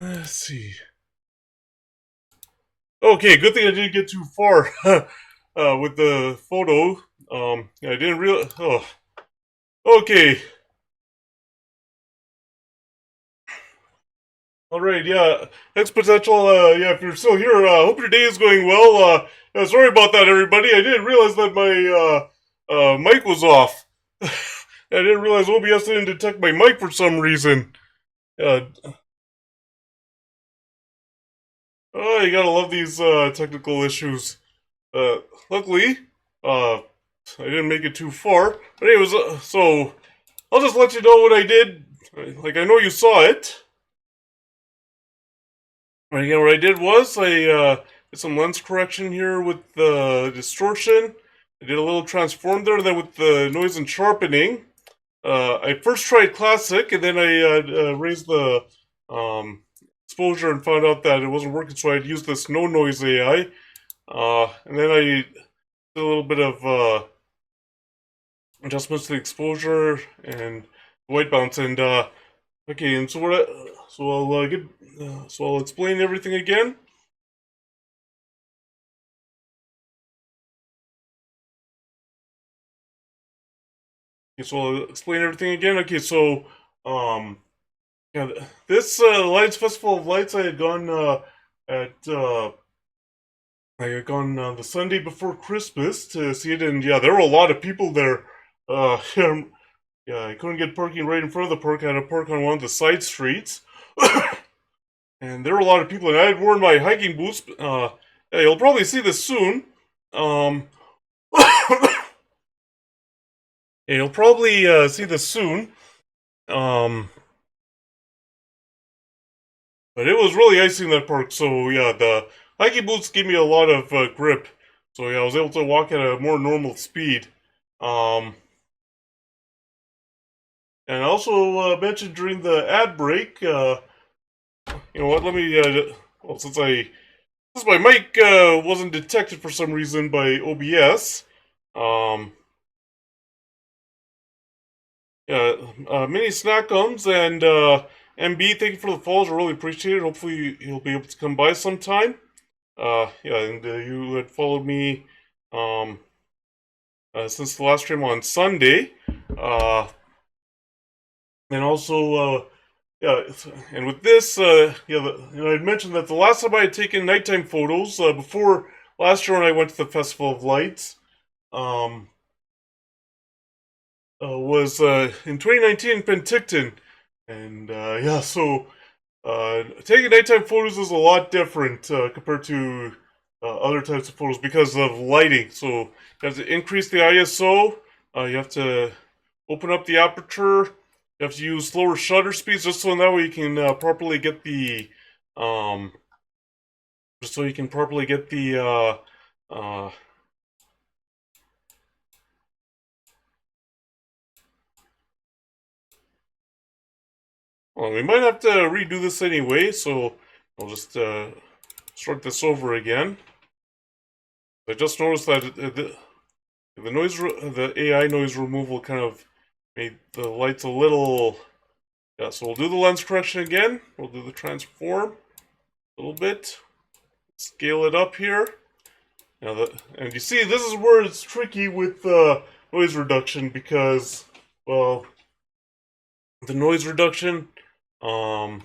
Let's see. Okay, good thing I didn't get too far with the photo. I didn't real. Oh, okay. All right. Yeah. X potential. Yeah. If you're still here, hope your day is going well. Sorry about that, everybody. I didn't realize that my mic was off. I didn't realize OBS didn't detect my mic for some reason. Uh, oh, you gotta love these technical issues. Uh, Luckily, uh, I didn't make it too far. But anyways, so I'll just let you know what I did. Like I know you saw it. Again, what I did was I did some lens correction here with the distortion. I did a little transform there. Then with the noise and sharpening, I first tried classic, and then I raised the um, exposure and found out that it wasn't working. So I used this no noise AI, and then I did a little bit of adjustments to the exposure and white balance. And okay, and so what? So I'll get. So I'll explain everything again. Okay, so I'll explain everything again. Okay, so um, yeah, this Lights Festival of Lights, at I had gone the Sunday before Christmas to see it, and yeah, there were a lot of people there. Yeah, I couldn't get parking right in front of the park. I had to park on one of the side streets, and there were a lot of people. And I had worn my hiking boots. Yeah, you'll probably see this soon. Um, yeah, you'll probably see this soon. Um, But it was really icy in that park, so yeah, the hiking boots gave me a lot of grip. So yeah, I was able to walk at a more normal speed. Um, and I also mentioned during the ad break, you know what? Let me. Well, since my mic wasn't detected for some reason by OBS, um, yeah, mini snack comes and MB. Thank you for the follows. I really appreciate it. Hopefully, you'll be able to come by sometime. Yeah, and you had followed me um, since the last stream on Sunday. Uh, and also, yeah, and with this, yeah, I'd mentioned that the last time I had taken nighttime photos before last year when I went to the Festival of Lights um, was in 2019 in Penticton. And yeah, so taking nighttime photos is a lot different compared to other types of photos because of lighting. So you have to increase the ISO. You have to open up the aperture. You have to use slower shutter speeds just so that way you can properly get the um, just so you can properly get the uh, well, we might have to redo this anyway. So I'll just start this over again. I just noticed that the AI noise removal kind of made the lights a little. Yeah, so we'll do the lens correction again. We'll do the transform a little bit. Scale it up here. Now and you see, this is where it's tricky with noise reduction because, well, the noise reduction, um,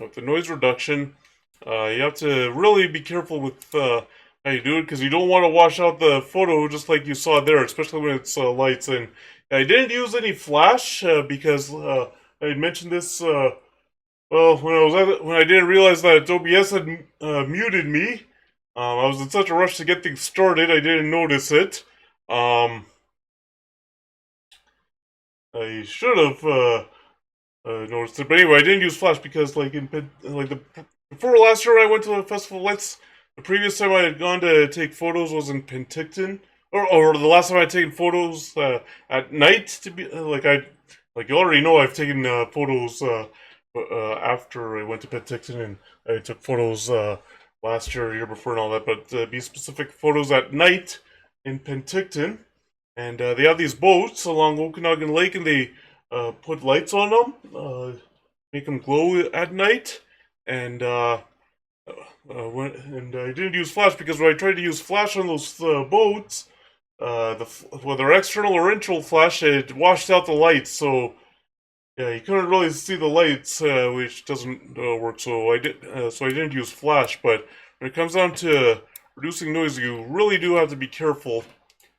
with the noise reduction, you have to really be careful with how you do it because you don't want to wash out the photo just like you saw there, especially when it's lights. And I didn't use any flash because I had mentioned this. Well, when I didn't realize that OBS had muted me, I was in such a rush to get things started, I didn't notice it. Um, I should have noticed it, but anyway, I didn't use Flash because, like the before last year I went to the Festival of Lights. The previous time I had gone to take photos was in Penticton, or the last time I had taken photos at night. To be like you already know, I've taken photos after I went to Penticton, and I took photos last year, year before, and all that. But be specific, photos at night in Penticton, and they have these boats along Okanagan Lake, and they put lights on them, make them glow at night, and I didn't use flash because when I tried to use flash on those boats, whether external or internal flash, it washed out the lights. So yeah, you couldn't really see the lights, which doesn't work. So I didn't use flash. But when it comes down to reducing noise, you really do have to be careful,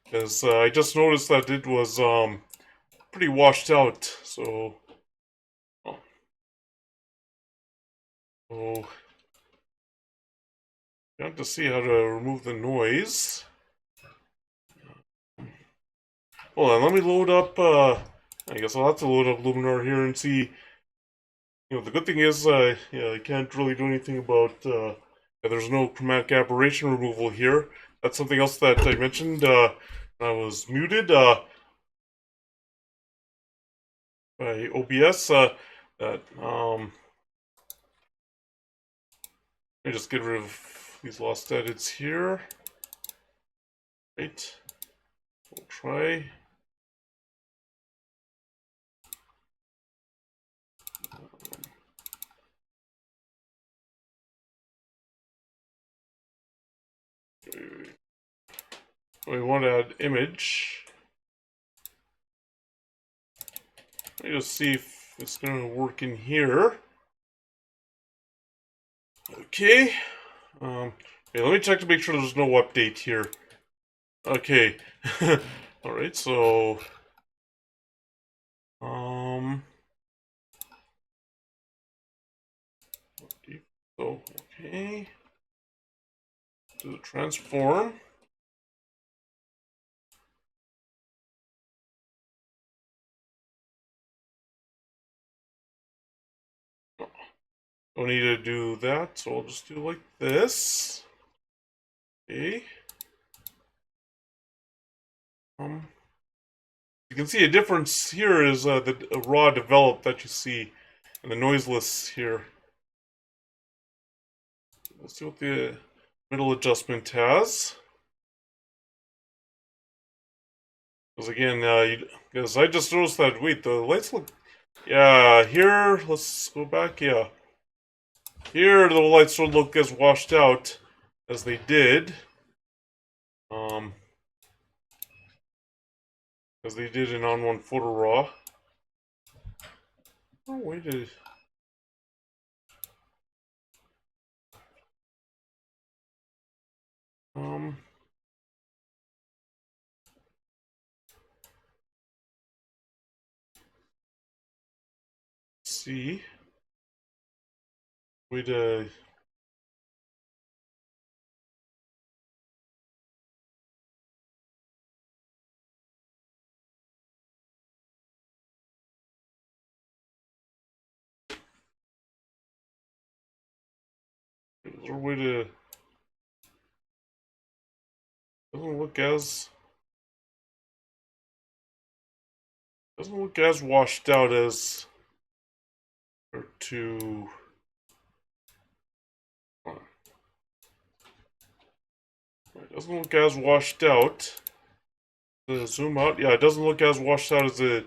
because I just noticed that it was pretty washed out. So, so you have to see how to remove the noise. Hold on, let me load up. I guess I'll have to load up Luminar here and see. You know, the good thing is, yeah, I can't really do anything about. There's no chromatic aberration removal here. That's something else that I mentioned when I was muted by OBS. That let me just get rid of these lost edits here. Right. We'll try. We want to add image. Let me just see if it's going to work in here. Okay. Okay, let me check to make sure there's no update here. Okay. Alright, so okay. Do the transform. Don't need to do that, so I'll just do like this. Okay. You can see a difference here is the raw develop that you see, and the noiseless here. Let's see what the middle adjustment has. Because again, because I just noticed that, wait, the lights look, yeah, here, let's go back, yeah. Here, the lights don't look as washed out as they did. As they did in On1 Photo Raw. Oh, wait a... see. Wait a... Is there a way to... Doesn't look as... Doesn't look as washed out as... Or to... It doesn't look as washed out. Zoom out. Yeah, it doesn't look as washed out as it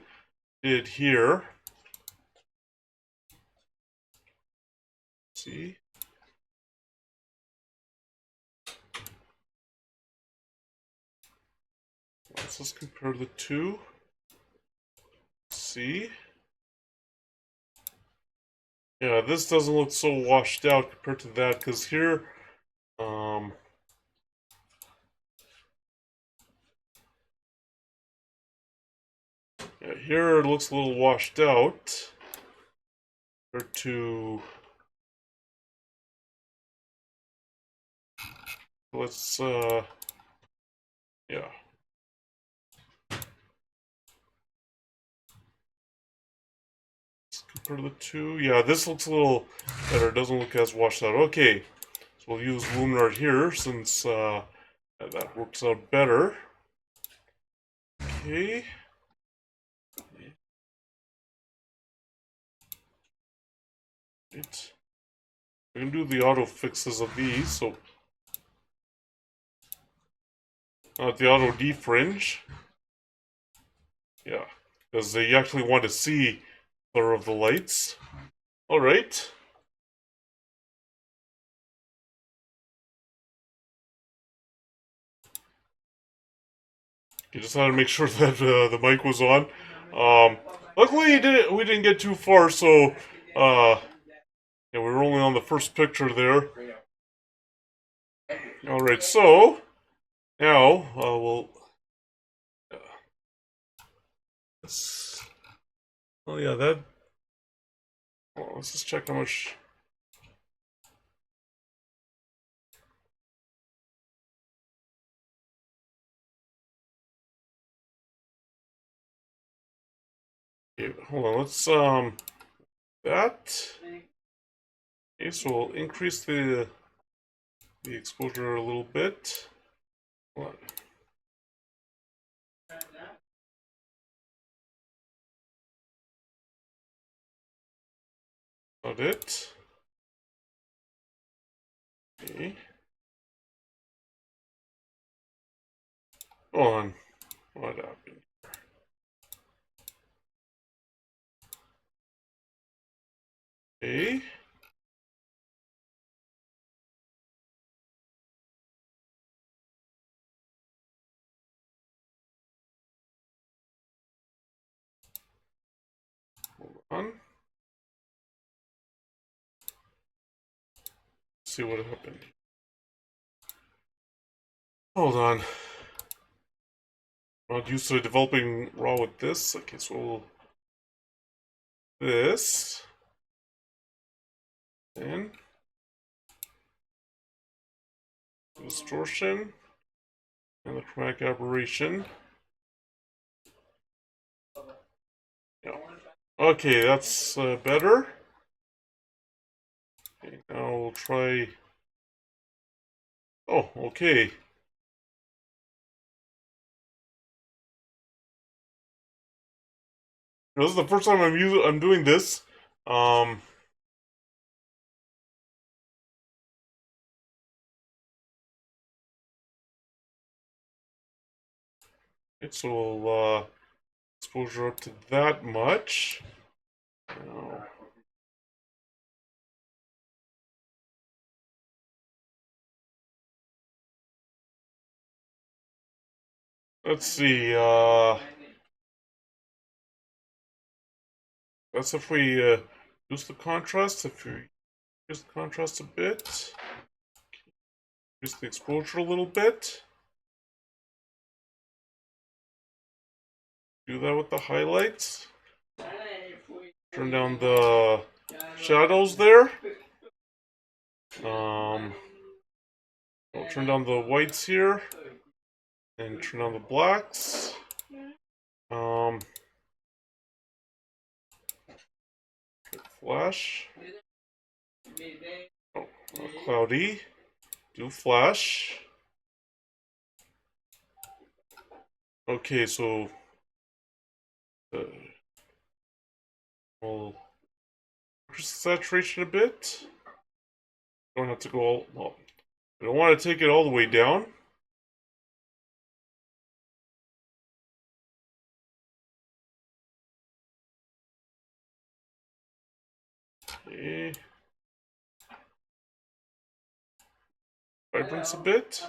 did here. See? Let's just compare the two. See? Yeah, this doesn't look so washed out compared to that, because here, yeah, here it looks a little washed out compared to, let's, yeah. Let's compare the two. Yeah, this looks a little better. It doesn't look as washed out. Okay, so we'll use Luminar here since that works out better. Okay. Right. We can do the auto fixes of these, so the auto defringe. Yeah, because they actually want to see color of the lights. All right. You just had to make sure that the mic was on. Luckily, we didn't get too far, so yeah, we were only on the first picture there. All right, so now we'll. Oh yeah, that. Well, let's just check how much. Okay, hold on. Let's that. Okay, so we'll increase the exposure a little bit. Hold on. About it. Okay. Hold on. What happened? Okay. Hold on. Let's see what happened. Hold on. I'm not used to developing raw with this. Okay, so this. And distortion. And the chromatic aberration. Yeah. Okay, that's better. Okay, now we'll try. Oh, okay. This is the first time I'm doing this. Um. So we'll exposure up to that much. Now, let's see. That's if we use the contrast. If we use the contrast a bit, use the exposure a little bit. Do that with the highlights. Turn down the shadows there. I'll turn down the whites here, and turn down the blacks. Flash. Oh, cloudy. Do flash. Okay, so we'll increase the saturation a bit. Don't have to go all. Well, I don't want to take it all the way down. Okay. Vibrance a bit.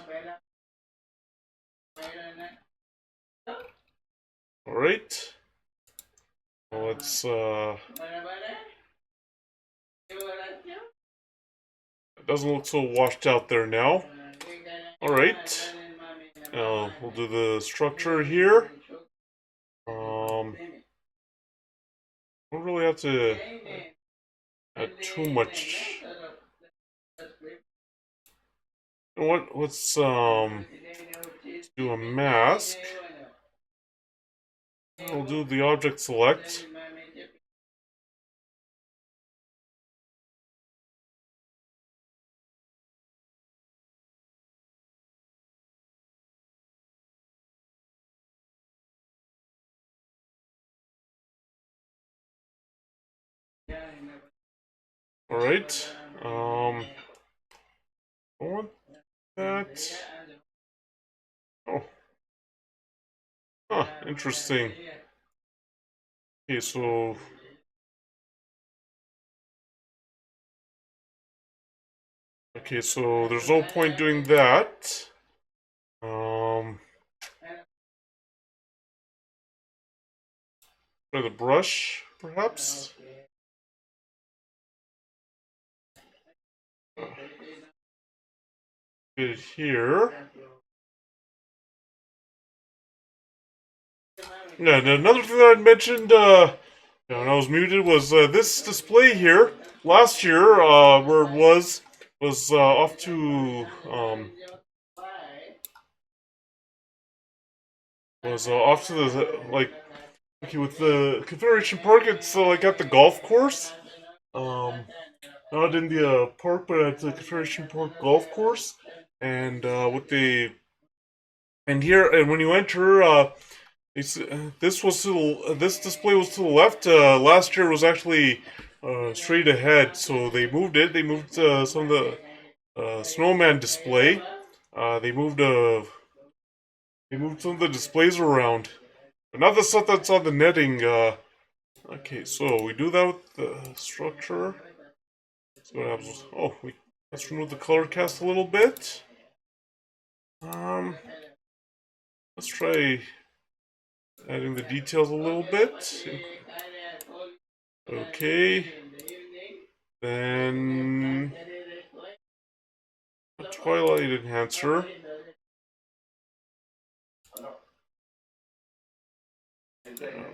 All right. Well, let's it doesn't look so washed out there now. All right. Now we'll do the structure here. Don't really have to add too much. You know what? Let's do a mask. We'll do the object select. All right. I want that. Oh. Huh, interesting. Okay, so there's no point doing that. Try the brush, perhaps. Get it here. Yeah, and another thing that I mentioned when I was muted was this display here. Last year, where it was off to the like. Okay, with the Confederation Park, it's like at the golf course. Um, Not in the park, but at the Confederation Park golf course. And with the and here and when you enter, this display was to the left. Last year was actually straight ahead, so they moved it. They moved some of the snowman display. They moved some of the displays around, but not the stuff that's on the netting. Okay, so we do that with the structure. So what happens? Oh, let's remove the color cast a little bit. Let's try adding the details a little bit. Okay. Then a twilight enhancer.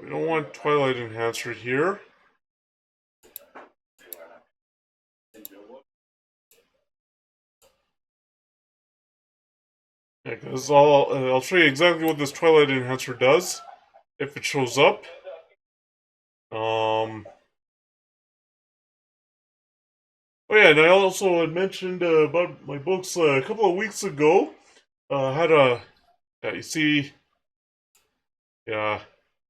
We don't want twilight enhancer here. Yeah, because I'll show you exactly what this twilight enhancer does if it shows up. Oh yeah, and I also had mentioned about my books a couple of weeks ago. Had a yeah, you see, yeah,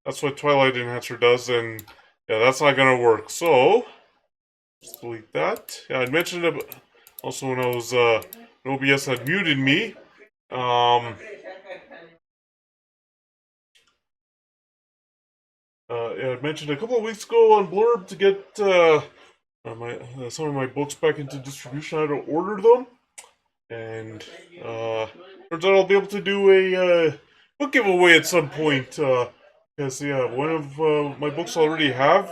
that's what twilight enhancer does, and yeah, that's not gonna work. So just delete that. Yeah, I mentioned it also when I was OBS had muted me. Yeah, I mentioned a couple of weeks ago on Blurb to get some of my books back into distribution. I had to order them, and turns out I'll be able to do a book giveaway at some point. Because yeah, one of my books I already have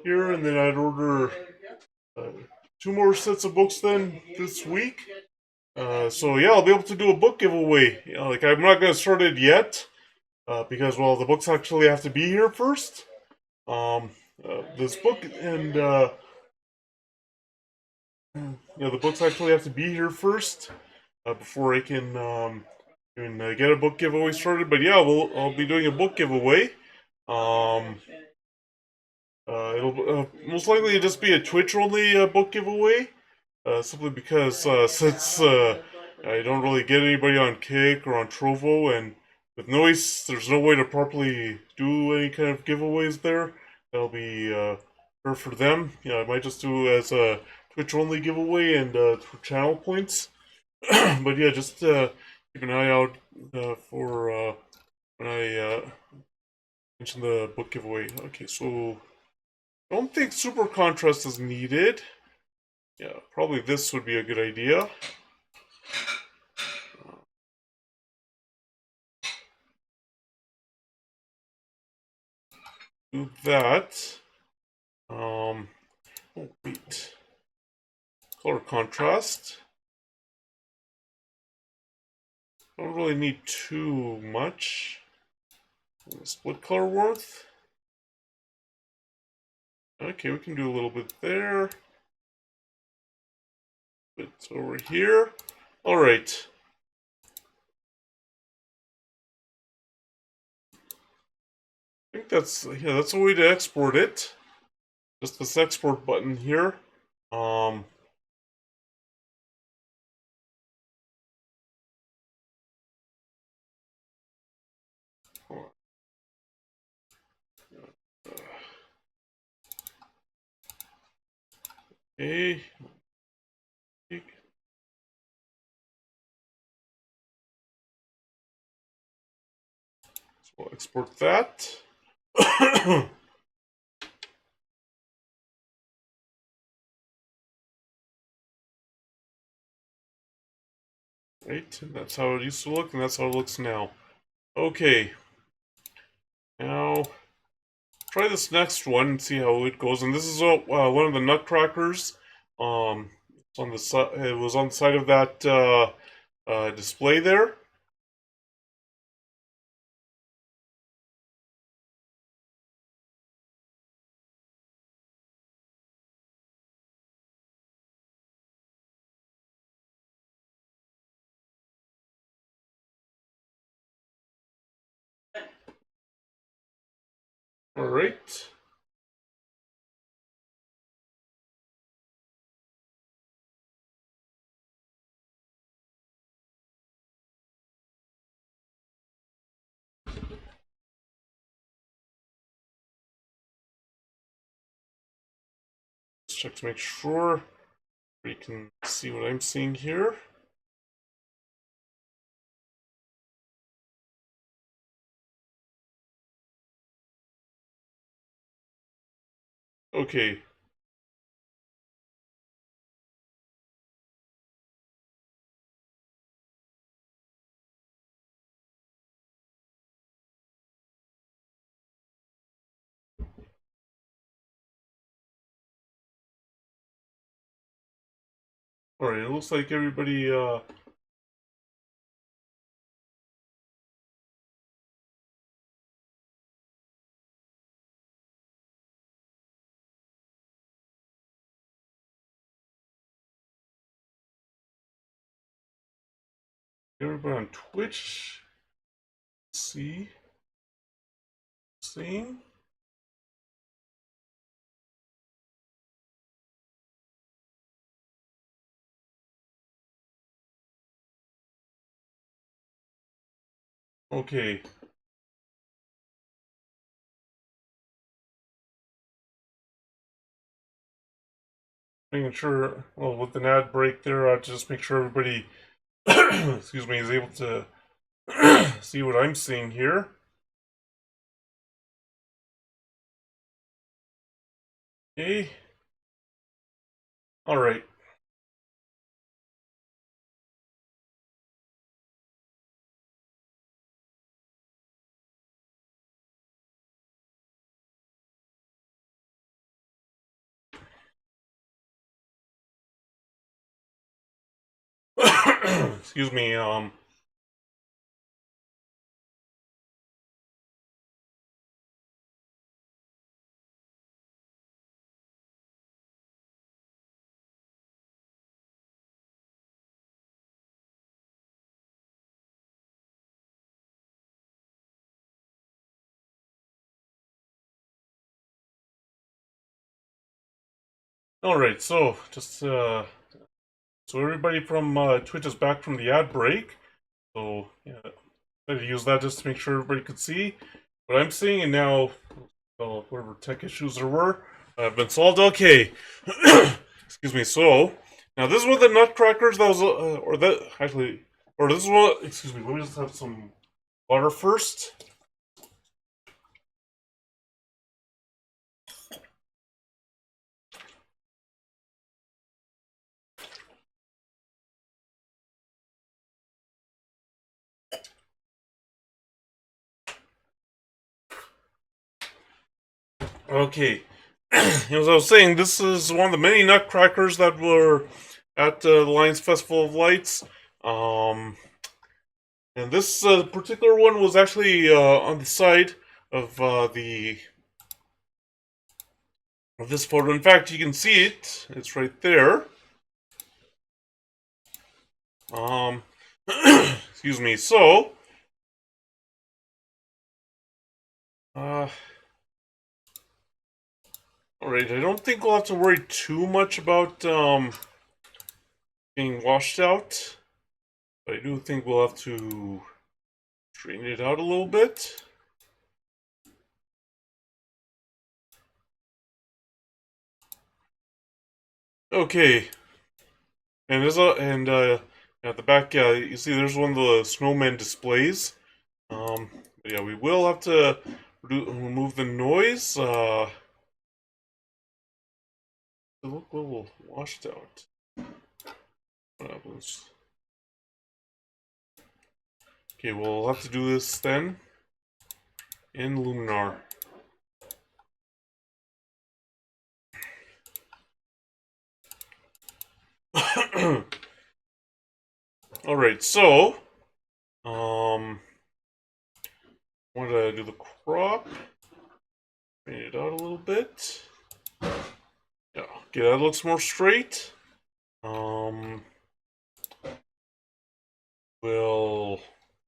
here, and then I'd order uh, two more sets of books then this week. So yeah, I'll be able to do a book giveaway. You know, like I'm not gonna start it yet because well, the books actually have to be here first. This book and the books actually have to be here first before I can get a book giveaway started. But yeah, I'll be doing a book giveaway. Um, it'll most likely just be a Twitch only book giveaway, simply because since I don't really get anybody on Kick or on Trovo, and with Noise, there's no way to properly do any kind of giveaways there. That'll be fair for them. I might just do as a Twitch only giveaway and for channel points. But yeah, just keep an eye out for when I mention the book giveaway. Okay, so I don't think super contrast is needed. Yeah, probably this would be a good idea. Do that. Oh wait. Color contrast. Don't really need too much. Split color warmth. Okay, we can do a little bit there. Bit over here. All right. I think that's a way to export it. Just this export button here. Okay. So we'll export that. Right, and that's how it used to look, and that's how it looks now. Okay, now try this next one and see how it goes. And this is one of the nutcrackers. It's on the side. It was on the side of that display there. All right. Let's check to make sure you can see what I'm seeing here. Okay. All right. It looks like everybody. Everybody on Twitch. See. Seeing. Okay. Making sure. Well, with an ad break there, I just make sure everybody. excuse me, is able to see what I'm seeing here. Okay. All right. Excuse me. All right. So just so everybody from Twitch is back from the ad break. So yeah, I had to use that just to make sure everybody could see what I'm seeing, and now whatever tech issues there were have been solved. Okay. Excuse me. So now this is one of the nutcrackers that was, or that actually, or this is one. Excuse me. Let me just have some water first. Okay. As I was saying, this is one of the many nutcrackers that were at the Lions Festival of Lights. Um, and this particular one was actually on the side of the of this photo. In fact, you can see it. It's right there. Um, excuse me. So, uh, all right. I don't think we'll have to worry too much about being washed out. But I do think we'll have to straighten it out a little bit. Okay, and at the back, yeah, you see there's one of the snowman displays. But yeah, we will have to remove the noise. Look a little washed out. What happens? Okay, we'll have to do this then in Luminar. Alright, so want to do the crop, bring it out a little bit. Yeah, okay, that looks more straight.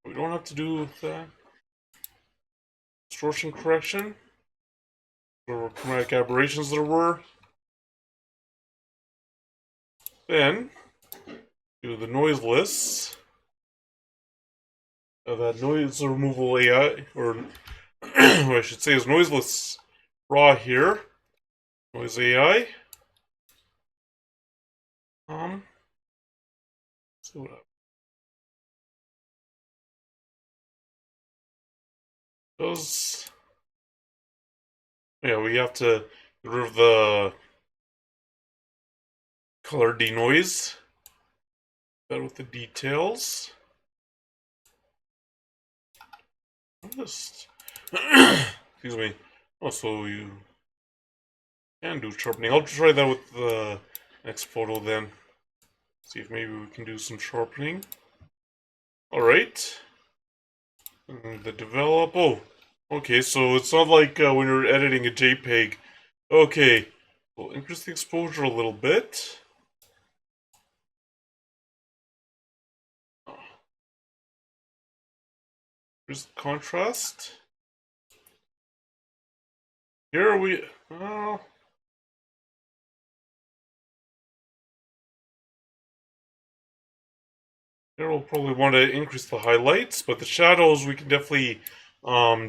We don't have to do that. Distortion correction. Or chromatic aberrations there were. Then do the noiseless. That noise removal AI, or what I should say is noiseless raw here. Noise AI. See what happens. Those. Yeah, we have to get rid of the color denoise. That with the details. Just excuse me. Also, you can do sharpening. I'll try that with the next photo then. See if maybe we can do some sharpening. Alright. The develop. Oh, okay, so it's not like when you're editing a JPEG. Okay, we'll increase the exposure a little bit. Here's the contrast. Here we. Well, here we'll probably want to increase the highlights, but the shadows we can definitely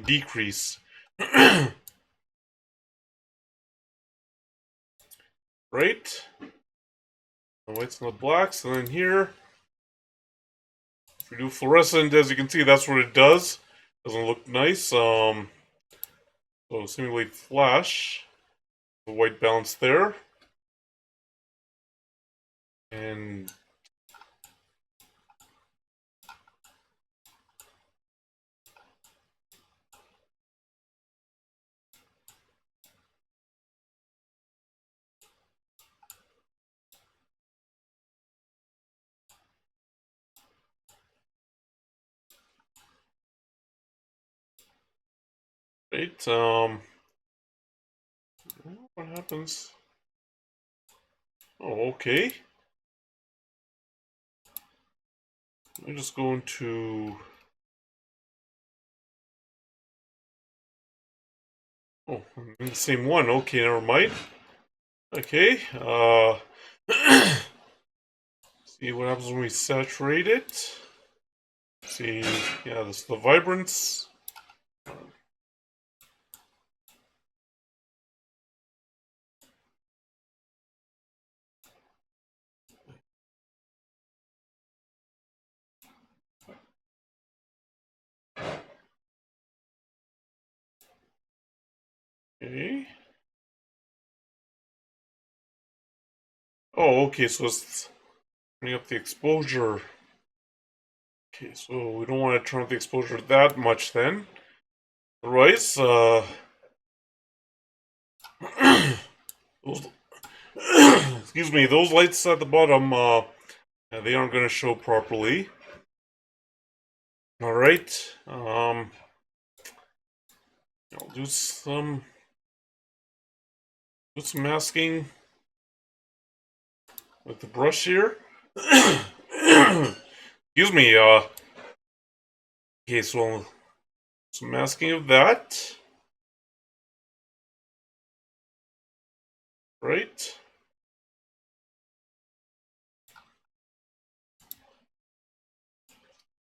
decrease. Right? The whites and the blacks, and then here, if we do fluorescent, as you can see, that's what it does. Doesn't look nice. So simulate flash, the white balance there, and right. What happens? Oh, okay. I'm just going to. Oh, I'm in the same one. Okay, never mind. Okay. See what happens when we saturate it. See, yeah, this is the vibrance. Okay. Oh, okay, so it's turning up the exposure. Okay, so we don't want to turn up the exposure that much then. Otherwise, those, excuse me, those lights at the bottom, they aren't going to show properly. All right, I'll do some masking with the brush here. Excuse me, okay, so some masking of that. Right.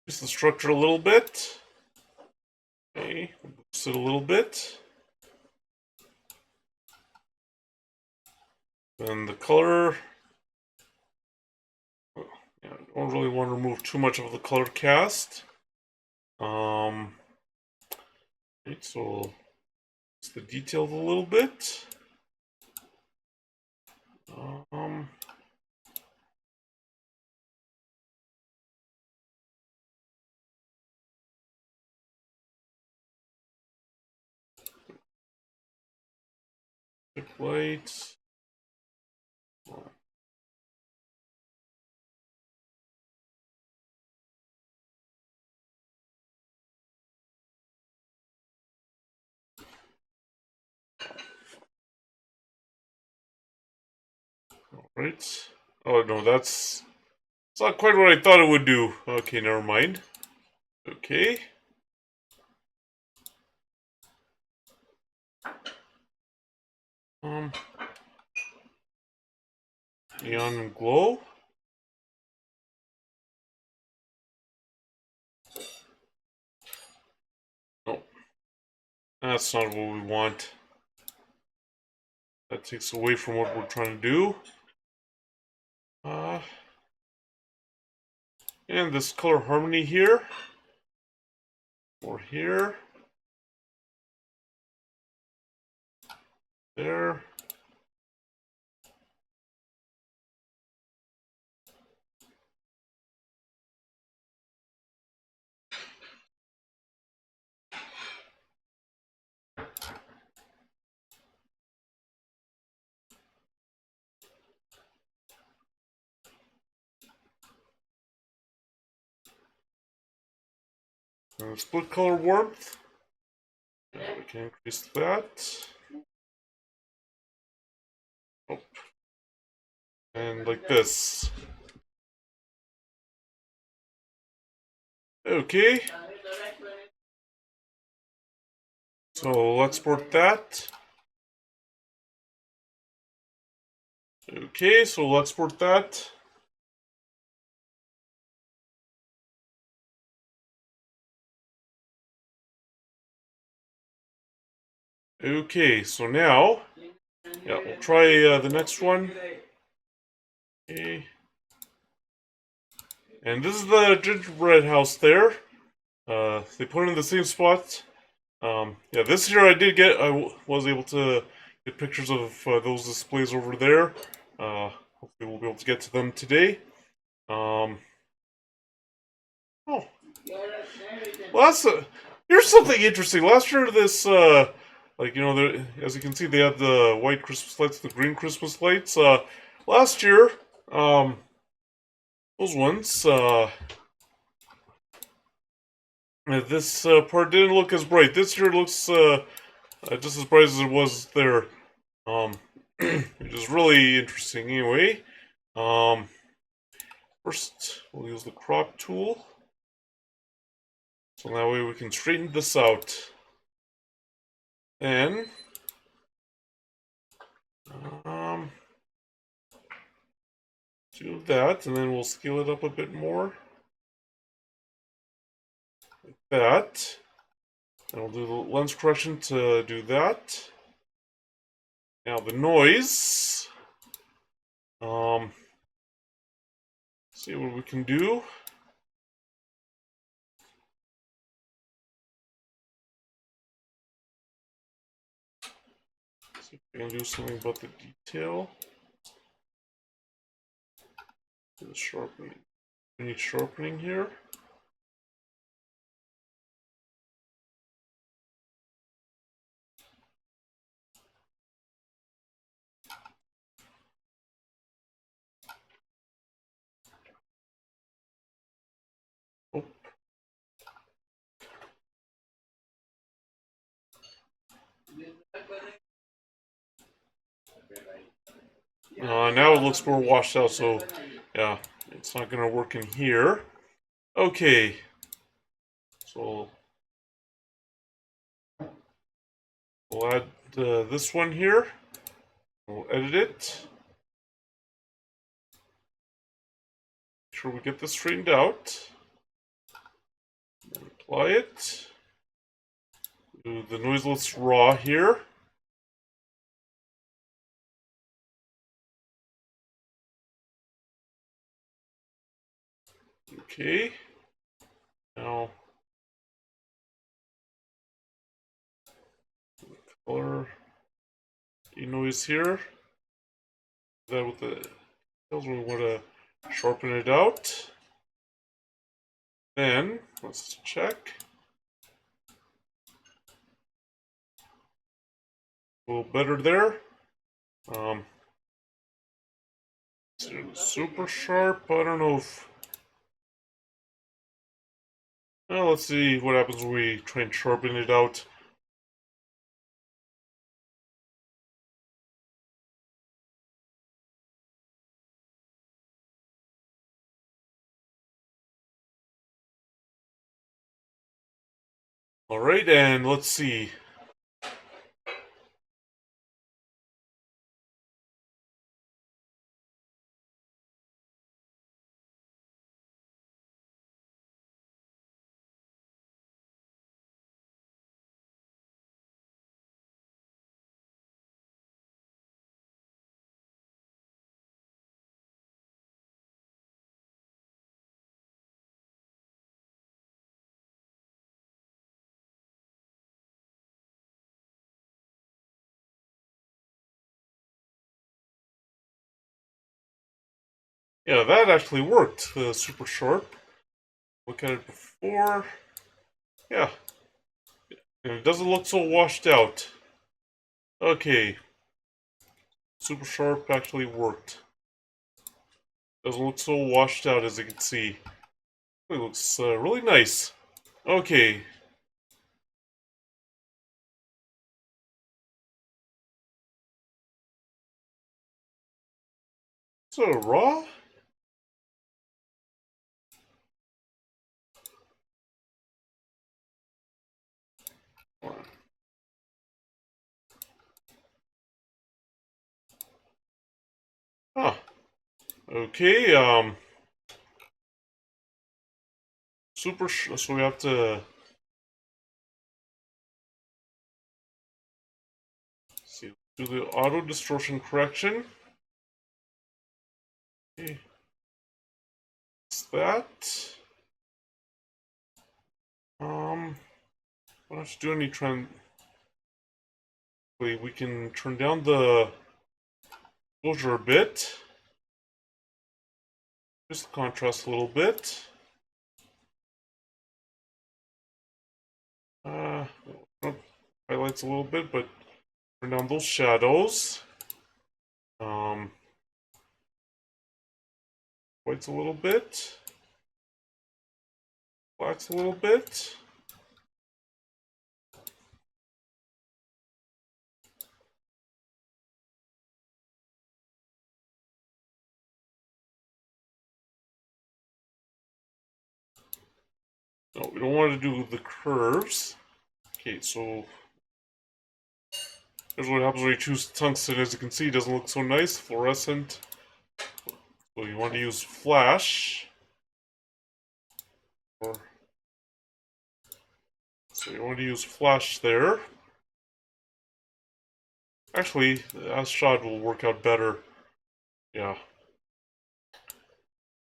Just the structure a little bit. Okay, boost it a little bit. Then the color. Yeah, I don't really want to remove too much of the color cast. Right, so it's the details a little bit. Tip light. Alright. Oh no, that's not quite what I thought it would do. Okay, never mind. Okay. Neon and glow. No, that's not what we want. That takes away from what we're trying to do. And this color harmony here. Or here. There. And split color warmth. Yeah, we can increase that. Oh. And like this. Okay. So let's port that. Okay, so let's export that. Okay, so now, yeah, we'll try the next one. Okay. And this is the gingerbread house there. They put it in the same spot. Yeah, this year I was able to get pictures of those displays over there. Hopefully we'll be able to get to them today. Oh. Well, here's something interesting. Last year, this, like, you know, as you can see, they had the white Christmas lights, the green Christmas lights. Last year, those ones, this part didn't look as bright. This year it looks just as bright as it was there, which is really interesting. Anyway, first we'll use the crop tool, so that way we can straighten this out. Then, do that, and then we'll scale it up a bit more. Like that. And we'll do the lens correction to do that. Now the noise. See what we can do. See if we can do something about the detail. Do the sharpening. We need sharpening here. Oh. Now it looks more washed out, so yeah, it's not gonna work in here. Okay, so we'll add this one here. We'll edit it. Make sure we get this straightened out. Apply it. Do the noiseless raw here. Okay. Now, color denoise here. That with the details, we want to sharpen it out. Then let's check. A little better there. Um, super sharp. I don't know if. Well, let's see what happens when we try and sharpen it out. Alright, and let's see. Yeah, that actually worked. Super sharp. Look at it before. Yeah, and it doesn't look so washed out. Okay, super sharp actually worked. Doesn't look so washed out as you can see. It looks really nice. Okay. So raw? Huh. Okay, so we have to see, do the auto distortion correction. Okay. It's that. Why don't you do any trend? We can turn down the exposure a bit. Just the contrast a little bit. Uh, highlights a little bit, but turn down those shadows. Um, whites a little bit. Blacks a little bit. No, we don't want to do the curves. Okay, so here's what happens when you choose tungsten. As you can see, it doesn't look so nice, fluorescent. So you want to use flash. Or, so you want to use flash there. Actually, that shot will work out better. Yeah.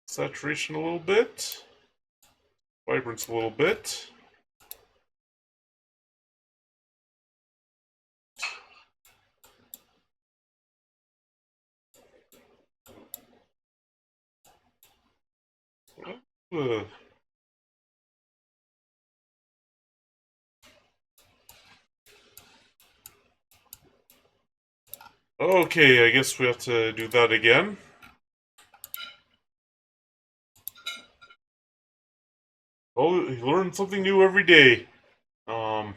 Saturation a little bit. Vibrance a little bit. Uh, okay, I guess we have to do that again. Oh, you learn something new every day. Um,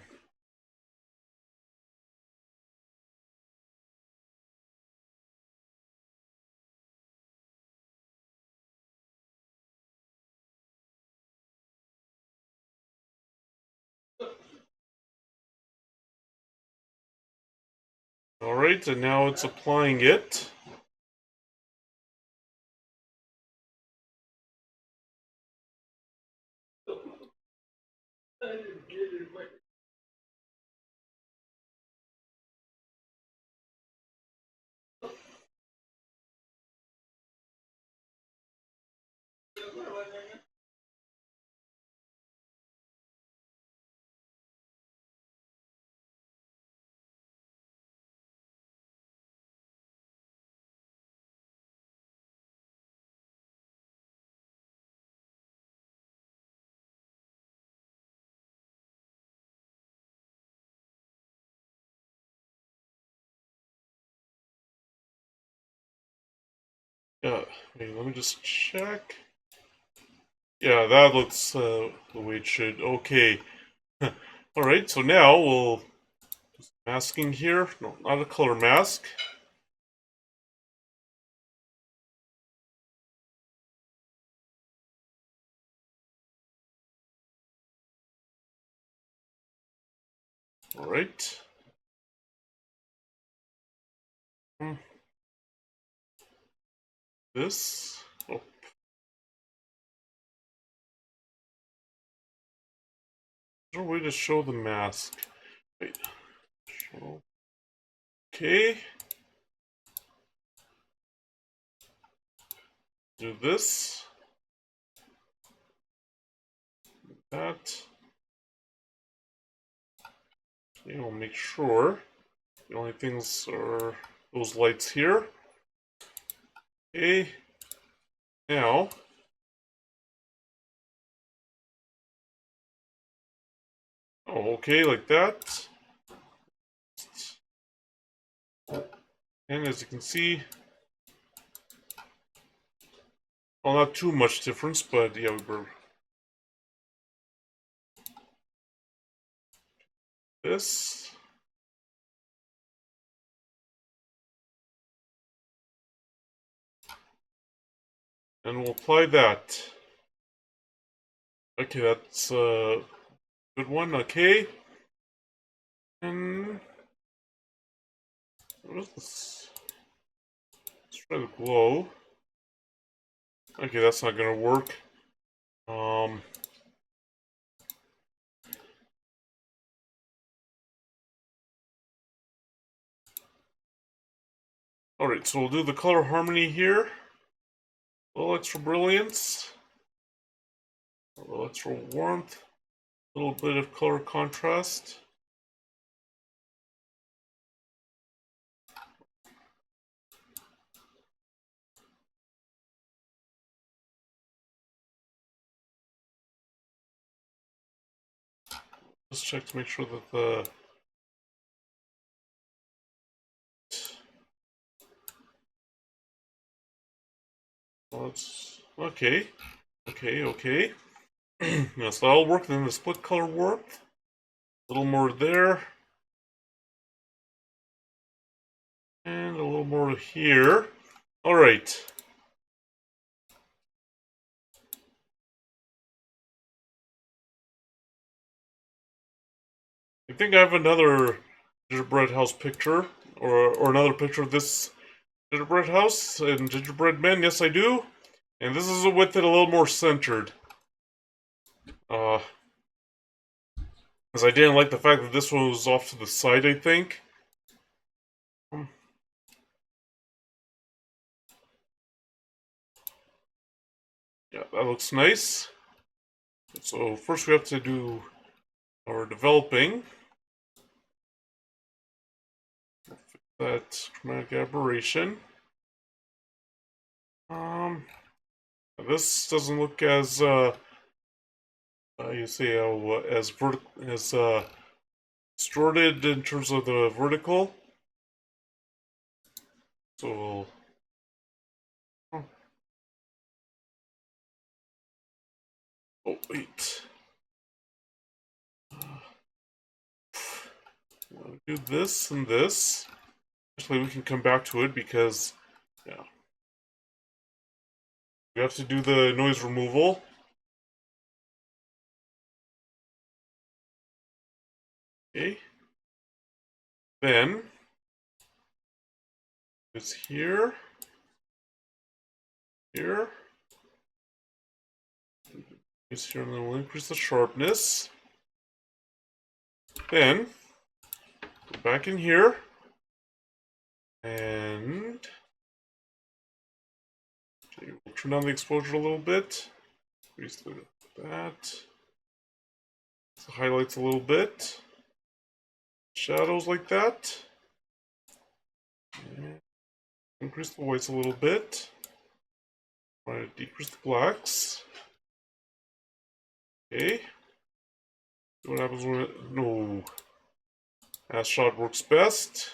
Alright, and now it's applying it. Wait, let me just check. Yeah, that looks the way it should. Okay. Alright, so now we'll do some masking here. No, not a color mask. Alright. This. Oh. There's no way to show the mask. Wait. Show. Okay. Do this. That. Okay, we'll make sure the only things are those lights here. Okay. Now. Oh, okay, like that. And as you can see, well, not too much difference, but yeah, we're this. And we'll apply that. Okay, that's a good one. Okay. And what is this? Let's try the glow. Okay, that's not gonna work. Alright, so we'll do the color harmony here. A little extra brilliance. A little extra warmth. A little bit of color contrast. Just check to make sure that the okay. Okay. Yeah, so that'll work. Then the split color warmth. A little more there. And a little more here. Alright. I think I have another gingerbread house picture. Or another picture of this gingerbread house and gingerbread men. Yes, I do. And this is with it a little more centered. Because I didn't like the fact that this one was off to the side, I think. Yeah, that looks nice. So first we have to do our developing. That chromatic aberration. This doesn't look as you see as distorted in terms of the vertical. So oh wait. Do this and this. Actually, we can come back to it because, yeah, we have to do the noise removal. Okay. Then it's here, it's here, and then we'll increase the sharpness. Then go back in here, and okay, we'll turn down the exposure a little bit. Increase that. So highlights a little bit. Shadows like that. And increase the whites a little bit. Try to decrease the blacks. Okay. See what happens when it... No. As shot works best.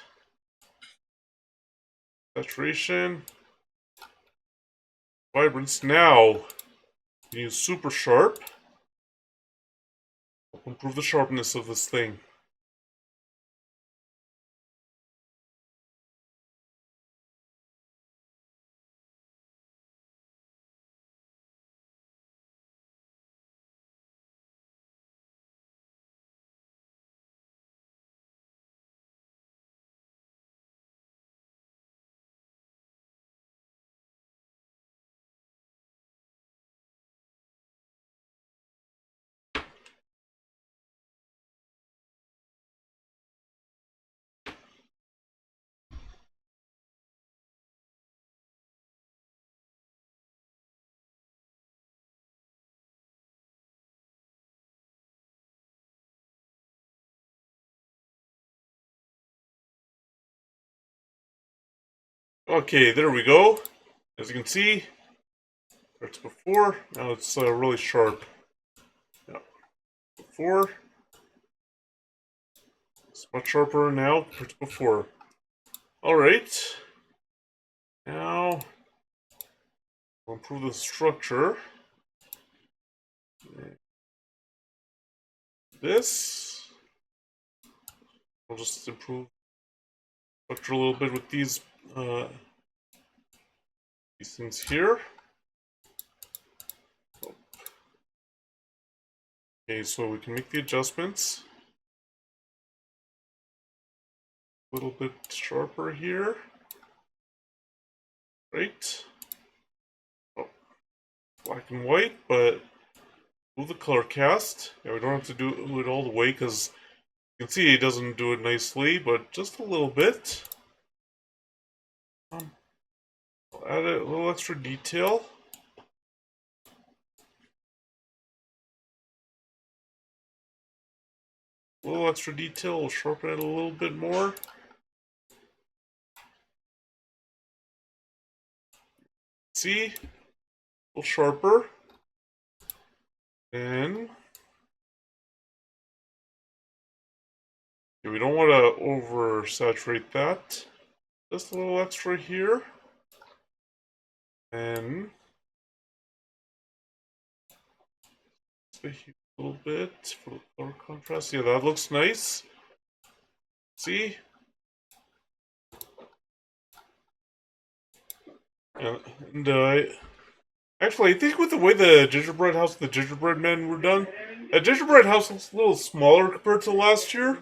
Saturation. Vibrance. Now, use super sharp. Improve the sharpness of this thing. Okay, there we go. As you can see, it's before. Now it's really sharp. Yeah. Before. It's much sharper now compared to before. Alright. Now, we'll improve the structure. This. We'll just improve the structure a little bit with these things here. Okay, so we can make the adjustments. A little bit sharper here. Right. Oh, black and white, but move the color cast. Yeah, we don't have to do it all the way because you can see it doesn't do it nicely, but just a little bit. I'll add a little extra detail. A little extra detail will sharpen it a little bit more. See? A little sharper. And we don't want to oversaturate that. Just a little extra here. And a little bit for the color contrast. Yeah, that looks nice. See? And actually, I think with the way the gingerbread house and the gingerbread men were done, a gingerbread house looks a little smaller compared to last year.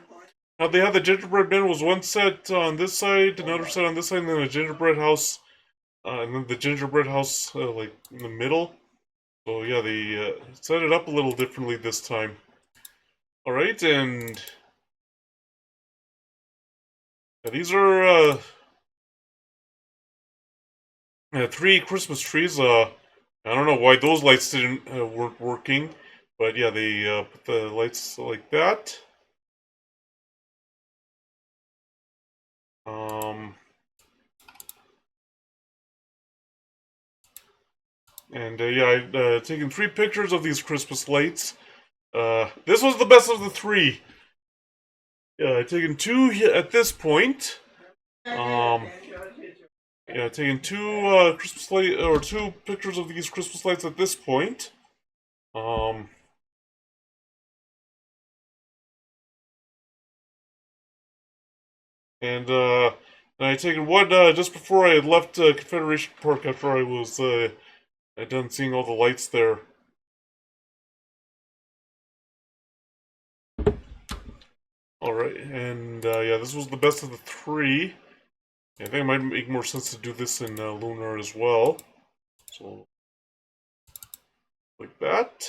Now they had the gingerbread man was one set on this side, another set on this side, and then a gingerbread house, and then the gingerbread house like in the middle. So yeah, they set it up a little differently this time. All right, and these are 3 Christmas trees. I don't know why those lights weren't working, but yeah, they put the lights like that. And yeah, I've taken 3 pictures of these Christmas lights. This was the best of the 3. I've taken 2 at this point. Yeah, I've taken 2 Christmas light or 2 pictures of these Christmas lights at this point. And I'd taken one just before I had left Confederation Park after I was I'd done seeing all the lights there. Alright, and yeah, this was the best of the 3. I think it might make more sense to do this in Lunar as well. So, like that.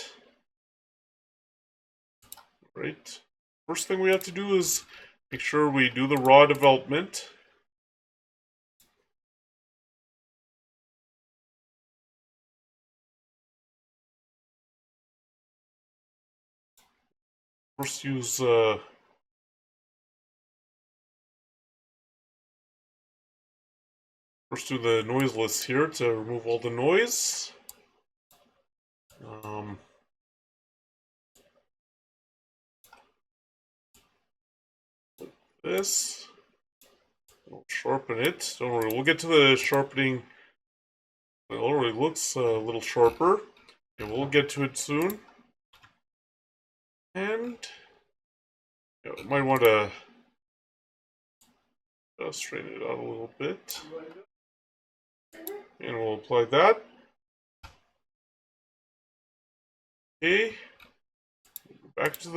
Right. First thing we have to do is make sure we do the raw development. First use first do the noiseless here to remove all the noise. This. We'll sharpen it. Don't worry, we'll get to the sharpening It already looks a little sharper. And we'll get to it soon. And we might want to straighten it out a little bit. And we'll apply that. Okay. Go back to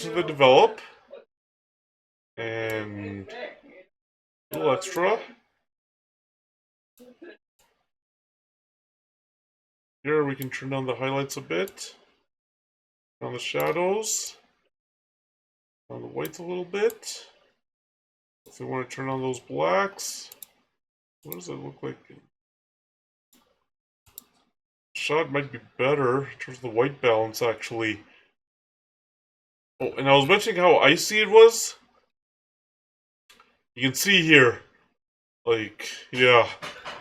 the develop. And a little extra. Here we can turn down the highlights a bit. Down the shadows. Down the whites a little bit. If we want to turn on those blacks. What does it look like? Shot might be better in terms of the white balance, actually. Oh, and I was mentioning how icy it was. You can see here, like, yeah,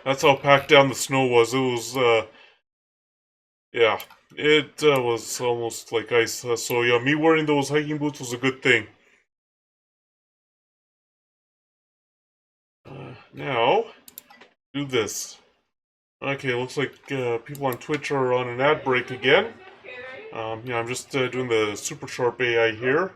that's how packed down the snow was. It was, yeah, it was almost like ice. So yeah, me wearing those hiking boots was a good thing. Now, do this. Okay, looks like people on Twitch are on an ad break again. Yeah, I'm just doing the super sharp AI here.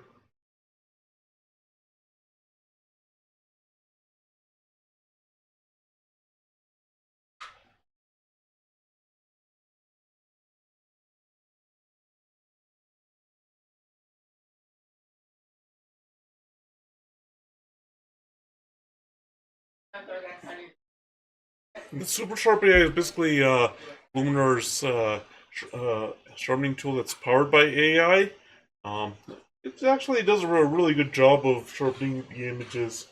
The super sharp AI is basically Luminar's sharpening tool that's powered by AI. It actually does a really good job of sharpening the images.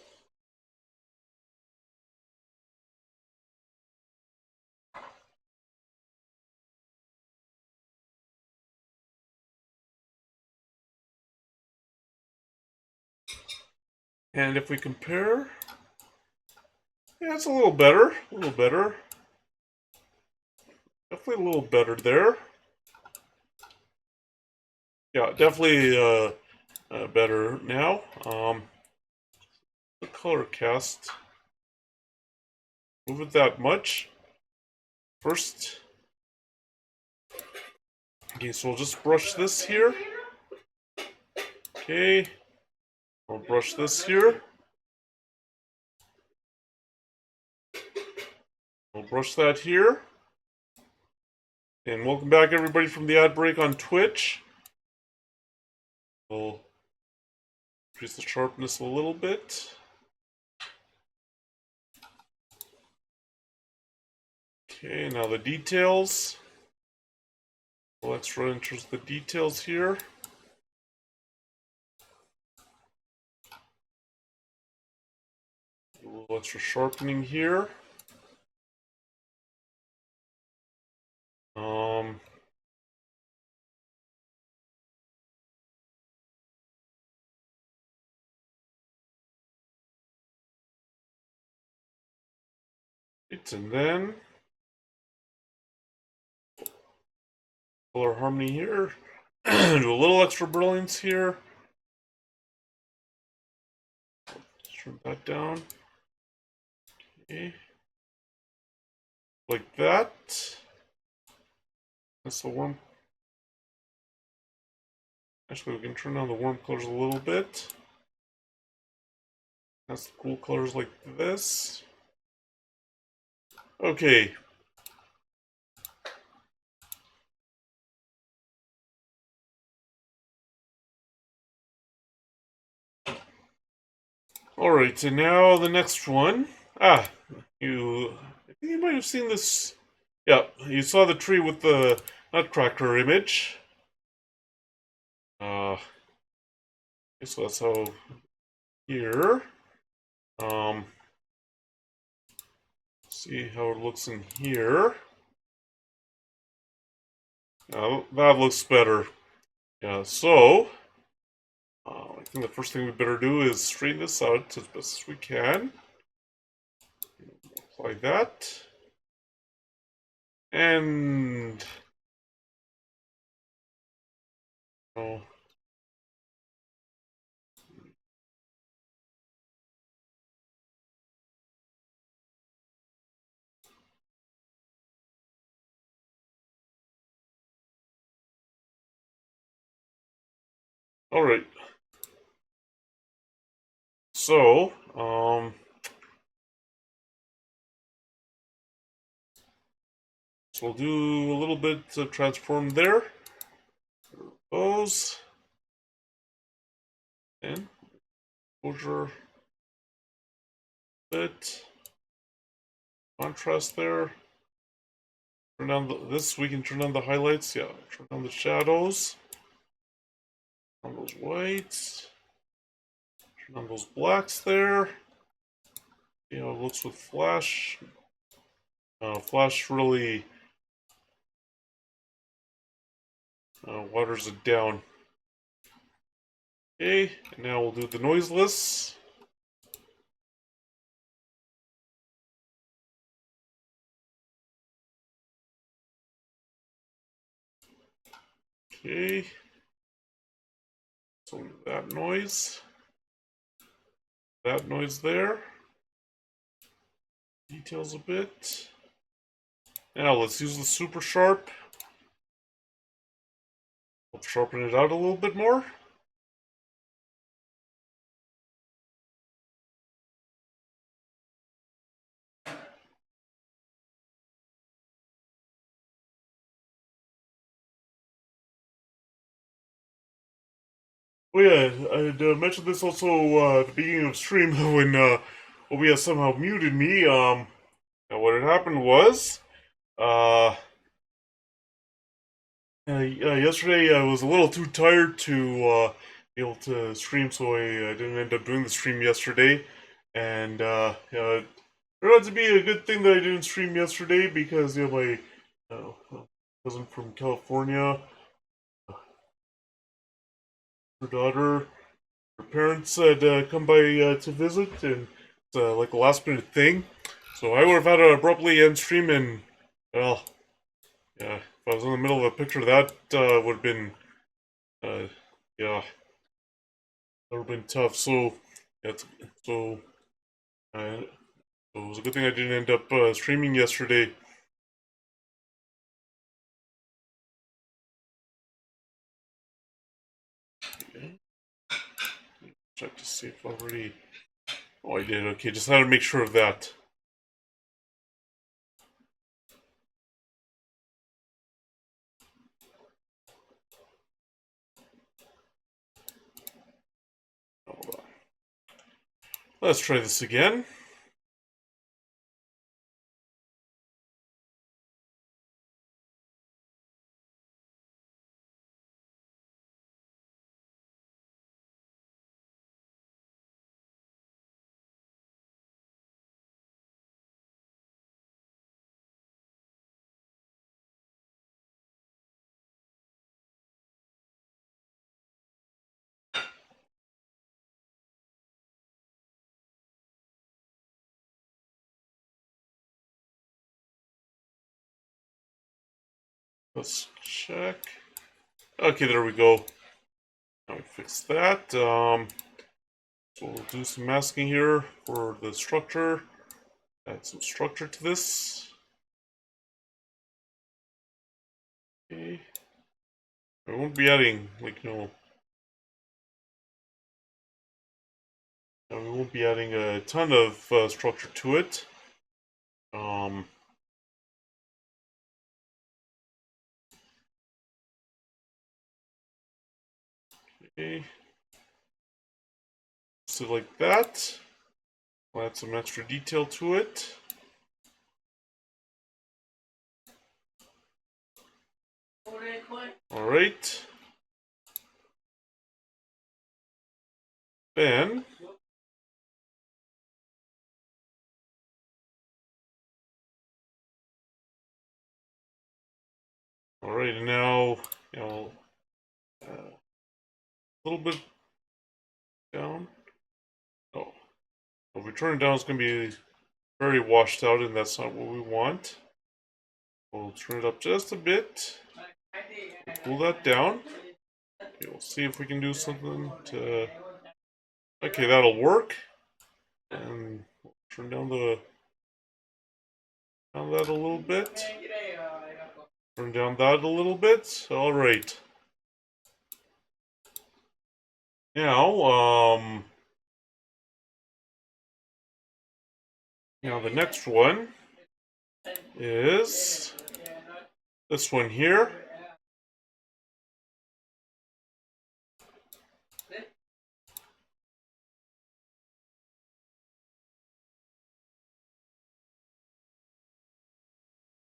And if we compare, yeah, it's a little better. A little better. Definitely a little better there. Yeah, definitely better now. The color cast. Move it that much. First. Okay, so we'll just brush this here. Okay. I'll brush this here. We'll brush that here. And welcome back, everybody, from the ad break on Twitch. We'll increase the sharpness a little bit. Okay, now the details. A little extra enters the details here. A little extra sharpening here. And then color harmony here. Do a little extra brilliance here. Turn that down. Okay. Like that. That's the warm. Actually, we can turn down the warm colors a little bit. That's the cool colors like this. Okay. Alright, so now the next one. I think you might have seen this. Yeah, you saw the tree with the Nutcracker image. So that's how here. See how it looks in here. That looks better. Yeah, so I think the first thing we better do is straighten this out as best as we can. Apply that. And oh, All right. So, so we'll do a little bit of transform there. Those. And exposure. Bit. Contrast there. Turn down this. We can turn down the highlights. Yeah. Turn down the shadows. Turn on those whites. Turn on those blacks there. See how it looks with Flash. Flash really waters it down. Okay, and now we'll do the noiseless. Okay. So that noise there. Details a bit. Now let's use the super sharp. Let's sharpen it out a little bit more. Oh yeah, I had mentioned this also at the beginning of stream when OBS somehow muted me. And what had happened was, uh, yesterday I was a little too tired to be able to stream, so I didn't end up doing the stream yesterday. And it turned out to be a good thing that I didn't stream yesterday because my cousin from California, her daughter, her parents had come by to visit, and it's like a last minute thing. So I would have had to abruptly end stream, and well, yeah, if I was in the middle of a picture, that would have been, uh, yeah, that would have been tough. So, yeah, so, uh, so it was a good thing I didn't end up streaming yesterday. Okay. Check to see if I already. Oh, I did. Okay, just had to make sure of that. Hold on. Let's try this again. Let's check. Okay, there we go. Now we fix that. So we'll do some masking here for the structure. Add some structure to this. Okay. I won't be adding, like, we won't be adding a ton of structure to it. Okay. So like that. I'll add some extra detail to it. Alright. Then alright, now a little bit down. Oh. If we turn it down, it's gonna be very washed out, and that's not what we want. We'll turn it up just a bit. Pull that down. Okay, we'll see if we can do something to. Okay, that'll work. And we'll turn down that a little bit. Turn down that a little bit. All right. Now, now the next one is this one here.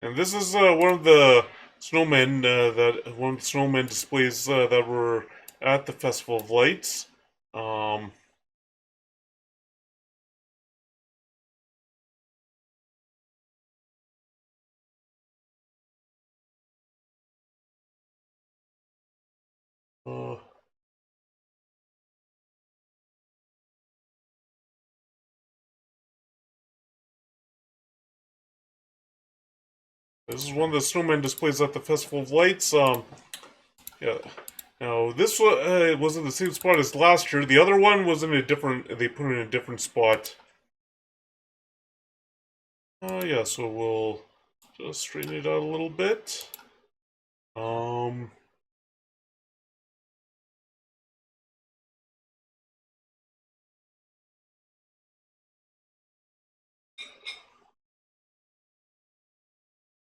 And this is one of the snowmen one of the snowman displays that were at the Festival of Lights. Um, uh, this is one of the snowman displays at the Festival of Lights. Yeah. Now this one was in the same spot as last year. The other one was in a different. They put it in a different spot. Yeah. So we'll just straighten it out a little bit. Um.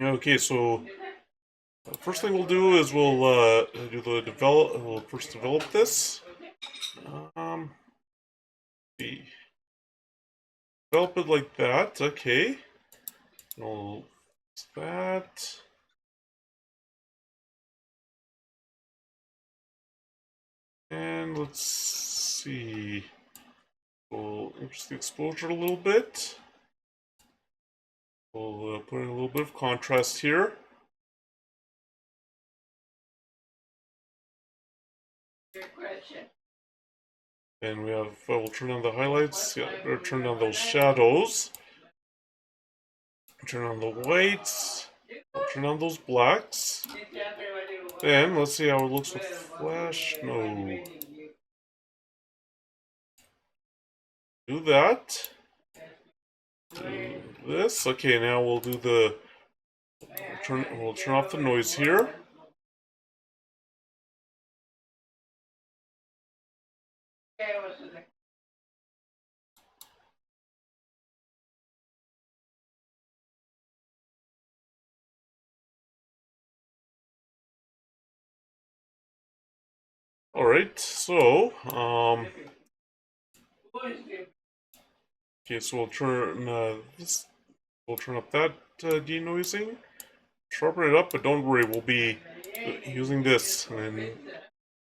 Okay. So first thing we'll do is we'll do the develop. We'll first develop this. Um. See. Develop it like that. Okay. We'll fix that. And let's see. We'll increase the exposure a little bit. We'll put in a little bit of contrast here. And we have, we'll turn on the highlights. Yeah, better turn on those shadows. Turn on the whites. We'll turn on those blacks. Then let's see how it looks with flash. No. Do that. Do this. Okay, now we'll do the. We'll turn off the noise here. Alright, so, okay, so we'll turn this, we'll turn up that denoising, sharpen it up, but don't worry, we'll be using this, and then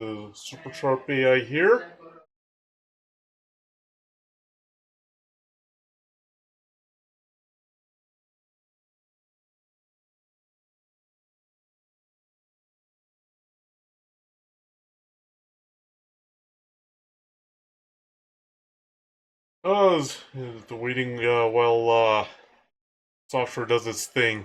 the super sharp AI here. Oh, the waiting while software does its thing.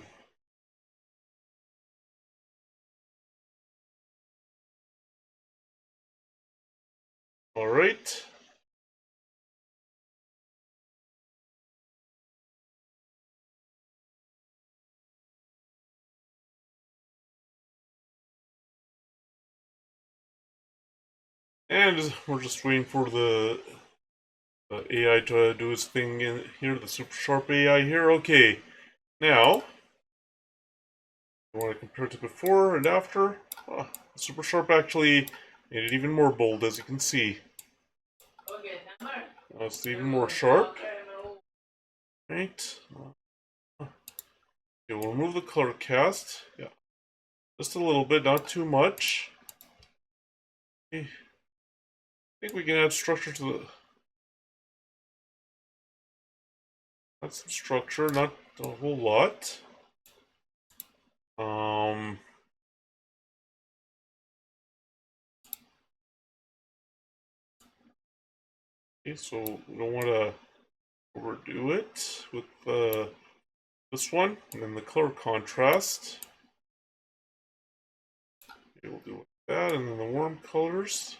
Alright. And we're just waiting for the AI to do its thing in here, the super sharp AI here. Okay, now, I want to compare it to before and after. Oh, super sharp actually made it even more bold, as you can see. It's even more sharp. Right. Okay, we'll remove the color cast. Yeah, just a little bit, not too much. Okay. I think we can add structure to the. Add some structure, not a whole lot. Okay, so we don't want to overdo it with this one, and then the color contrast. Okay, we'll do that, and then the warm colors.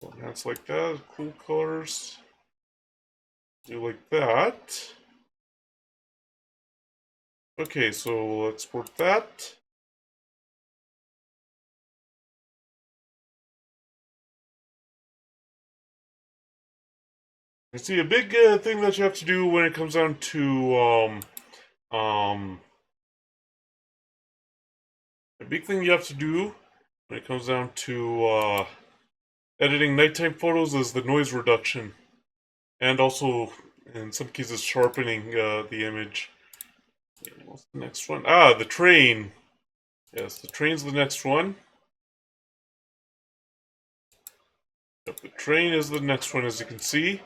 We'll enhance like that, cool colors. Do like that. Okay, so we'll export that. You see, a big thing that you have to do when it comes down to a big thing you have to do when it comes down to editing nighttime photos is the noise reduction, and also in some cases sharpening the image. What's the next one? Ah, the train. Yes, the train's the next one. Yep, the train is the next one, as you can see.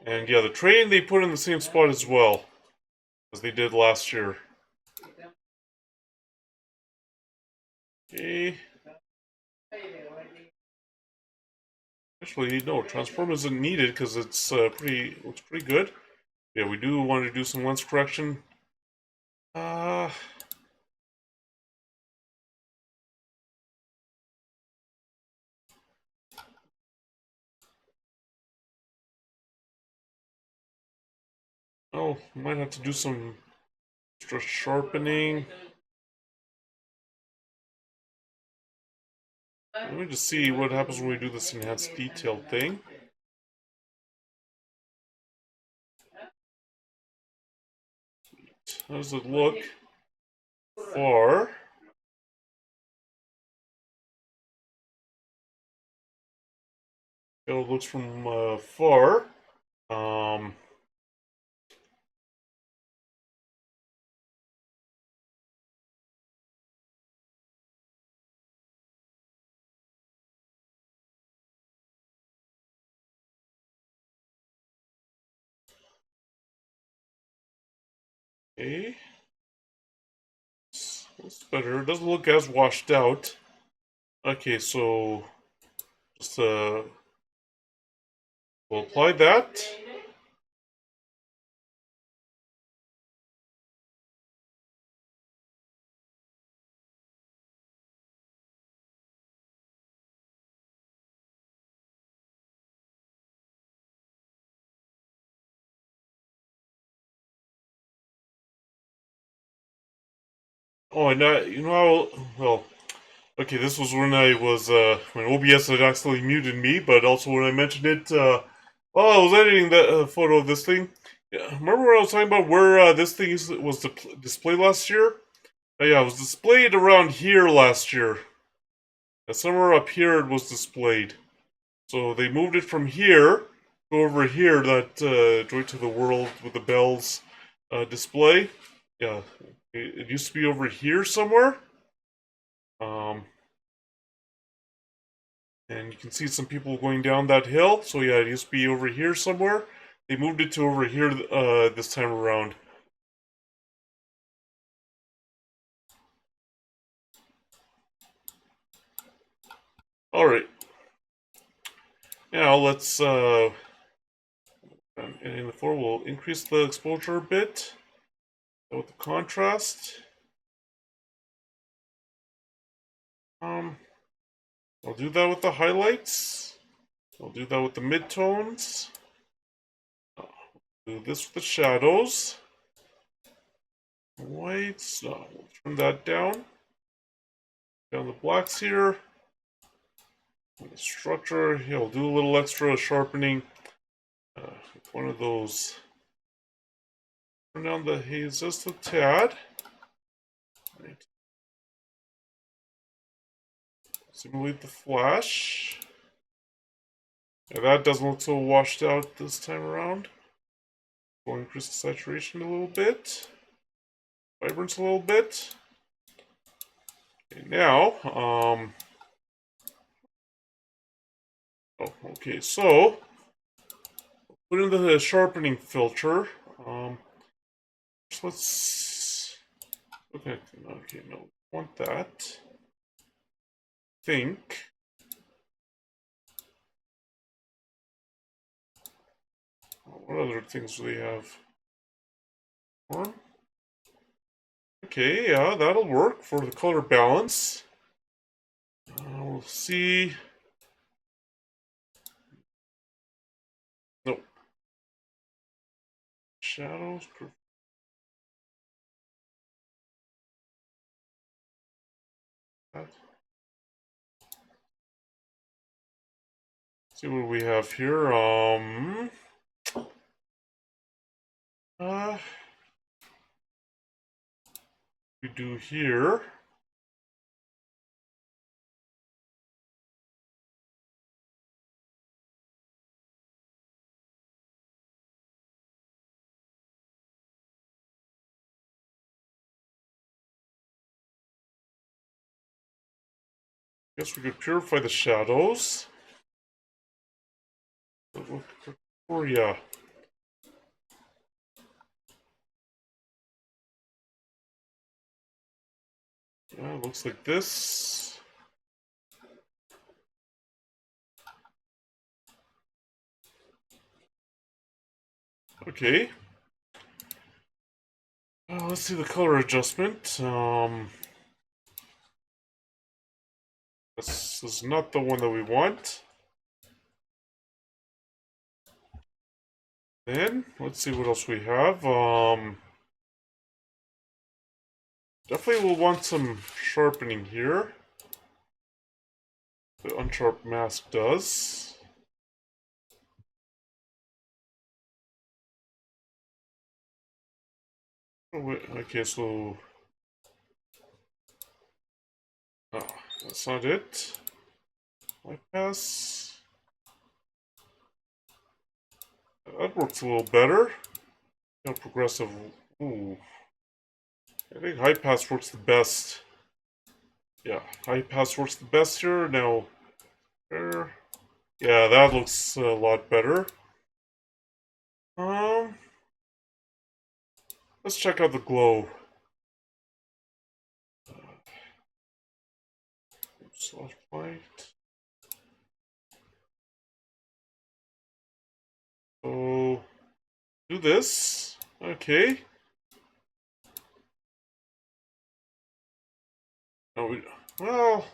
And yeah, the train they put in the same spot as well as they did last year. Okay. Actually, no, transform isn't needed because it's looks pretty good. Yeah, we do want to do some lens correction. Uh oh, might have to do some extra sharpening. Let me just see what happens when we do this enhanced detail thing. How does it look far? How it looks from far. Um, okay. It's better. It doesn't look as washed out. Okay, so just we'll apply that. Oh, and you know how well. Okay, this was when I was when OBS had accidentally muted me, but also when I mentioned it while I was editing the photo of this thing. Yeah, remember when I was talking about where this thing was displayed last year? Yeah, it was displayed around here last year. Somewhere up here it was displayed. So they moved it from here to over here, that Joy to the World with the bells display. Yeah, it used to be over here somewhere. Um, and you can see some people going down that hill. So yeah, it used to be over here somewhere. They moved it to over here this time around. All right. Now let's in the floor we'll increase the exposure a bit with the contrast. Um, I'll do that with the highlights. I'll do that with the midtones. Do this with the shadows. Whites. We'll turn that down. Down the blacks here. The structure. Yeah, we'll do a little extra sharpening with one of those. Turn down the haze just a tad. Right. Simulate the flash. Yeah, that doesn't look so washed out this time around. We'll increase the saturation a little bit. Vibrance a little bit. Okay, now, oh, okay, so put in the sharpening filter. So let's okay, no, want that. Think. What other things do we have? Okay, yeah, that'll work for the color balance. We'll see. Nope. Shadows. see what we have here. We do here. Guess we could purify the shadows. Oh yeah. Yeah, looks like this. Okay. Let's see the color adjustment. This is not the one that we want. Then let's see what else we have. Definitely we'll want some sharpening here. The unsharp mask does. Oh, wait, okay, so oh, that's not it. Bypass. That works a little better. Now progressive. Ooh. I think high pass works the best. Yeah, high pass works the best here. Now, there. Yeah, that looks a lot better. Um, let's check out the glow. Soft white. So, do this. Okay. Now well,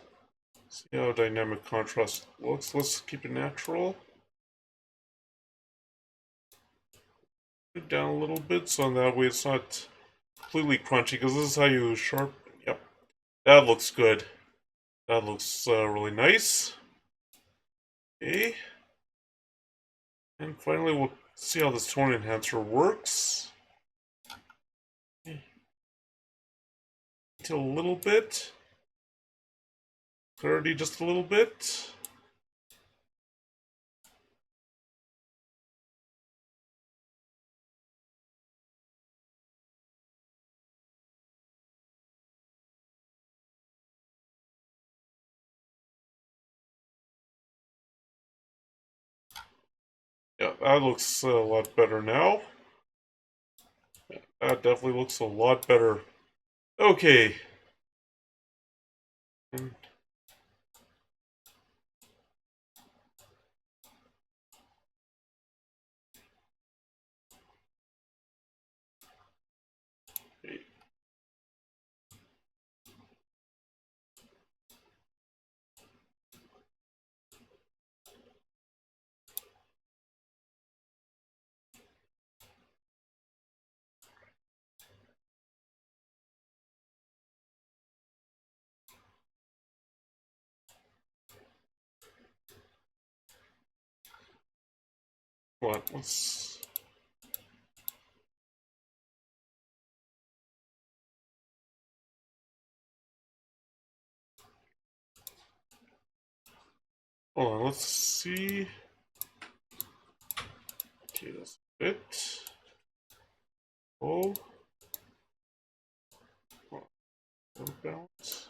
see how dynamic contrast looks. Let's keep it natural. Put it down a little bit so that way it's not completely crunchy, because this is how you sharpen. Yep, that looks good. That looks really nice. Okay. And finally, we'll see how this tone enhancer works. Until a little bit. Clarity just a little bit. Yeah, that looks a lot better now. That definitely looks a lot better. Okay. And what? Let's. Hold on, let's see. Okay, that's a bit. Oh. Balance.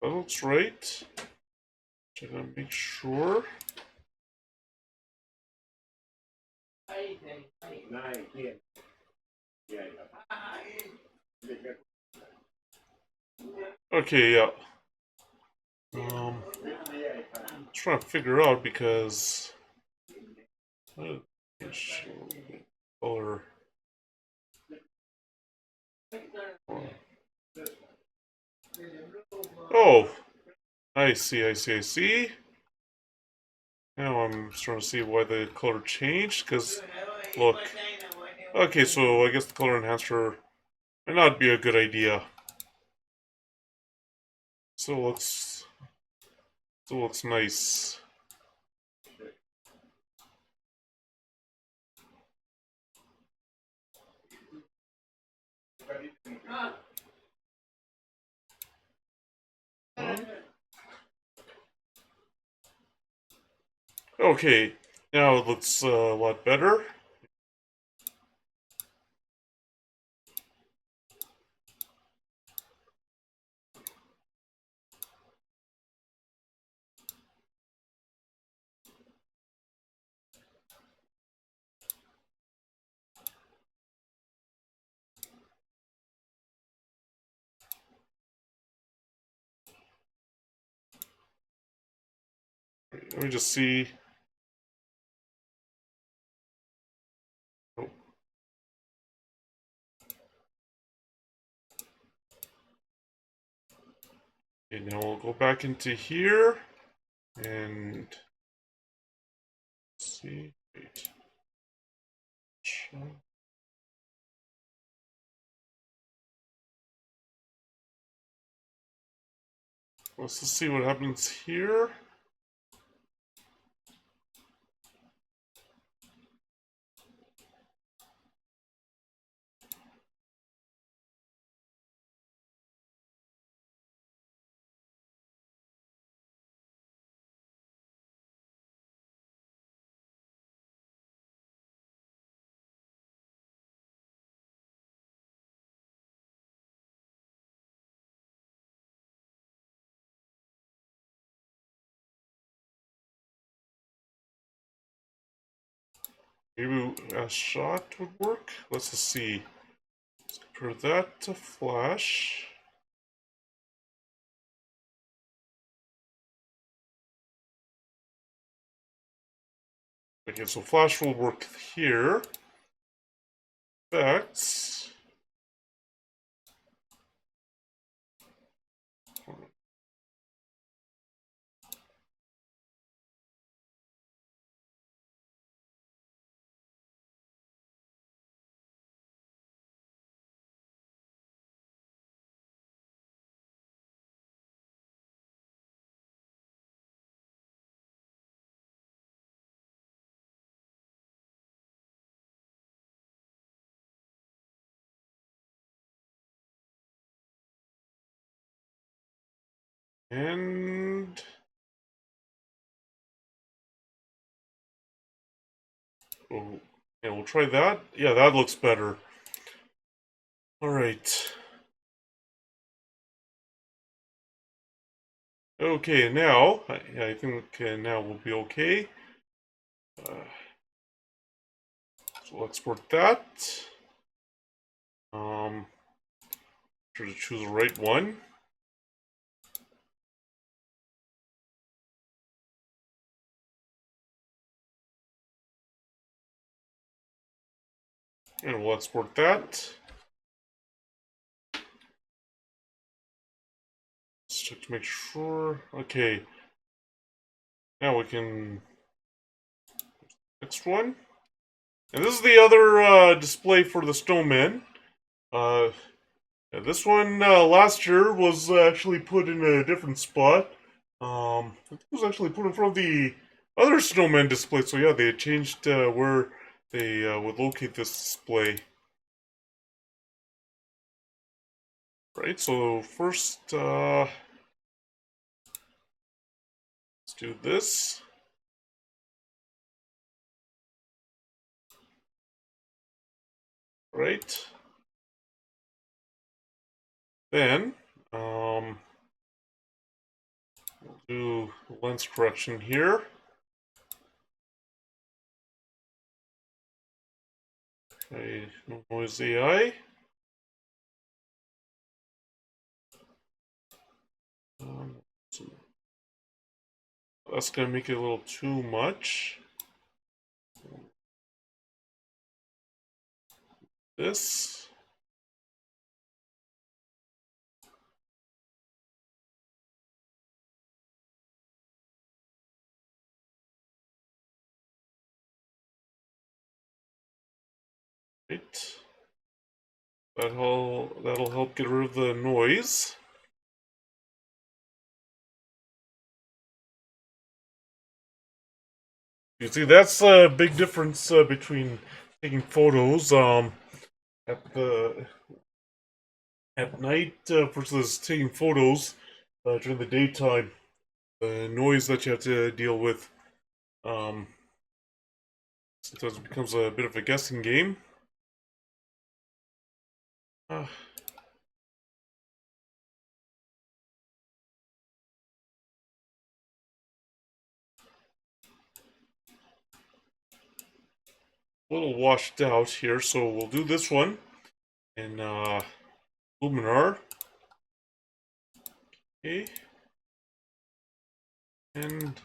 That looks right. Try to make sure. Okay, yeah. Trying to figure out because color. Oh, I see, I see, I see. Now I'm starting to see why the color changed, because look. Okay, so I guess the color enhancer might not be a good idea. still looks nice. Okay, now it looks a lot better. Let me just see. Oh. Okay, now we'll go back into here and see. Wait. Let's just see what happens here. Maybe a shot would work. Let's just see. Let's compare that to Flash. Okay, so Flash will work here. Effects. And oh, yeah, we'll try that. Yeah, that looks better. All right. Okay, now I think now we'll be okay. So we'll export that. Try to choose the right one. And we'll export that. Let's check to make sure. Okay. Now we can. Next one. And this is the other display for the snowman. Uh, this one last year was actually put in a different spot. It was actually put in front of the other snowman display. So yeah, they changed where they would locate this display. Right. So first, let's do this. Right. Then, we'll do lens correction here. Okay, no noise AI. So that's gonna make it a little too much. This. Right. That'll help get rid of the noise. You see, that's a big difference between taking photos at the at night versus taking photos during the daytime. The noise that you have to deal with um, sometimes it becomes a bit of a guessing game. Uh, a little washed out here, so we'll do this one in Luminar. Okay. And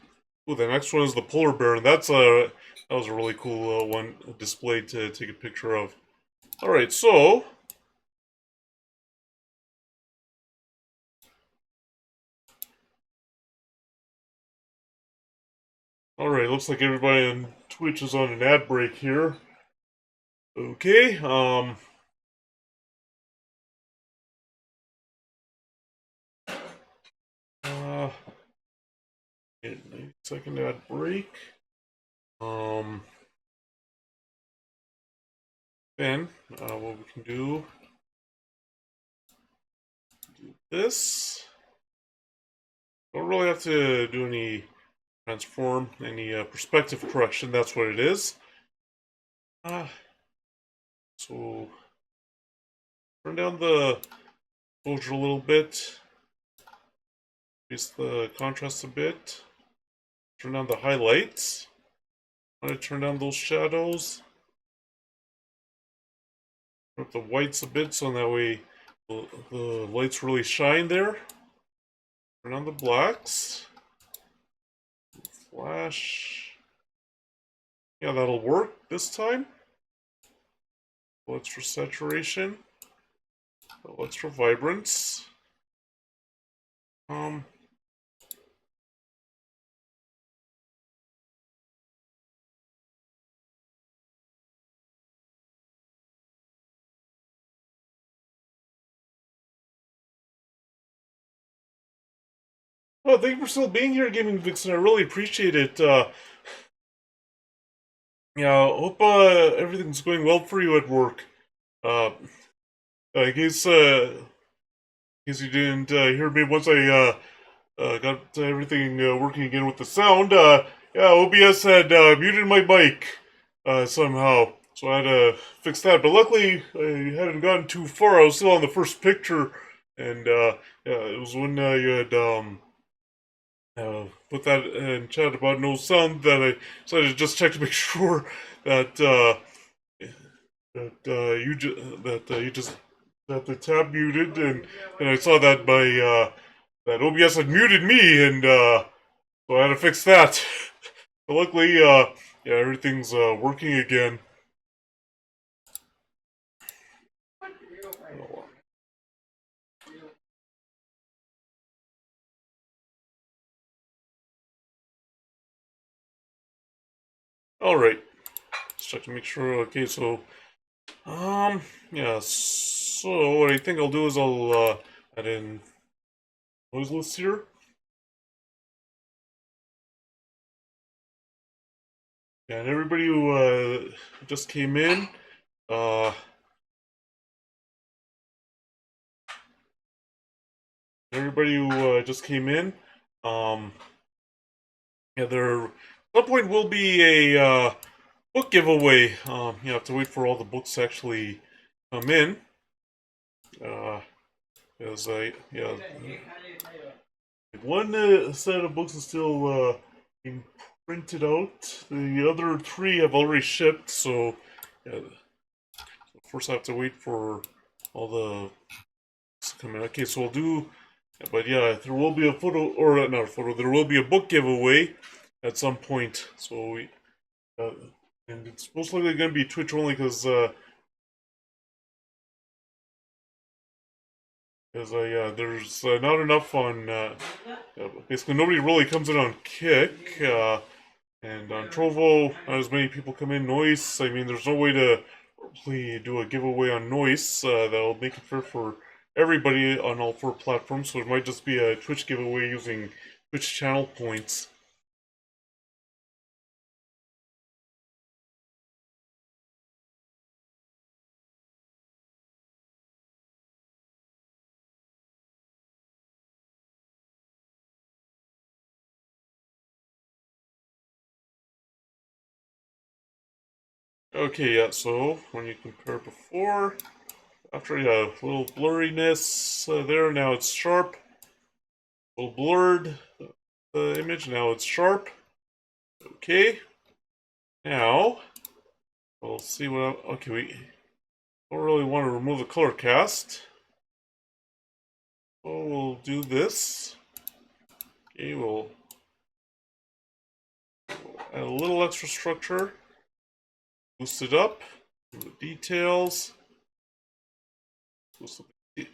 oh, the next one is the polar bear, and that was a really cool one displayed to take a picture of. All right, so all right, looks like everybody on Twitch is on an ad break here. Okay, uh, 90-second ad break. Um, then what we can do this. Don't really have to do any transform, any perspective correction. That's what it is. So turn down the exposure a little bit, increase the contrast a bit, turn down the highlights. I'm going to turn down those shadows, turn up the whites a bit so that way the lights really shine there. Turn on the blacks, flash. Yeah, that'll work this time. Let's for saturation. Let's for vibrance. Well, thank you for still being here, Gaming Vixen. I really appreciate it. Yeah, hope everything's going well for you at work. Uh, in case you didn't hear me once I got everything working again with the sound. Yeah, OBS had muted my mic somehow, so I had to fix that. But luckily, I hadn't gotten too far. I was still on the first picture, and yeah, it was when you had put that in chat about no sound that I decided to just check to make sure that you just that the tab muted, and I saw that my that OBS had muted me, and so I had to fix that. But luckily, yeah, everything's working again. All right, let's check to make sure. Okay, so yeah, so what I think I'll do is I'll add in noise lists here. And everybody who just came in, um, yeah, there at some point will be a book giveaway. You have to wait for all the books to actually come in. As I yeah, one set of books is still being printed out. The other three have already shipped, so yeah. So first I have to wait for all the books to come in. Okay, so we'll do. But yeah, there will be a photo, or not a photo. There will be a book giveaway at some point. So we, and it's most likely going to be Twitch only because there's not enough on. Basically, nobody really comes in on Kick, and on Trovo, not as many people come in. Noise, I mean, there's no way to really do a giveaway on Noise that'll make it fair for everybody on all four platforms. So it might just be a Twitch giveaway using Twitch channel points. Okay, yeah, so when you compare before, after, yeah, a little blurriness there, now it's sharp. A little blurred, the image, now it's sharp. Okay. Now, we'll see what okay, we don't really want to remove the color cast. So we'll do this. Okay, we'll add a little extra structure. Boost it up. The details.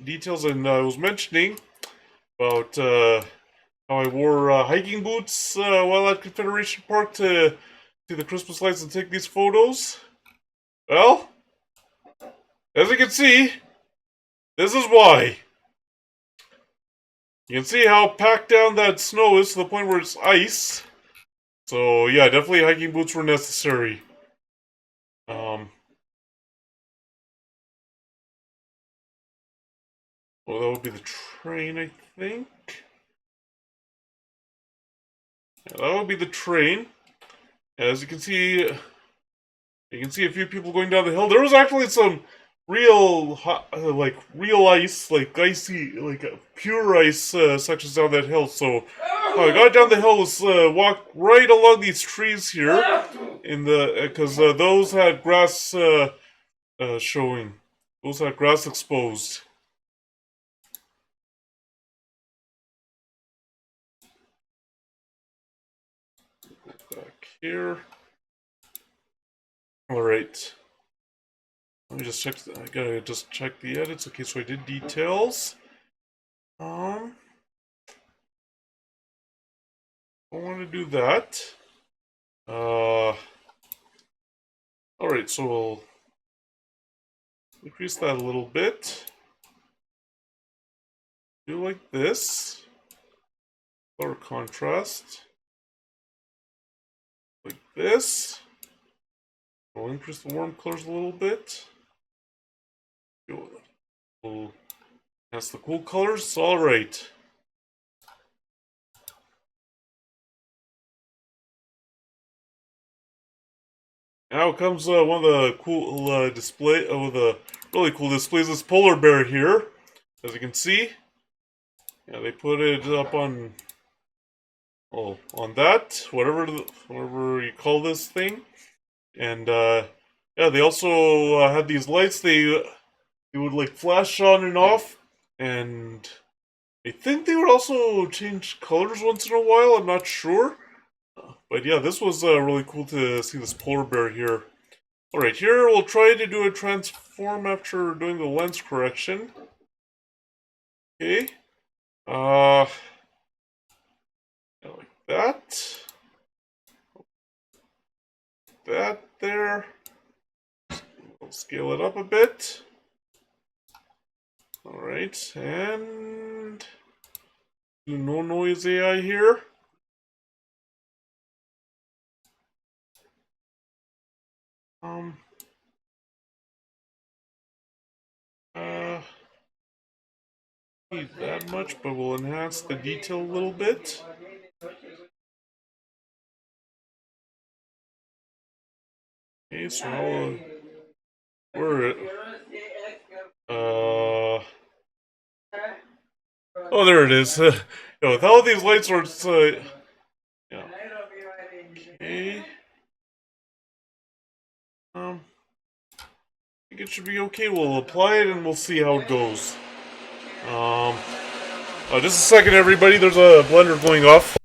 Details, and I was mentioning about how I wore hiking boots while at Confederation Park to see the Christmas lights and take these photos. Well, as you can see, this is why. You can see how packed down that snow is to the point where it's ice. So yeah, definitely hiking boots were necessary. Well, that would be the train, I think. Yeah, that would be the train. As you can see a few people going down the hill. There was actually some real, like real ice, like icy, like pure ice sections down that hill. So how I got down the hill was walked right along these trees here, in the because those had grass showing. Those had grass exposed. Back here. All right. Let me just check. I gotta just check the edits. Okay, so I did details. I want to do that. All right, so we'll increase that a little bit. Do like this. Color contrast. Like this. We'll increase the warm colors a little bit. We'll enhance the cool colors. All right. Now comes one of the cool the really cool displays. This polar bear here, as you can see. Yeah, they put it up on, on that, whatever you call this thing, and yeah, they also had these lights. They would like flash on and off, and I think they would also change colors once in a while. I'm not sure. But yeah, this was really cool to see this polar bear here. Alright, here we'll try to do a transform after doing the lens correction. Okay. Like that. That there. We'll scale it up a bit. Alright, and do no noise AI here. Need that much, but we'll enhance the detail a little bit. Okay, so now we're oh, there it is. Yeah, with all these light sources, yeah. Okay. I think it should be okay. We'll apply it and we'll see how it goes. Just a second, everybody. There's a blender going off.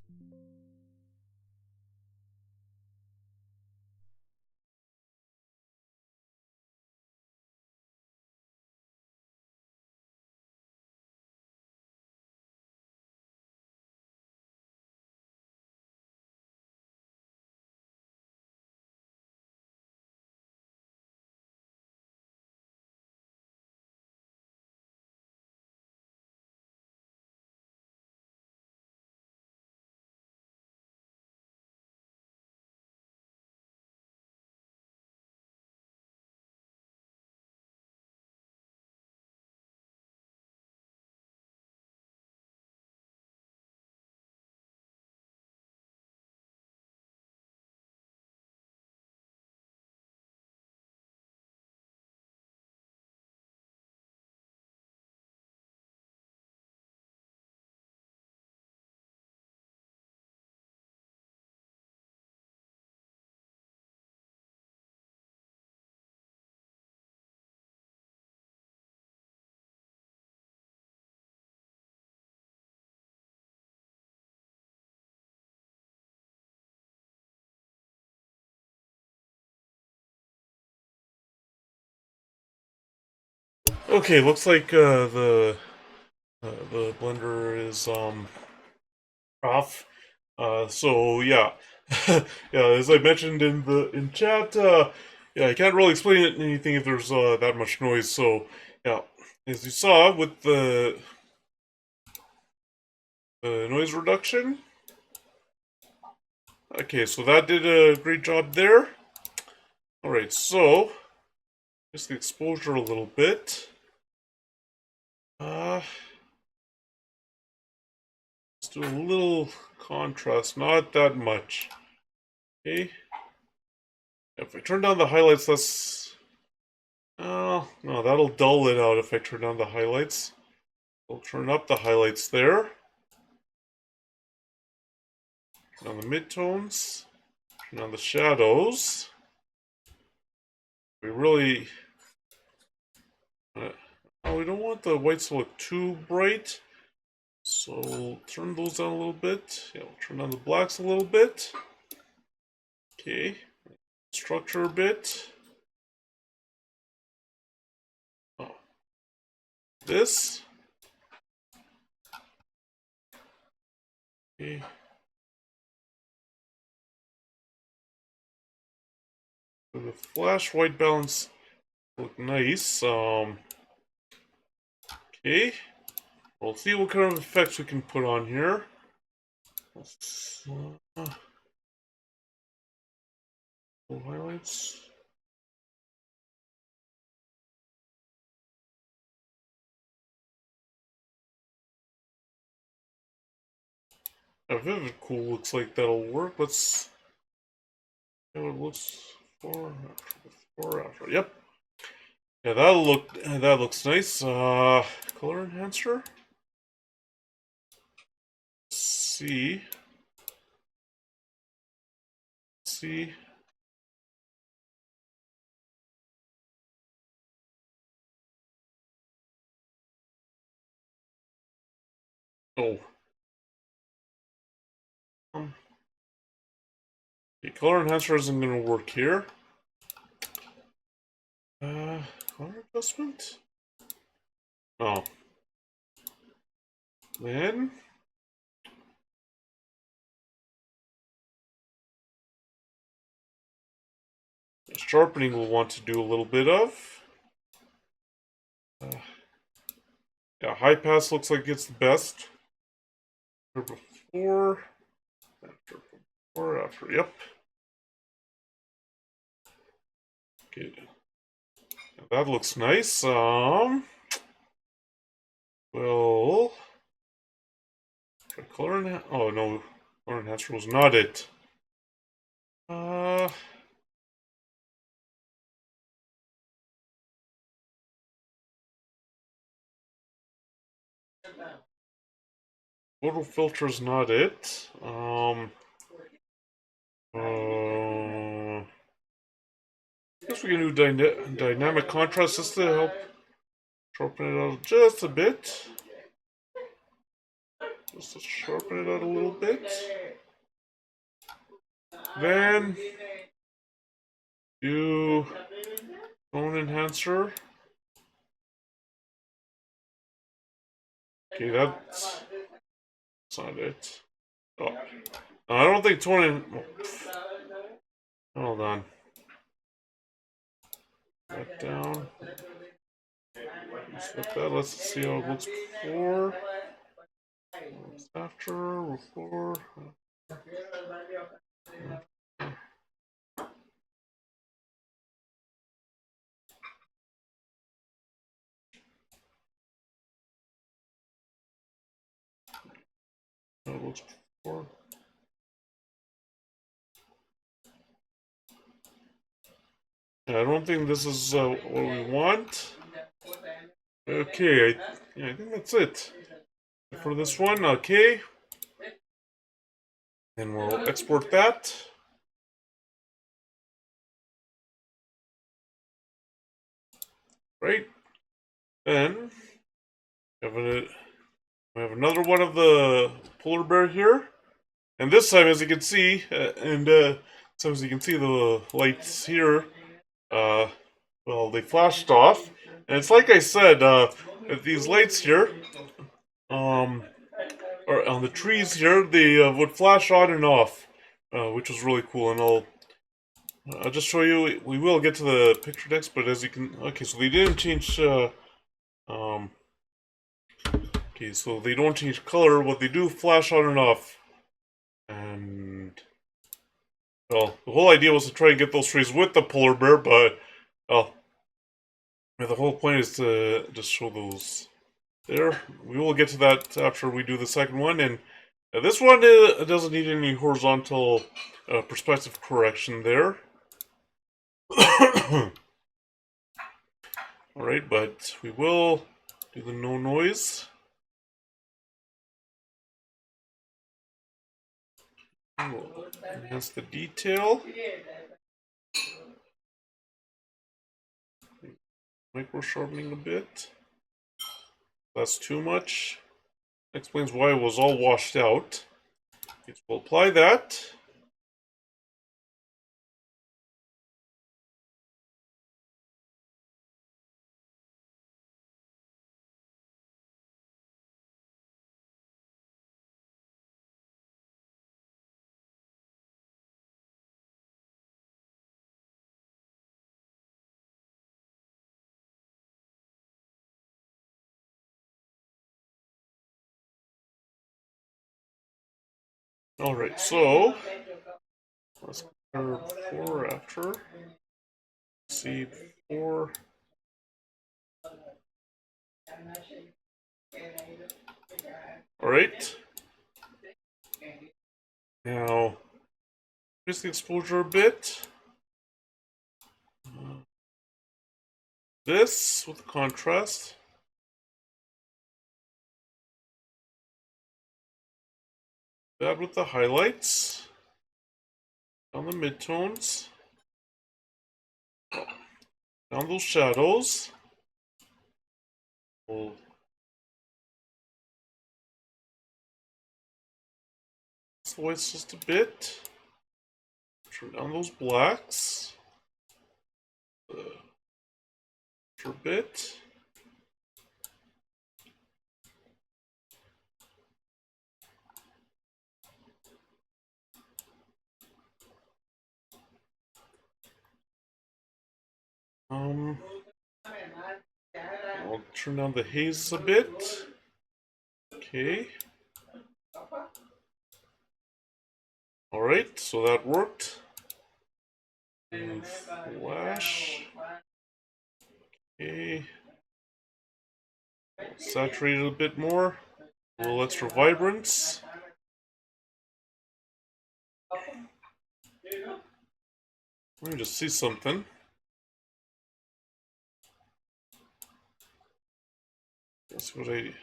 Okay, looks like the blender is off. So yeah, yeah. As I mentioned in chat, yeah, I can't really explain anything if there's that much noise. So yeah, as you saw with the noise reduction. Okay, so that did a great job there. All right, so just the exposure a little bit. Let's do a little contrast, not that much. Okay. If I turn down the highlights, that's... Oh, no, that'll dull it out if I turn down the highlights. I'll turn up the highlights there. Turn on the midtones. Turn on the shadows. We really... oh, we don't want the whites to look too bright. So we'll turn those down a little bit. Yeah, we'll turn down the blacks a little bit. Okay. Structure a bit. Oh. This. Okay. So the flash white balance look nice. Okay. We'll see what kind of effects we can put on here. Highlights. A Vivid Cool looks like that'll work. Let's see what it looks before, after. Yep. Yeah, that looks nice. Color enhancer. See. Oh. The color enhancer isn't gonna work here. Color adjustment? Oh. Then sharpening we'll want to do a little bit of. Yeah, high pass looks like it's the best. Before, after, yep. Okay, that looks nice. Well, color oh no, color enhancer was not it. Photo filter is not it. I guess we can do dynamic contrast just to help sharpen it out just a bit. Just to sharpen it out a little bit. Then do tone enhancer. Okay, that's not it. Oh, I don't think hold on. That down. Set that. Let's see how it looks before. After. Before. How it looks before. I don't think this is what we want. Okay, I think that's it for this one. Okay, and we'll export that. Right, then we have another one of the polar bear here, and this time, as you can see, so as you can see, the lights here, well, they flashed off. And it's like I said, these lights here, or on the trees here, they would flash on and off, which was really cool. And I'll just show you. We will get to the picture next, but as you can, okay, so they didn't change. Um, okay, so they don't change color, but they do flash on and off. And well, the whole idea was to try and get those trees with the polar bear, but well, the whole point is to just show those there. We will get to that after we do the second one, and this one doesn't need any horizontal perspective correction there. Alright, but we will do the no noise. We'll enhance the detail. Micro sharpening a bit. That's too much. Explains why it was all washed out. We'll apply that. Alright, so let's compare before, after. See before. Alright. Now, increase the exposure a bit. This with the contrast. That with the highlights. Down the midtones. Down those shadows. We'll slice just a bit. Turn down those blacks. For a bit. I'll turn down the haze a bit. Okay. Alright, so that worked. And flash. Okay. Saturate it a bit more. A little extra vibrance. Let me just see something. That's what I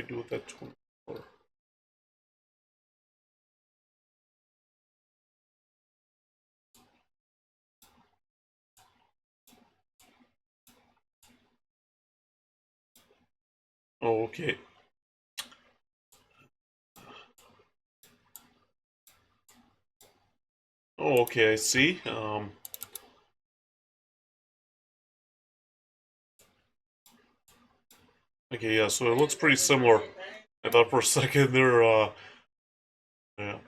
do with that 24. Oh, okay. Oh, okay, I see. Okay, yeah, so it looks pretty similar. I thought for a second there, yeah.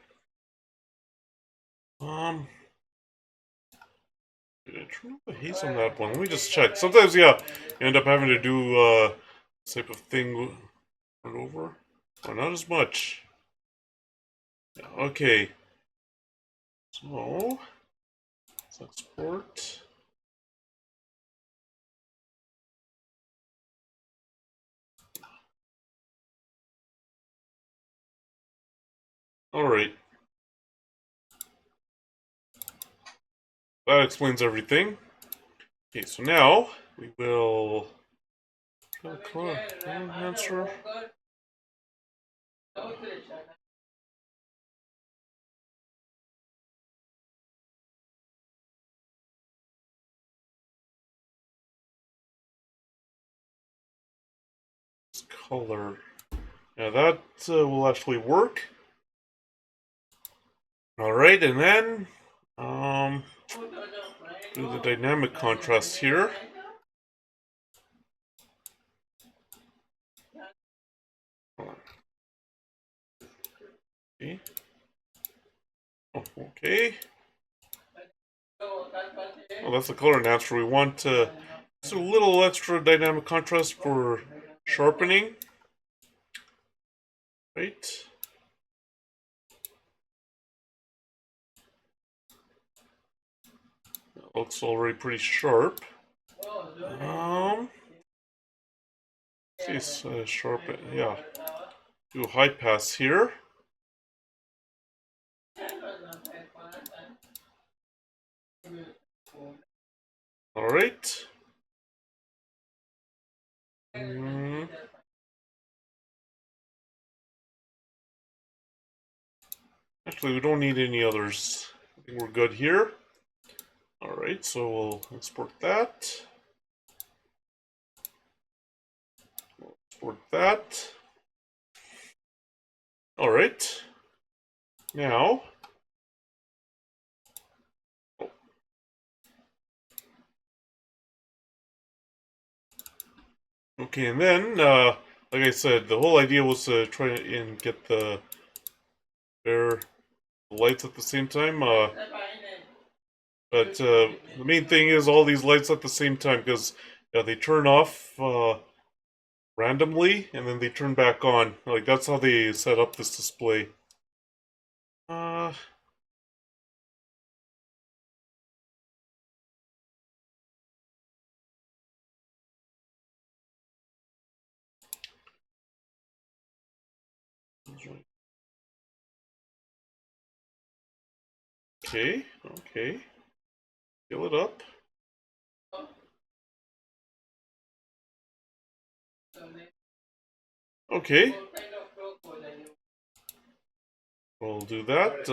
Did I turn off the haze on that one? Let me just check. Sometimes, yeah, you end up having to do, this type of thing over. Oh, not as much. Yeah, okay. So, let's export. Alright. That explains everything. Okay, so now we will color enhancer. Color. Yeah, that will actually work. Alright, and then do the dynamic contrast here. Okay. Oh, okay. Well, that's the color enhancer. We want just a little extra dynamic contrast for sharpening. Right. That looks already pretty sharp. Let's see, sharpen. Yeah. Do a high pass here. All right. Actually, we don't need any others. I think we're good here. All right, so we'll export that. We'll export that. All right. Now. Okay, and then, like I said, the whole idea was to try and get the lights at the same time. But the main thing is all these lights at the same time because they turn off randomly and then they turn back on. Like that's how they set up this display. Uh, okay, okay. Fill it up. Okay. We'll do that.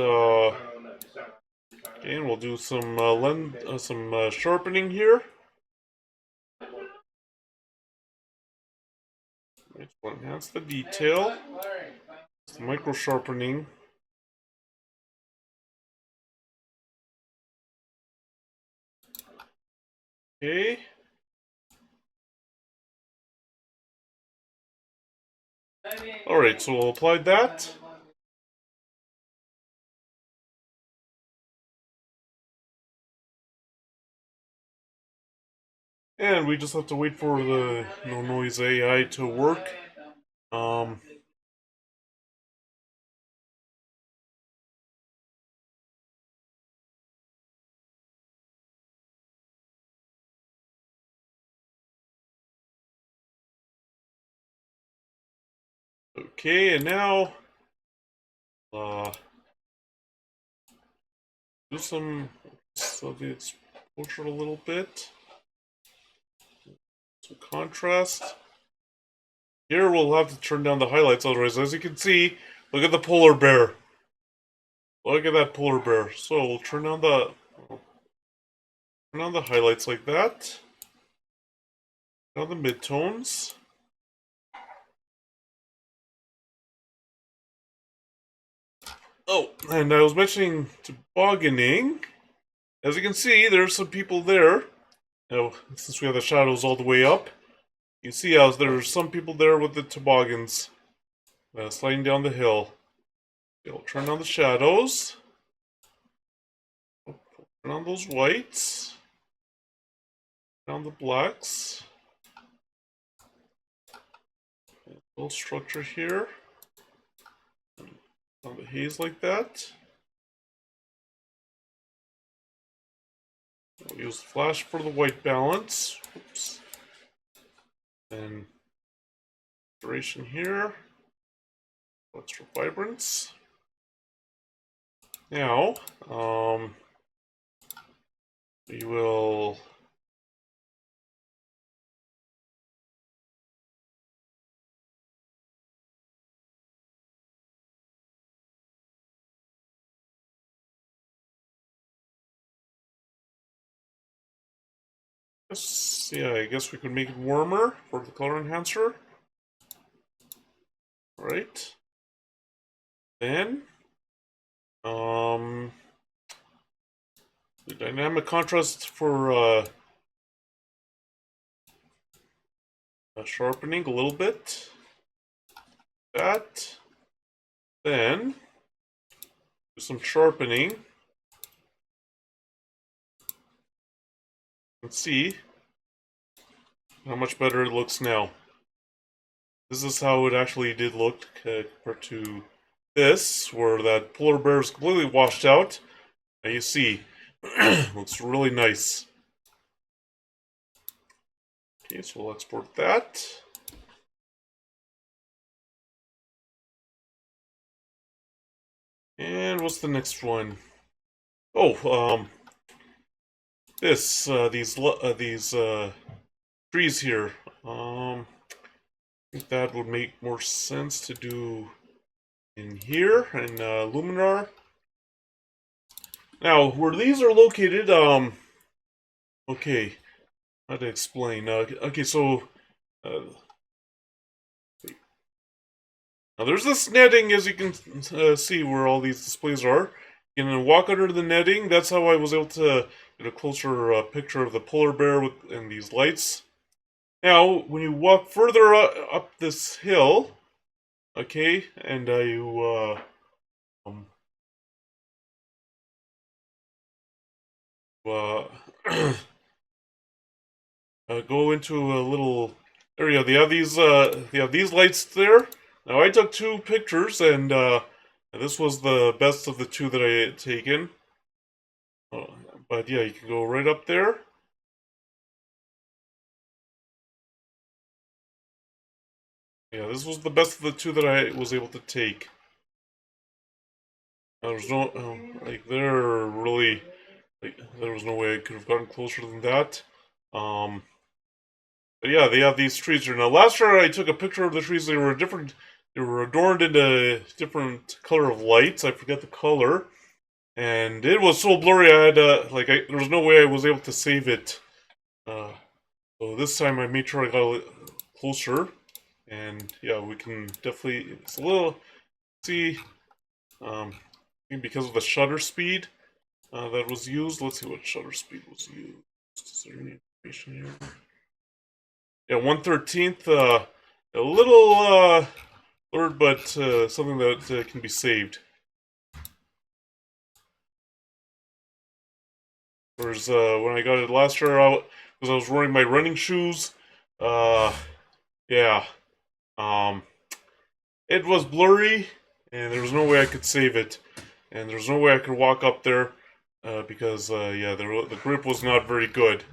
Okay, and we'll do some sharpening here. Right, we'll enhance the detail. Some micro sharpening. Okay. Alright, so we'll apply that. And we just have to wait for the No Noise AI to work. Okay, and now do some so the exposure a little bit. Some contrast. Here we'll have to turn down the highlights, otherwise, as you can see, look at the polar bear. Look at that polar bear. So we'll turn on the highlights like that. Now the midtones. Oh, and I was mentioning tobogganing. As you can see, there's some people there. Now, since we have the shadows all the way up, you see how there's some people there with the toboggans sliding down the hill. We'll turn on the shadows. Turn on those whites. Turn on the blacks. Little structure here. On the haze like that. We'll use flash for the white balance. Oops. And duration here. Extra vibrance. Now, we will yeah, I guess we could make it warmer for the color enhancer. All right. Then, the dynamic contrast for sharpening a little bit. That. Then do some sharpening. Let's see how much better it looks now. This is how it actually did look compared to this, where that polar bear is completely washed out. Now you see, looks really nice. Okay, so we'll export that. And what's the next one? Oh, these trees here. I think that would make more sense to do in here in Luminar. Now, where these are located, okay, how to explain? Okay, so now there's this netting, as you can see, where all these displays are. You can walk under the netting. That's how I was able to get a closer picture of the polar bear and these lights. Now, when you walk further up this hill, okay, and you um, uh, go into a little area. They have these lights there. Now I took 2 pictures, and this was the best of the 2 that I had taken. But yeah, you can go right up there. Yeah, this was the best of the 2 that I was able to take. There's no like they're really like there was no way I could have gotten closer than that. But yeah, they have these trees here. Now, last year I took a picture of the trees. They were different. They were adorned in a different color of lights. I forget the color, and it was so blurry. I had there was no way I was able to save it. So this time I made sure I got a little closer, and yeah, we can definitely. It's a little see. I think because of the shutter speed that was used. Let's see what shutter speed was used. Is there any information here? Yeah, 1/13th. A little blurred, but something that can be saved. Whereas when I got it last year, because I was wearing my running shoes, yeah, um, it was blurry, and there was no way I could save it, and there was no way I could walk up there because yeah, the grip was not very good.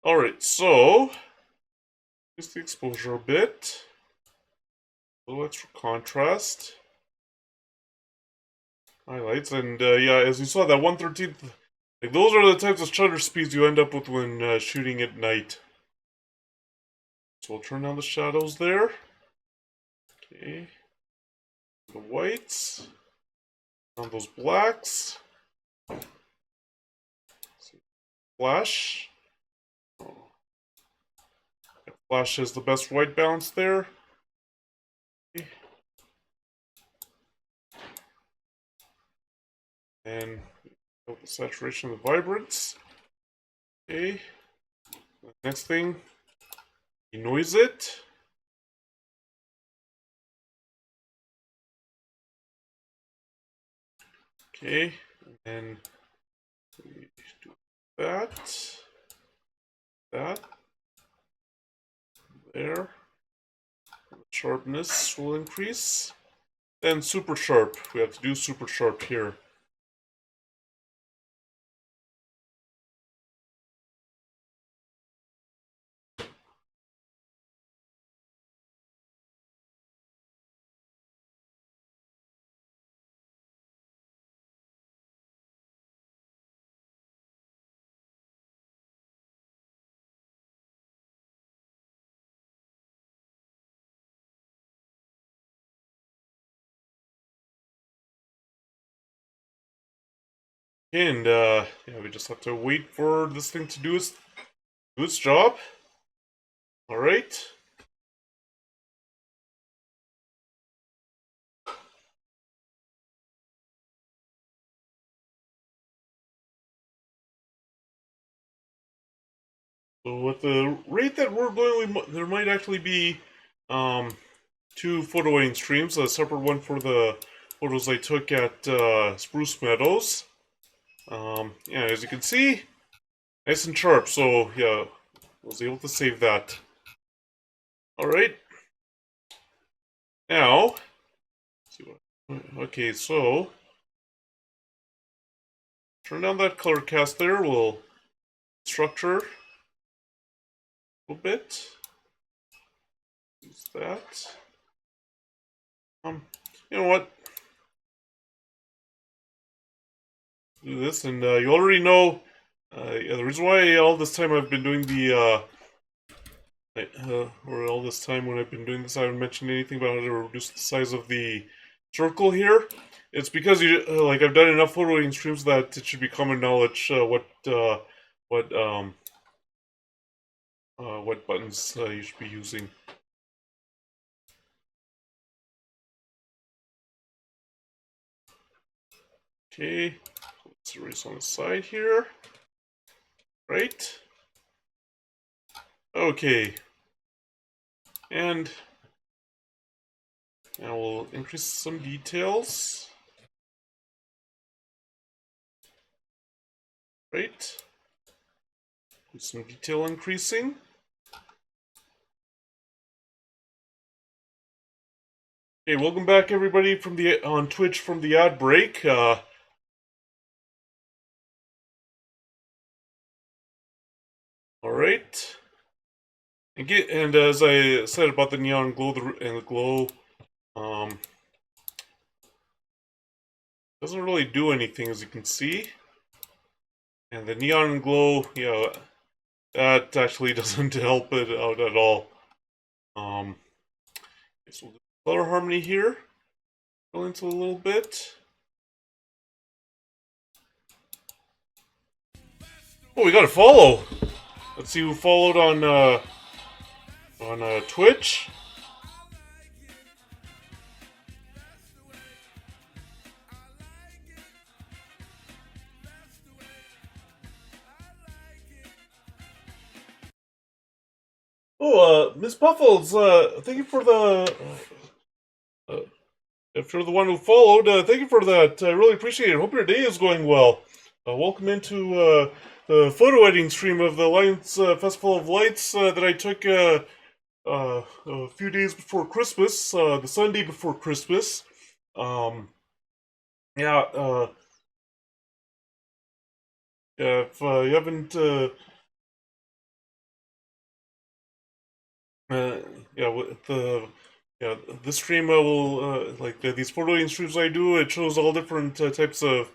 All right, so just the exposure a bit, a little extra contrast. Highlights, and yeah, as you saw, that 1/13th, like those are the types of shutter speeds you end up with when shooting at night. So we'll turn down the shadows there. Okay. The whites. On those blacks. Flash. Flash has the best white balance there. Okay. And the saturation of the vibrance. Okay. Next thing, denoise it. Okay, and then we do that, there. Sharpness will increase. Then super sharp. We have to do super sharp here. And yeah, we just have to wait for this thing to do its job. All right. So with the rate that we're going, there might actually be two photo editing streams, a separate one for the photos I took at Spruce Meadows. Yeah, as you can see, nice and sharp, so yeah, I was able to save that. Alright. Now, let's see what, okay, so turn down that color cast there, we'll structure a little bit. Use that. You know what? Do this, and you already know the reason why all this time I've been doing the or all this time when I've been doing this, I haven't mentioned anything about how to reduce the size of the circle here. It's because you like I've done enough photo editing streams that it should be common knowledge what buttons you should be using. Okay, let's erase on the side here. Right. Okay. And now we'll increase some details. Right. Do some detail increasing. Hey, welcome back everybody from on Twitch from the ad break. Alright. And as I said about the neon glow and the glow, doesn't really do anything as you can see. And the neon glow, yeah, that actually doesn't help it out at all. So we'll do color harmony here. Go into a little bit. Oh, we got a follow. Let's see who followed on Twitch. Oh, Miss Puffles, thank you for the. If you're the one who followed, thank you for that. I really appreciate it. Hope your day is going well. Welcome into the photo editing stream of the Lions Festival of Lights that I took a few days before Christmas, the Sunday before Christmas. Yeah, if you haven't, yeah, with the. Yeah, this stream will, like these photo editing streams I do, it shows all different types of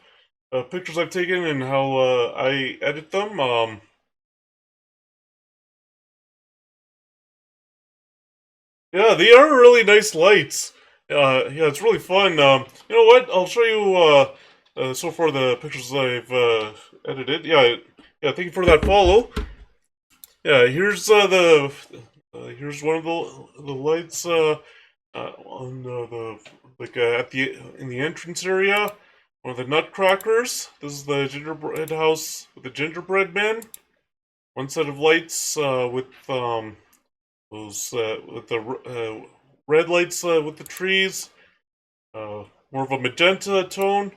pictures I've taken and how I edit them. Yeah, they are really nice lights. Yeah, it's really fun. You know what? I'll show you so far the pictures I've edited. Yeah, thank you for that follow. Yeah, here's here's one of the lights on the like in the entrance area. One of the Nutcrackers. This is the gingerbread house with the gingerbread man. One set of lights with those with the red lights with the trees. More of a magenta tone.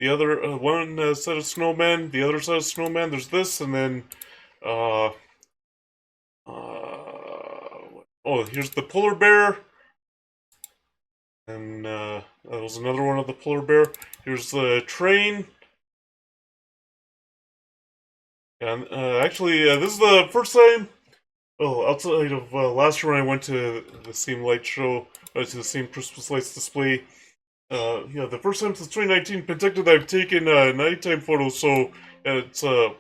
The other one set of snowmen. The other set of snowmen. There's this, and then oh, here's the polar bear. And that was another one of the polar bear. Here's the train. And actually, this is the first time, outside of last year when I went to the same light show, to the same Christmas lights display. Yeah, the first time since 2019 Penticton that I've taken nighttime photos, so it's the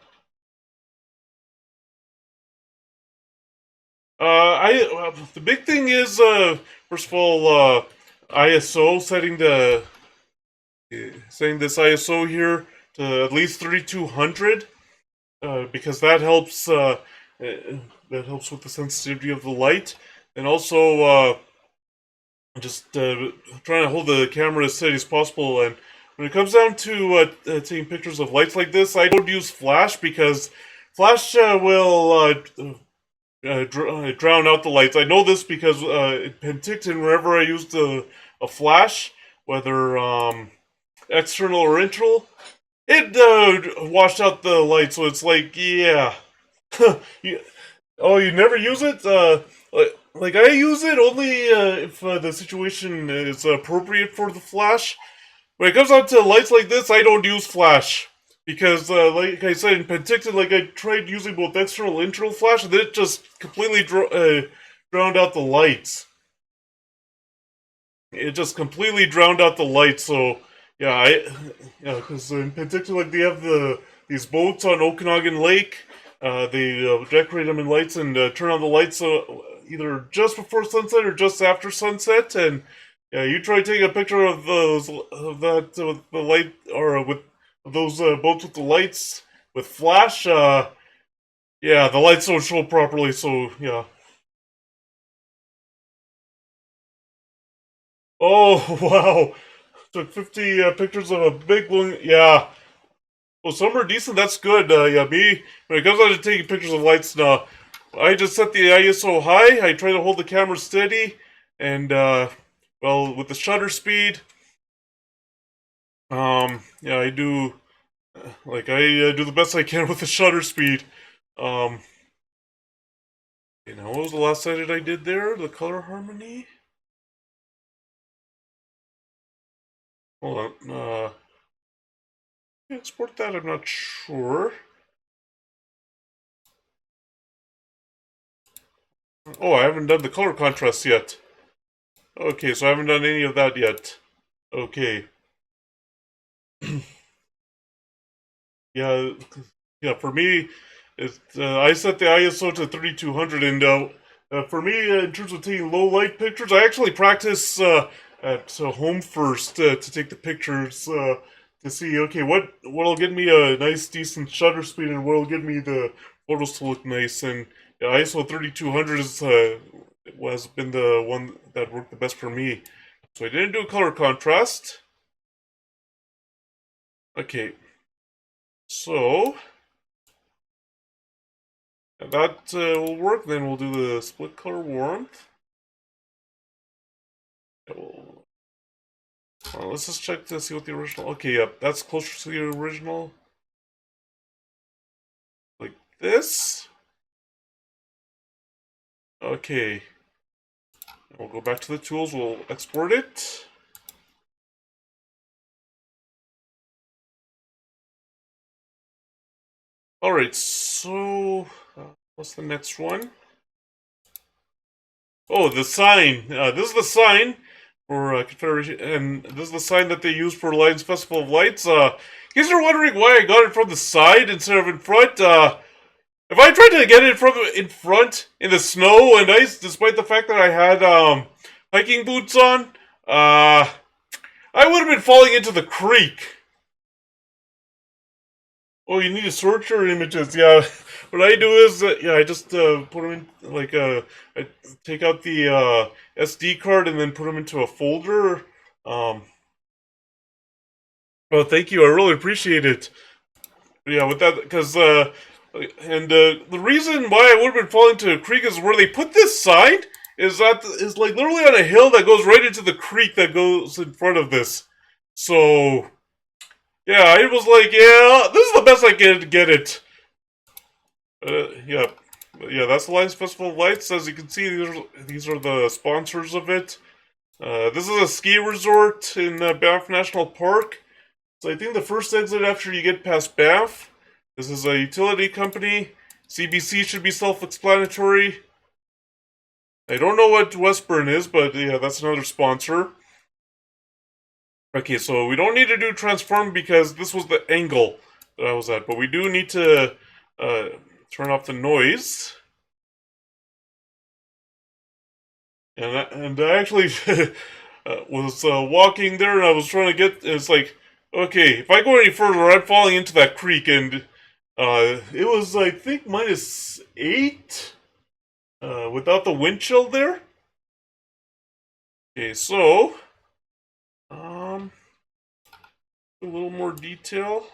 big thing is first of all ISO setting this ISO here to at least 3200 because that helps with the sensitivity of the light, and also just trying to hold the camera as steady as possible. And when it comes down to taking pictures of lights like this, I don't use flash because flash will drown out the lights. I know this because in Penticton, whenever I used a flash, whether external or internal, it washed out the light. So it's like, yeah. you, oh, you never use it? Like I use it only if the situation is appropriate for the flash. When it comes down to lights like this, I don't use flash. Because, like I said, in Penticton, like I tried using both external and internal flash, and then it just completely drowned out the lights. It just completely drowned out the lights. So, yeah, yeah, because in Penticton, like they have these boats on Okanagan Lake. They decorate them in lights and turn on the lights either just before sunset or just after sunset. And yeah, you try taking a picture of with the light or with those boats with the lights with flash. Yeah, the lights don't show properly. So yeah. Oh wow! Took 50 pictures of a big balloon. Yeah. Well, some are decent. That's good. Yeah, me when it comes down to taking pictures of lights, now I just set the ISO high. I try to hold the camera steady, and well, with the shutter speed, yeah, I do like I do the best I can with the shutter speed. Um, what was the last edit I did there? The color harmony. Hold on. Export that. I'm not sure. Oh, I haven't done the color contrast yet. Okay, so I haven't done any of that yet. Okay. Yeah, yeah. For me, I set the ISO to 3200, and for me, in terms of taking low light pictures, I actually practice at home first to take the pictures to see okay what'll get me a nice decent shutter speed and what'll get me the photos to look nice. And yeah, ISO 3200 has been the one that worked the best for me. So I didn't do color contrast. Okay, so. And that will work. Then we'll do the split color warmth. Let's just check to see what the original. Okay, yep, that's closer to the original. Like this. Okay. We'll go back to the tools. We'll export it. Alright, so what's the next one? Oh, the sign. This is the sign for Confederation, and this is the sign that they use for Lions Festival of Lights. In case you're wondering why I got it from the side instead of in front, if I tried to get it from in front in the snow and ice, despite the fact that I had hiking boots on, I would have been falling into the creek. Oh, you need to sort your images. Yeah, what I do is, yeah, I just put them in like I take out the SD card and then put them into a folder. Um, oh, thank you. I really appreciate it. Yeah, with that, because and the reason why I would have been falling to a creek is where they put this sign is like literally on a hill that goes right into the creek that goes in front of this. So yeah, I was like, yeah, this is the best I can get it. Yeah, yeah, that's the Lions Festival of Lights. As you can see, these are the sponsors of it. This is a ski resort in Banff National Park. So I think the first exit after you get past Banff. This is a utility company. CBC should be self-explanatory. I don't know what Westburn is, but yeah, that's another sponsor. Okay, so we don't need to do transform because this was the angle that I was at, but we do need to turn off the noise. And I actually was walking there and I was trying to get. It's like, okay, if I go any further, I'm falling into that creek, and it was I think -8 without the wind chill there. Okay, so a little more detail.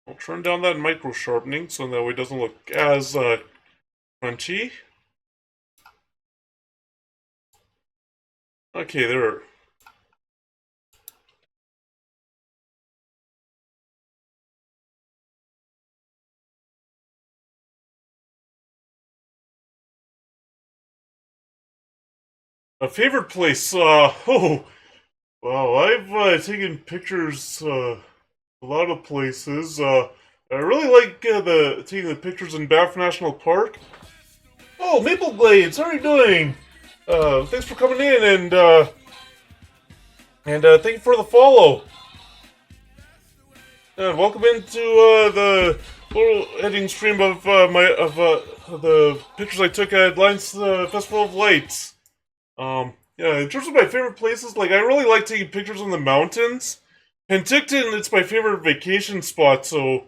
I'll turn down that micro sharpening so that way it doesn't look as crunchy. Okay, there. A favorite place? Oh, wow, I've taken pictures a lot of places. I really like taking the pictures in Banff National Park. Oh, Maple Glades, how are you doing? Thanks for coming in and thank you for the follow. And welcome into the little editing stream of the pictures I took at Lions Festival of Lights. Yeah, in terms of my favorite places, like I really like taking pictures in the mountains. Penticton, it's my favorite vacation spot. So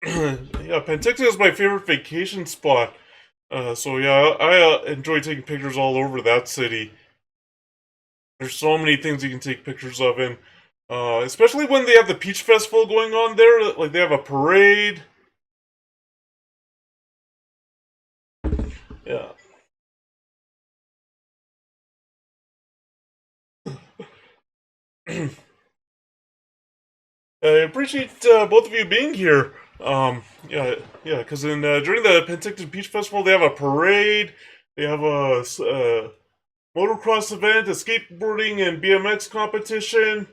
yeah, Penticton is my favorite vacation spot. So yeah, I enjoy taking pictures all over that city. There's so many things you can take pictures of, and especially when they have the Peach Festival going on there. Like they have a parade. Yeah. I appreciate both of you being here. Yeah, because in during the Penticton Peach Festival, they have a parade. They have a motocross event, a skateboarding and BMX competition.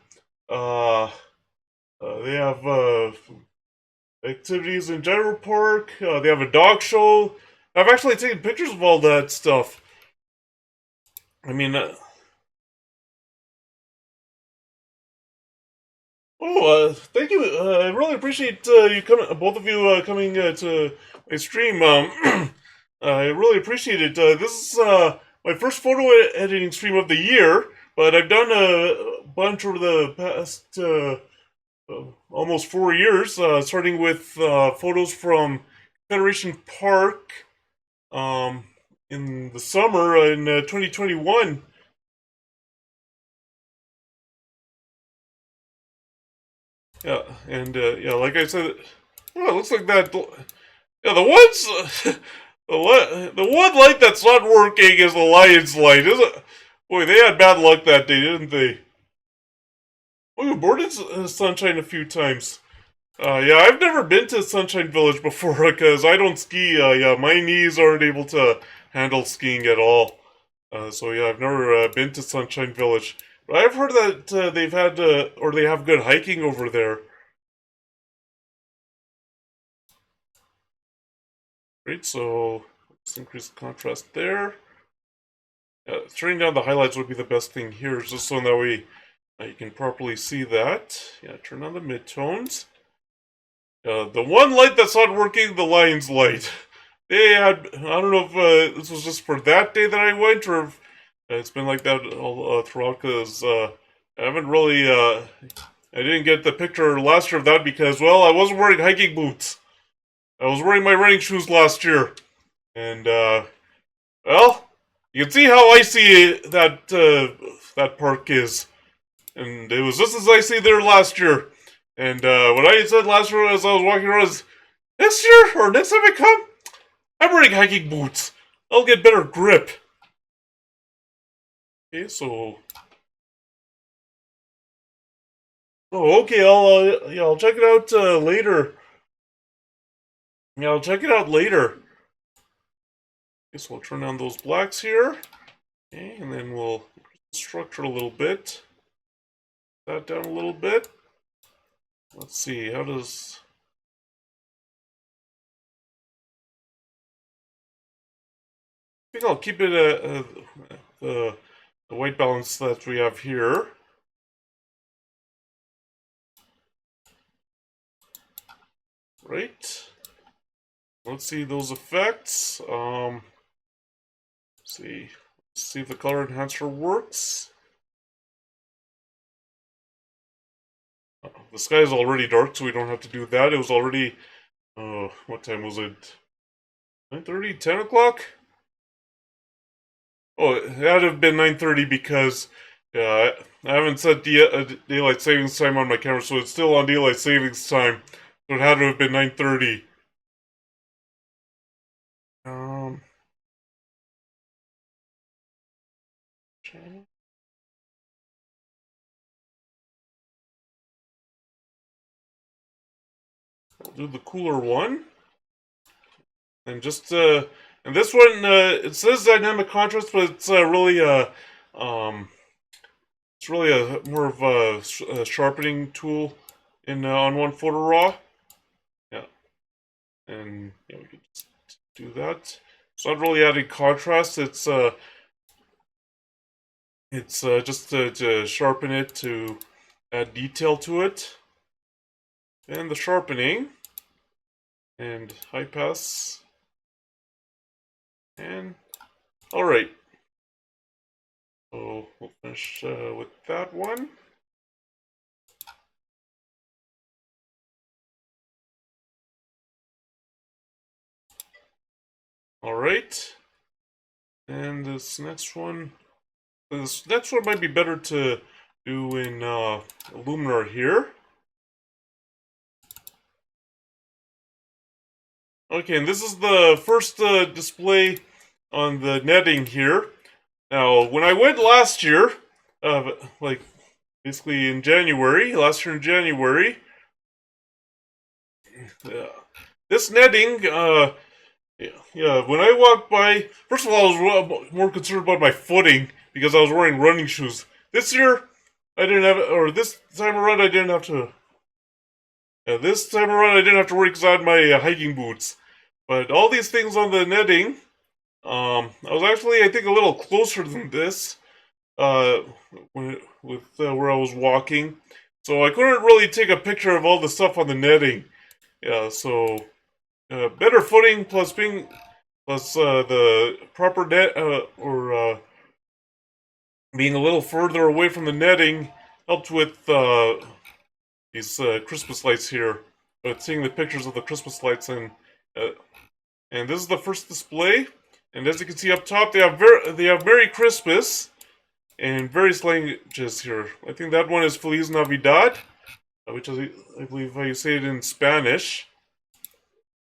Uh, they have activities in Gyro Park. They have a dog show. I've actually taken pictures of all that stuff. I mean, thank you. I really appreciate you coming, both of you coming to my stream. I really appreciate it. This is my first photo editing stream of the year, but I've done a bunch over the past almost 4 years, starting with photos from Federation Park in the summer in 2021. Yeah, and yeah, like I said, well, it looks like that. Yeah, the ones, the one light that's not working is the Lions light. Is it? Boy, they had bad luck that day, didn't they? We boarded Sunshine a few times. Yeah, I've never been to Sunshine Village before because I don't ski. Yeah, my knees aren't able to handle skiing at all. So yeah, I've never been to Sunshine Village. But I've heard that they've had or they have good hiking over there. Right, so let's increase the contrast there. Turning down the highlights would be the best thing here, just so that way you can properly see that. Yeah, turn on the midtones. The one light that's not working, the Lions light. They had, I don't know if this was just for that day that I went, or if it's been like that all throughout, because I haven't really, I didn't get the picture last year of that because, well, I wasn't wearing hiking boots. I was wearing my running shoes last year. And, well, you can see how icy that park is. And it was just as icy there last year. And what I said last year as I was walking around is, next year, or next time I come, I'm wearing hiking boots. I'll get better grip. Okay, so... Oh, okay, yeah, I'll check it out later. Yeah, I'll check it out later. Okay, so we'll turn on those blacks here. Okay, and then we'll structure a little bit. That down a little bit. Let's see, how does... I think I'll keep it the white balance that we have here. Right. Let's see those effects. See if the color enhancer works. The sky is already dark, so we don't have to do that. It was already, what time was it? 9:30, 10 o'clock? Oh, it had to have been 9:30 because Yeah, I haven't set daylight savings time on my camera, so it's still on daylight savings time. So it had to have been 9:30. Um, channel. I'll do the cooler one, and and this one it says dynamic contrast, but um, it's really a more of a sharpening tool in on one photo raw. Yeah, and yeah, we can just do that. It's not really adding contrast. It's just to sharpen it to add detail to it, and the sharpening and high pass, and all right. So we'll finish with that one. All right, and this next one might be better to do in Luminar here. Okay, and this is the first display on the netting here. Now, when I went last year, like basically in January, last year in January, uh, this netting, yeah, when I walked by, first of all, I was more concerned about my footing because I was wearing running shoes. This year, I didn't have, or this time around, I didn't have to. This time around, I didn't have to worry because I had my hiking boots. But all these things on the netting, I was actually, I think, a little closer than this, uh, with where I was walking, so I couldn't really take a picture of all the stuff on the netting. Yeah, so better footing plus the proper net or being a little further away from the netting helped with these Christmas lights here. But seeing the pictures of the Christmas lights uh, and this is the first display. And as you can see up top, they have Merry Christmas in various languages here. I think that one is Feliz Navidad, which is, I believe, how you say it in Spanish.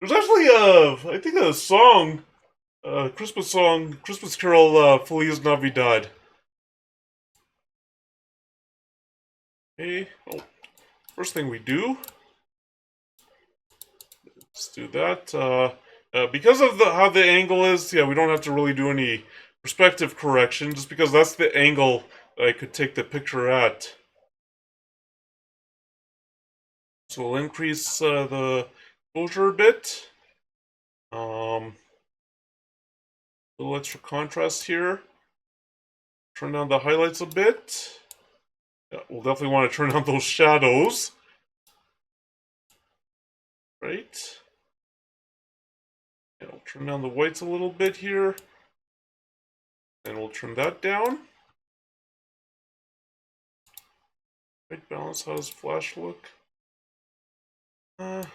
There's actually I think a song, Christmas song, Christmas carol, Feliz Navidad. Okay, well, first thing we do, let's do that. Because of how the angle is, yeah, we don't have to really do any perspective correction, just because that's the angle that I could take the picture at. So we'll increase the exposure a bit. A little extra contrast here. Turn down the highlights a bit. Yeah, we'll definitely want to turn down those shadows. Right. Yeah, we'll turn down the whites a little bit here. And we'll turn that down. White balance, how does flash look? Okay,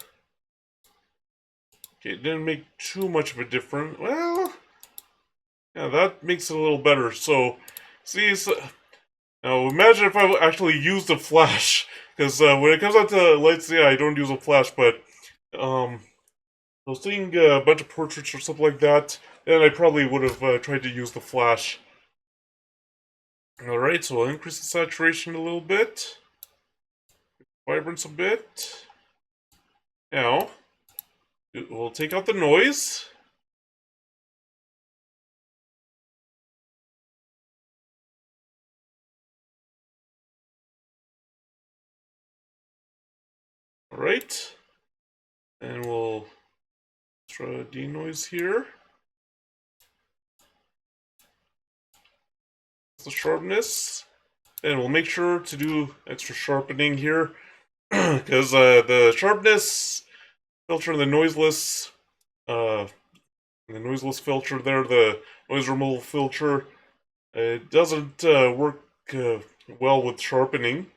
it didn't make too much of a difference. Well, yeah, that makes it a little better. So, see, now imagine if I actually used a flash. Because when it comes out to lights, yeah, I don't use a flash, but I was seeing a bunch of portraits or something like that, then I probably would have tried to use the flash. Alright, so I'll increase the saturation a little bit, vibrance a bit. Now, we'll take out the noise. Alright, and we'll try a denoise here. The sharpness, and we'll make sure to do extra sharpening here because the sharpness filter and uh, the noiseless filter there, the noise removal filter, it doesn't work well with sharpening.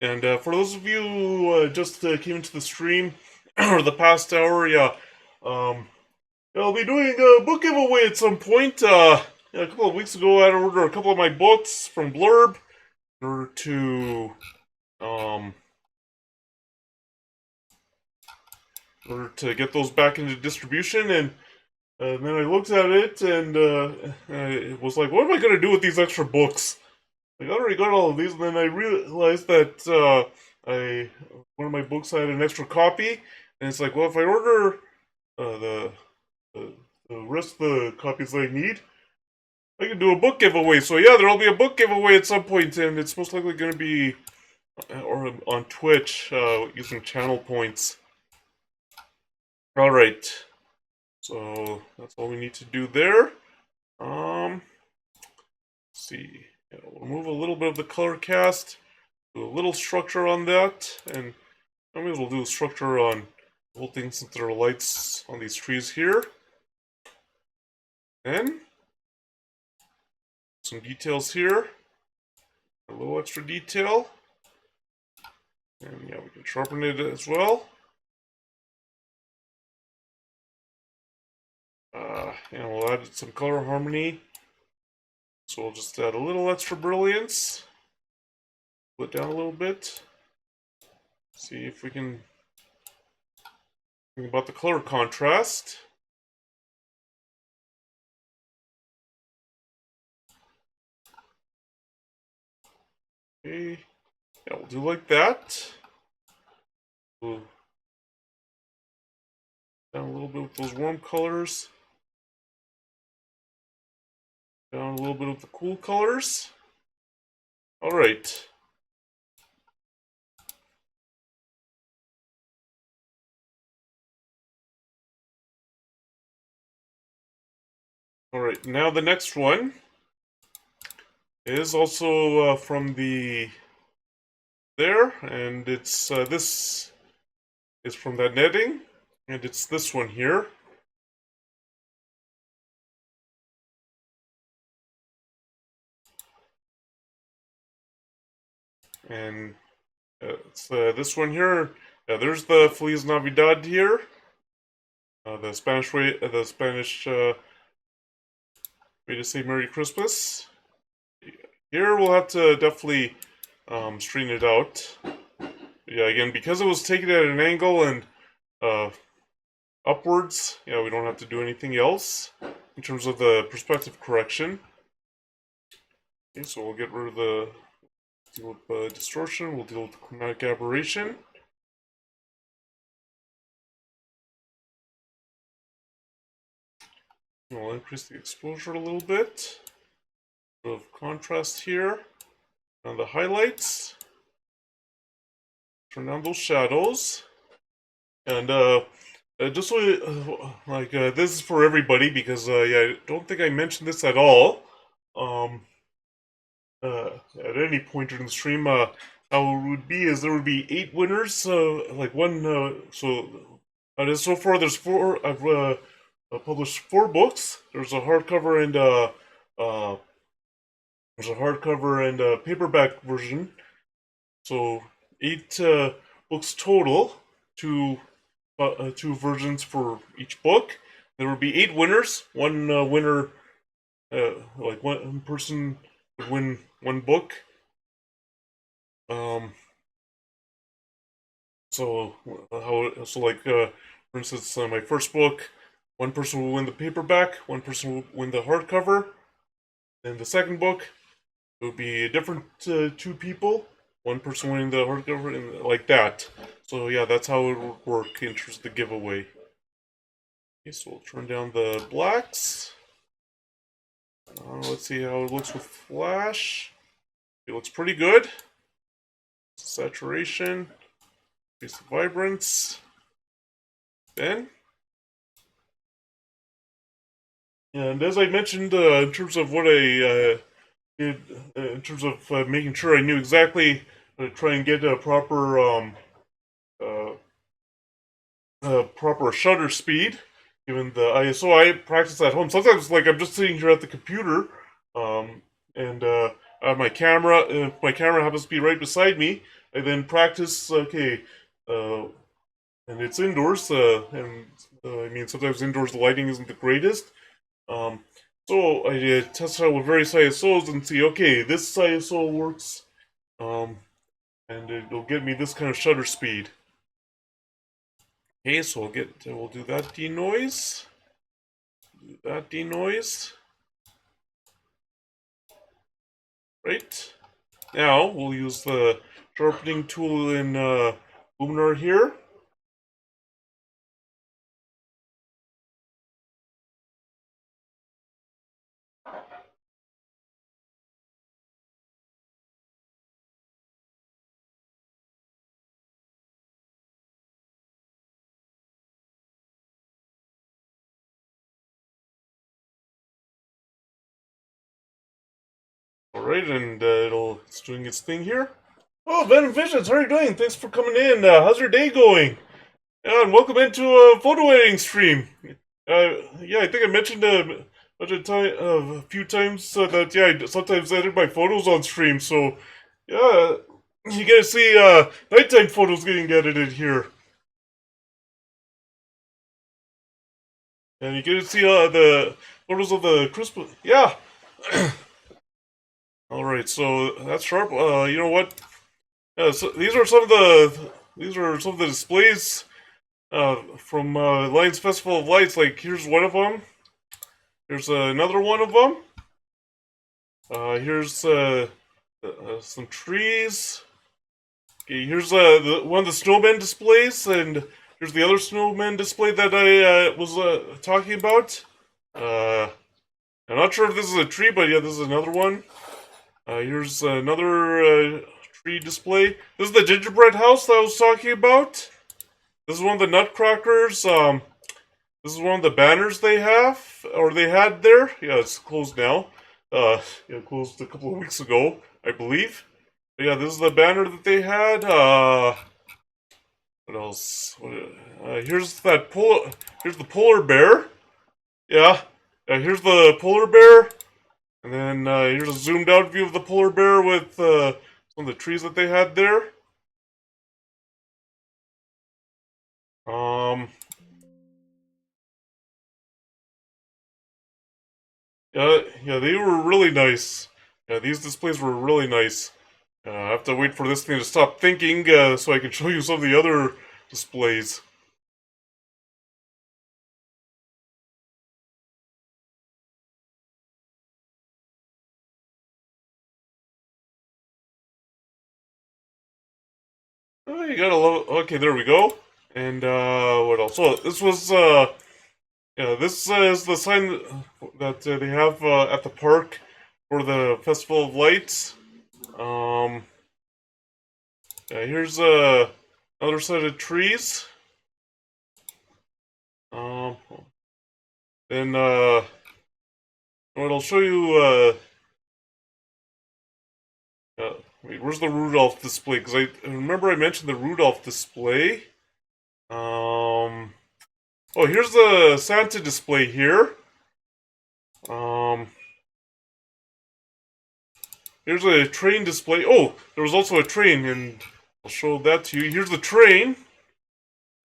And for those of you who just came into the stream or the past hour, um, I'll be doing a book giveaway at some point. A couple of weeks ago, I had to order a couple of my books from Blurb in order um, get those back into distribution, and then I looked at it and it was like, what am I going to do with these extra books? Like, I already got all of these, and then I realized that one of my books had an extra copy, and it's like, well, if I order uh, the, the the rest of the copies that I need, I can do a book giveaway. So yeah, there'll be a book giveaway at some point, and it's most likely going to be or on Twitch using channel points. All right, so that's all we need to do there. Let's see. Yeah, we'll move a little bit of the color cast, do a little structure on that, and maybe we'll do a structure on the whole thing since there are lights on these trees here. Then some details here, a little extra detail, and yeah, we can sharpen it as well. And we'll add some color harmony. So we'll just add a little extra brilliance. Pull it down a little bit. See if we can think about the color contrast. Okay. Yeah, we'll do like that. We'll down a little bit with those warm colors. Down a little bit with the cool colors. All right. All right, now the next one is also from the there, and it's this is from that netting, and it's this one here. And it's this one here. There's the Feliz Navidad here. The Spanish way to say Merry Christmas. Here we'll have to definitely straighten it out. Yeah, again, because it was taken at an angle and upwards, yeah, we don't have to do anything else in terms of the perspective correction. Okay, so we'll get rid of the deal with distortion. We'll deal with the chromatic aberration. We'll increase the exposure a little bit. A bit of contrast here. On the highlights. Turn down those shadows. And just so this is for everybody because yeah, I don't think I mentioned this at all. At any point during the stream, how it would be is there would be 8 winners. Like one. So far there's 4. I've published 4 books. There's a hardcover and a paperback version. So 8 books total. 2 versions for each book. There would be 8 winners. One winner, like one person would win 1 book. So for instance, my first book, 1 person will win the paperback, 1 person will win the hardcover. Then the second book, it would be a different 2 people, 1 person winning the hardcover, and like that. So yeah, that's how it would work in terms of the giveaway. Okay, so we'll turn down the blacks. Let's see how it looks with flash. It looks pretty good. Saturation, increase the vibrance. Then, and as I mentioned, in terms of what I did, in terms of making sure I knew exactly how to try and get a proper shutter speed, given the ISO. I practice at home. Sometimes, like I'm just sitting here at the computer, and I have my camera. If my camera happens to be right beside me, I then practice. Okay, and it's indoors. And I mean, sometimes indoors the lighting isn't the greatest. Um, so I test out with various ISOs and see. Okay, this ISO works. Um, and it'll get me this kind of shutter speed. Okay, so we'll do that denoise. Do that denoise. Right. Now we'll use the sharpening tool in Luminar here. Alright, and it's doing its thing here. Oh, Venom Visions, how are you doing? Thanks for coming in. How's your day going? And welcome into a photo editing stream. Yeah, I think I mentioned a few times that yeah, I sometimes edit my photos on stream. So yeah, you get to see nighttime photos getting edited here, and you get to see the photos of the Christmas. Yeah. All right, so that's sharp. You know what? So these are some of the displays from Lions Festival of Lights. Like here's one of them. Here's another one of them. Here's some trees. Okay, here's one of the snowman displays, and here's the other snowman display that I was talking about. I'm not sure if this is a tree, but yeah, this is another one. Here's another tree display. This is the gingerbread house that I was talking about. This is one of the nutcrackers. This is one of the banners they have, or they had there. Yeah, it's closed now. It closed a couple of weeks ago, I believe. But yeah, this is the banner that they had. What else? Here's Here's the polar bear. Yeah. Here's the polar bear. And then here's a zoomed out view of the polar bear with some of the trees that they had there. Um, yeah, they were really nice. Yeah, these displays were really nice. I have to wait for this thing to stop thinking so I can show you some of the other displays. Oh, you gotta love. Okay, there we go. And what else? So this was yeah, this is the sign that they have at the park for the Festival of Lights. Um, yeah, here's another set of trees. Um, then what I'll show you. Wait, where's the Rudolph display? Because I remember I mentioned the Rudolph display. Um, oh, here's the Santa display here. Um, here's a train display. Oh, there was also a train, and I'll show that to you. Here's the train.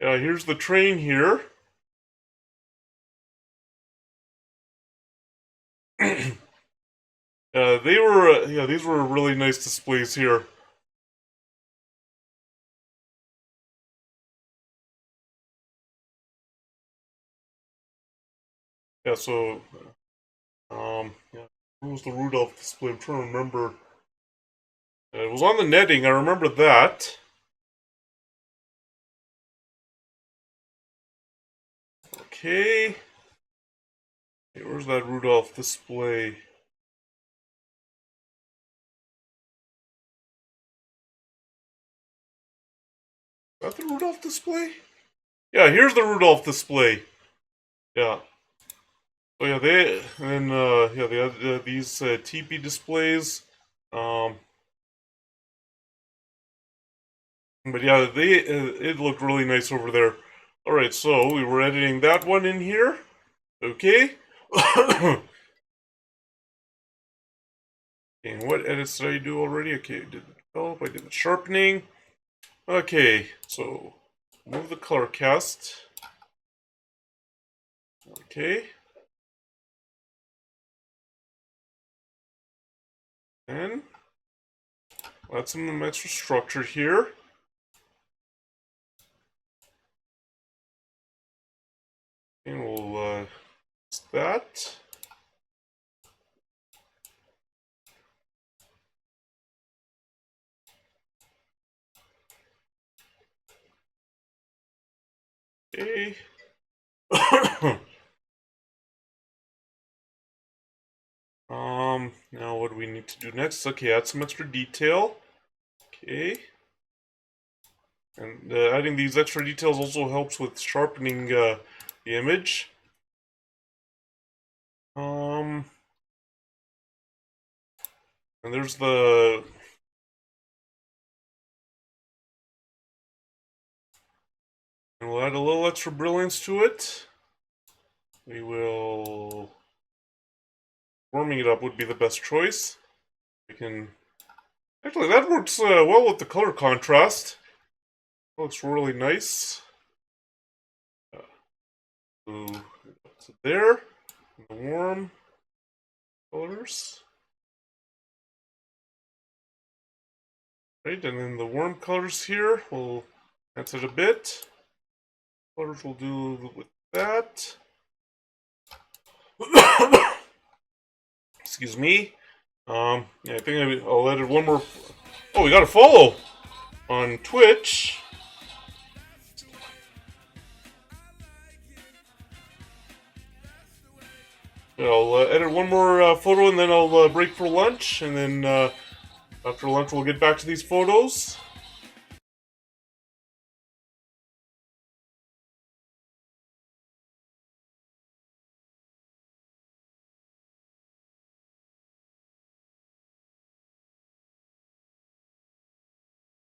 Here's the train here. Yeah, these were really nice displays here. Yeah, so, yeah, where was the Rudolph display? I'm trying to remember. It was on the netting, I remember that. Okay. Hey, where's that Rudolph display? Is that the Rudolph display? Yeah, here's the Rudolph display. Yeah. Oh yeah, they had these teepee displays. Um, but yeah, it looked really nice over there. All right, so we were editing that one in here. Okay. And what edits did I do already? Okay, I did the develop, I did the sharpening. Okay, so move the color cast. Okay. And add some extra structure here. And we'll use that. Okay. Now what do we need to do next? Okay, add some extra detail. Okay. And adding these extra details also helps with sharpening the image. And there's the... And we'll add a little extra brilliance to it. We will... Warming it up would be the best choice. We can... Actually, that works well with the color contrast. That looks really nice. So there, the warm colors. Right, and then the warm colors here, we'll enhance it a bit. Colors we'll do with that. Excuse me. Yeah, I think I'll edit one more. Oh, we got a follow on Twitch. I'll edit one more photo and then I'll break for lunch, and then after lunch we'll get back to these photos.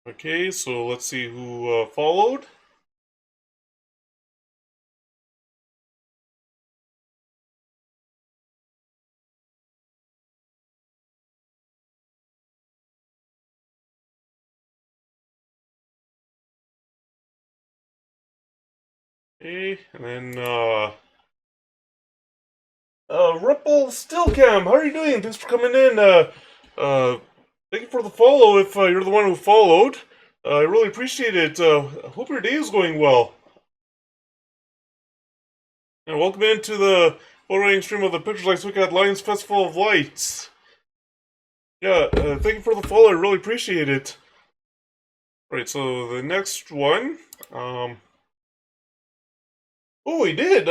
Okay, so let's see who followed. Okay, and then Ripple Stillcam, how are you doing? Thanks for coming in. Thank you for the follow if you're the one who followed. I really appreciate it. I hope your day is going well. And welcome into the photo stream of the Pictures Like Week at Lions Festival of Lights. Yeah, thank you for the follow. I really appreciate it. Right, so the next one. Oh, we did.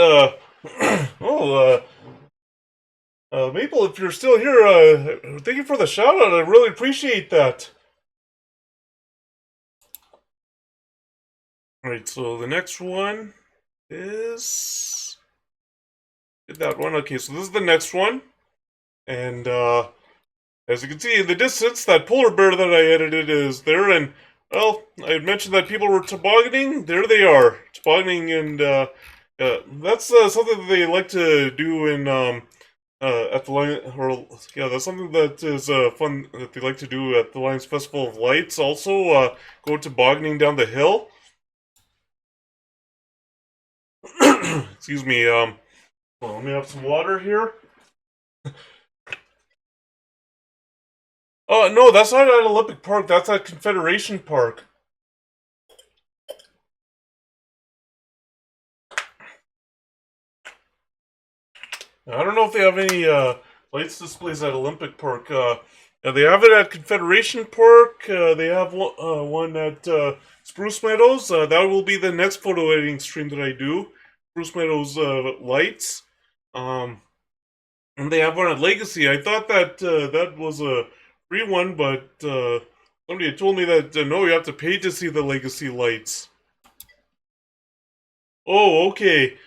Oh, Maple, if you're still here, thank you for the shout out. I really appreciate that. Alright, so the next one is... Did that one? Okay, so this is the next one. And, as you can see in the distance, that polar bear that I edited is there, and, well, I had mentioned that people were tobogganing. There they are, tobogganing, and, that's something that they like to do in, at the Lion, or, yeah, that's something that is, fun that they like to do at the Lions Festival of Lights. Also, go tobogganing down the hill. Excuse me, well, let me have some water here. Oh, no, that's not at Olympic Park, that's at Confederation Park. I don't know if they have any lights displays at Olympic Park. They have it at Confederation Park. They have one at Spruce Meadows. That will be the next photo editing stream that I do. Spruce Meadows lights. And they have one at Legacy. I thought that that was a free one, but somebody had told me that no, you have to pay to see the Legacy lights. Oh, okay.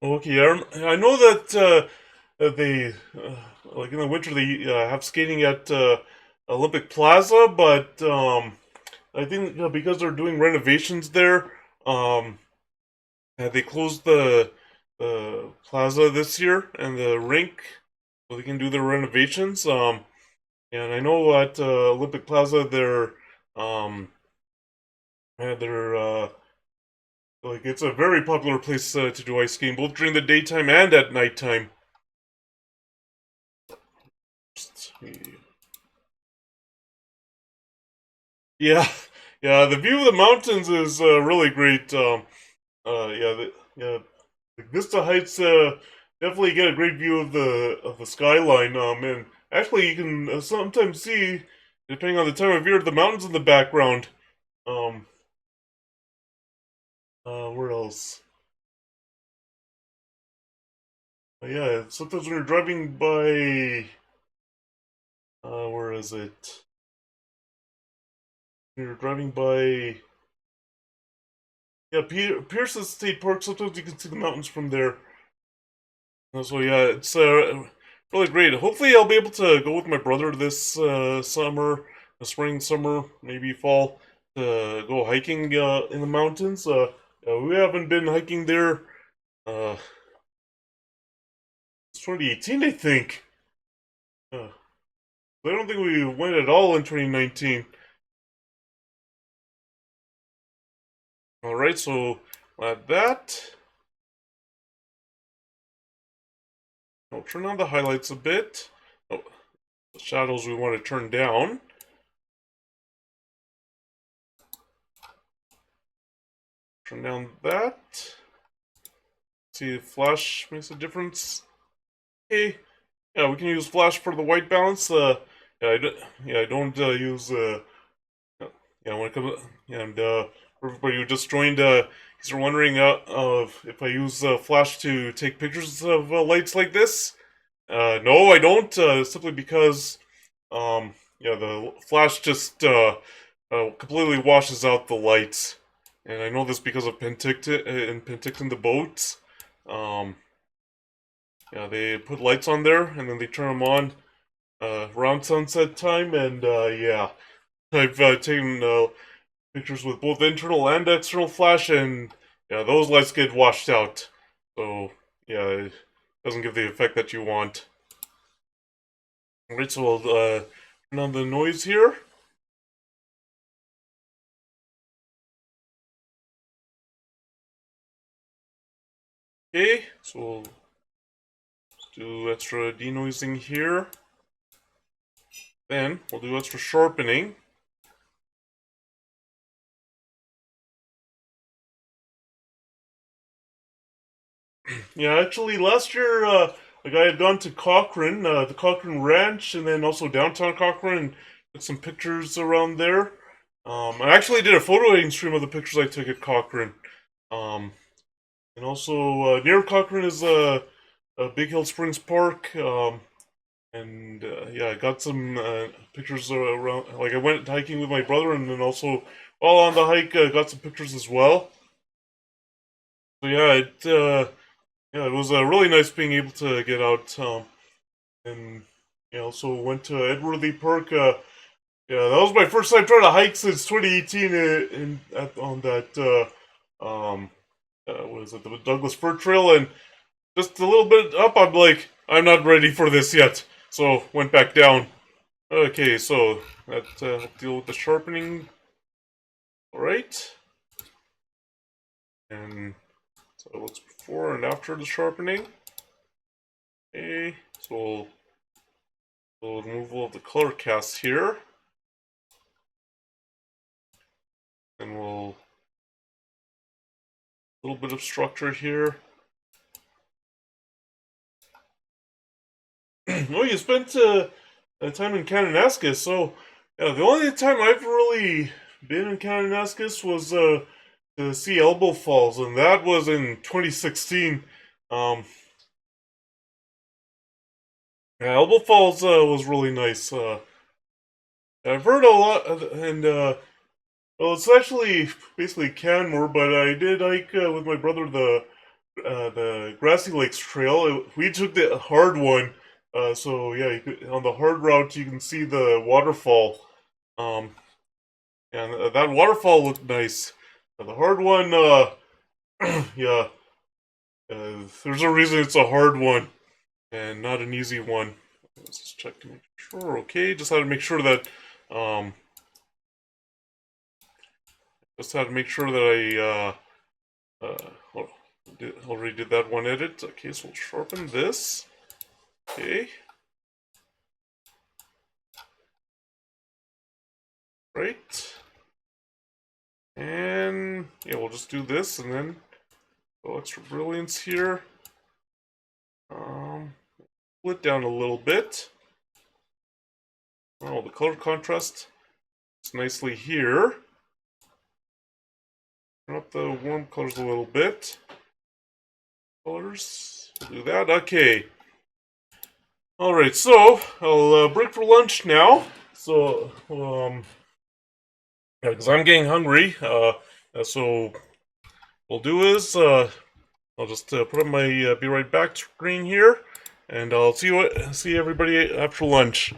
Okay, I know that they, like in the winter, they have skating at Olympic Plaza, but I think because they're doing renovations there, they closed the plaza this year and the rink, so they can do their renovations. And I know at Olympic Plaza they're like it's a very popular place to do ice skating, both during the daytime and at nighttime. Yeah, yeah. The view of the mountains is really great. Yeah, the Vista Heights definitely get a great view of the skyline. And actually, you can sometimes see, depending on the time of year, the mountains in the background. Um, where else? Yeah, sometimes when you're driving by, where is it? When you're driving by, yeah, Pearson State Park. Sometimes you can see the mountains from there. So yeah, it's really great. Hopefully, I'll be able to go with my brother this summer, spring, summer, maybe fall, to go hiking in the mountains. We haven't been hiking there uh, since 2018, I think. Uh, I don't think we went at all in 2019. All right, so add that. I'll turn on the highlights a bit. Oh, the shadows we want to turn down. Turn down that. See if flash makes a difference. Okay. Yeah, we can use flash for the white balance. Yeah, I don't use yeah, when it comes, and for everybody who just joined, if you're wondering of if I use flash to take pictures of lights like this, no, I don't. Simply because yeah, the flash just completely washes out the lights, and I know this because of Penticton and Penticton the boats. Um, yeah, they put lights on there and then they turn them on around sunset time, and yeah, I've taken pictures with both internal and external flash, and yeah, those lights get washed out. So yeah, it doesn't give the effect that you want. Alright, so we'll turn on the noise here. Okay, so we'll do extra denoising here. Then we'll do extra sharpening. Yeah, actually, last year, like I had gone to Cochrane, the Cochrane Ranch, and then also downtown Cochrane, and took some pictures around there. I actually did a photo editing stream of the pictures I took at Cochrane. Um, and also near Cochrane is Big Hill Springs Park. And yeah, I got some pictures around. Like I went hiking with my brother, and then also while on the hike, got some pictures as well. So yeah, it was really nice being able to get out. And you know, so went to Edworthy Park. Yeah, that was my first time trying to hike since 2018 on that what is it, the Douglas Fir Trail, and just a little bit up, I'm like, I'm not ready for this yet. So went back down. Okay, so that deal with the sharpening. All right, and so it looks before and after the sharpening. Okay, so removal of the color cast here. And we'll a little bit of structure here. Oh, you spent time in Kananaskis, so yeah, the only time I've really been in Kananaskis was to see Elbow Falls, and that was in 2016. Um, yeah, Elbow Falls was really nice. I've heard a lot, and well, it's actually basically Canmore, but I did hike with my brother the Grassy Lakes Trail. We took the hard one, so yeah, on the hard route you can see the waterfall, um, and that waterfall looked nice. The hard one, yeah, there's a reason it's a hard one and not an easy one. Let's just check to make sure. Okay, just had to make sure that um, already did that one edit. Okay, so we'll sharpen this. Okay. Right. And yeah, we'll just do this and then go extra brilliance here. Pull it down a little bit. Oh, the color contrast is nicely here. Turn up the warm colors a little bit. Colors. We'll do that. Okay. Alright, so I'll break for lunch now. So, yeah, because I'm getting hungry. So what we'll do is I'll just put up my be right back screen here, and I'll see everybody after lunch.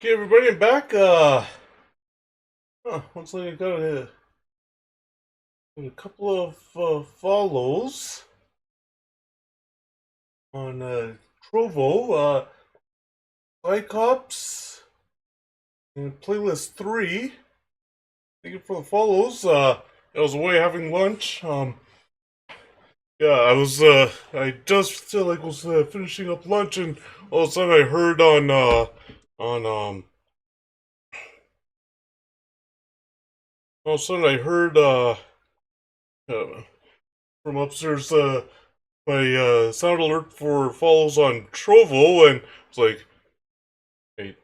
Okay, everybody, I'm back. Looks like I got a couple of follows on Trovo, Cyclops, and Playlist 3. Thank you for the follows. I was away having lunch. Yeah, I just was finishing up lunch, and all of a sudden I heard on all of a sudden I heard uh from upstairs my sound alert for follows on Trovo, and it's like, hey,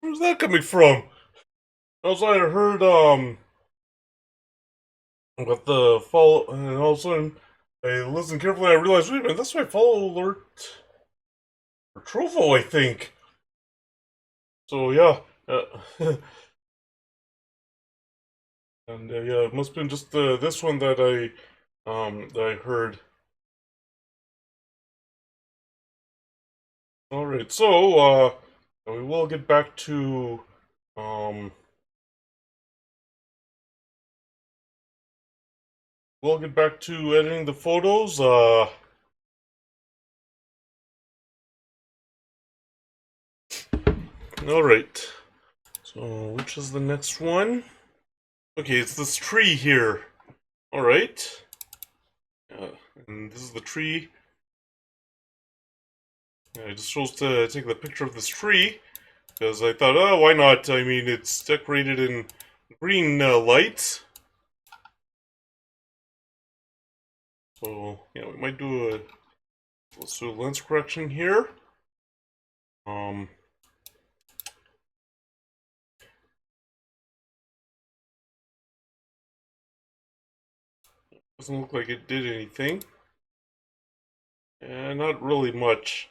where's that coming from? Also, I heard about the follow, and all of a sudden I listened carefully. And I realized, wait a minute, that's my follow alert for Trovo, I think. So yeah, and yeah, it must have been just this one that I heard. All right, so we will get back to um we'll get back to editing the photos. All right. So which is the next one? Okay, it's this tree here. All right. Uh, and this is the tree. I just chose to take the picture of this tree because I thought, oh, why not? I mean, it's decorated in green lights. So yeah, we might do a let's do a lens correction here. Um, doesn't look like it did anything. And not really much.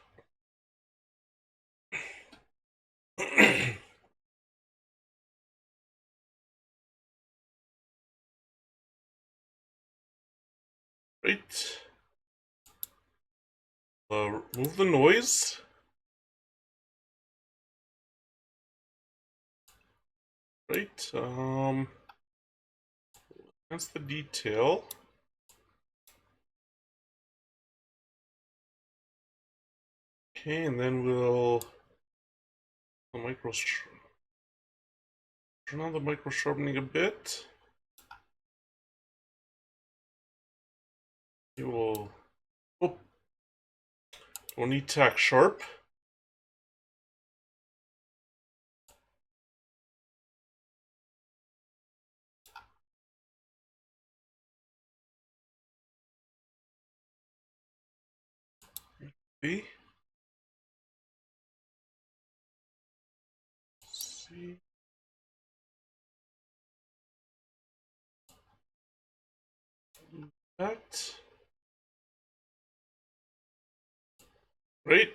Right. Remove the noise. Right. That's the detail. Okay, and then we'll the micro turn on the micro sharpening a bit. We will. Oh, we'll need tack sharp. See. See. That. Right.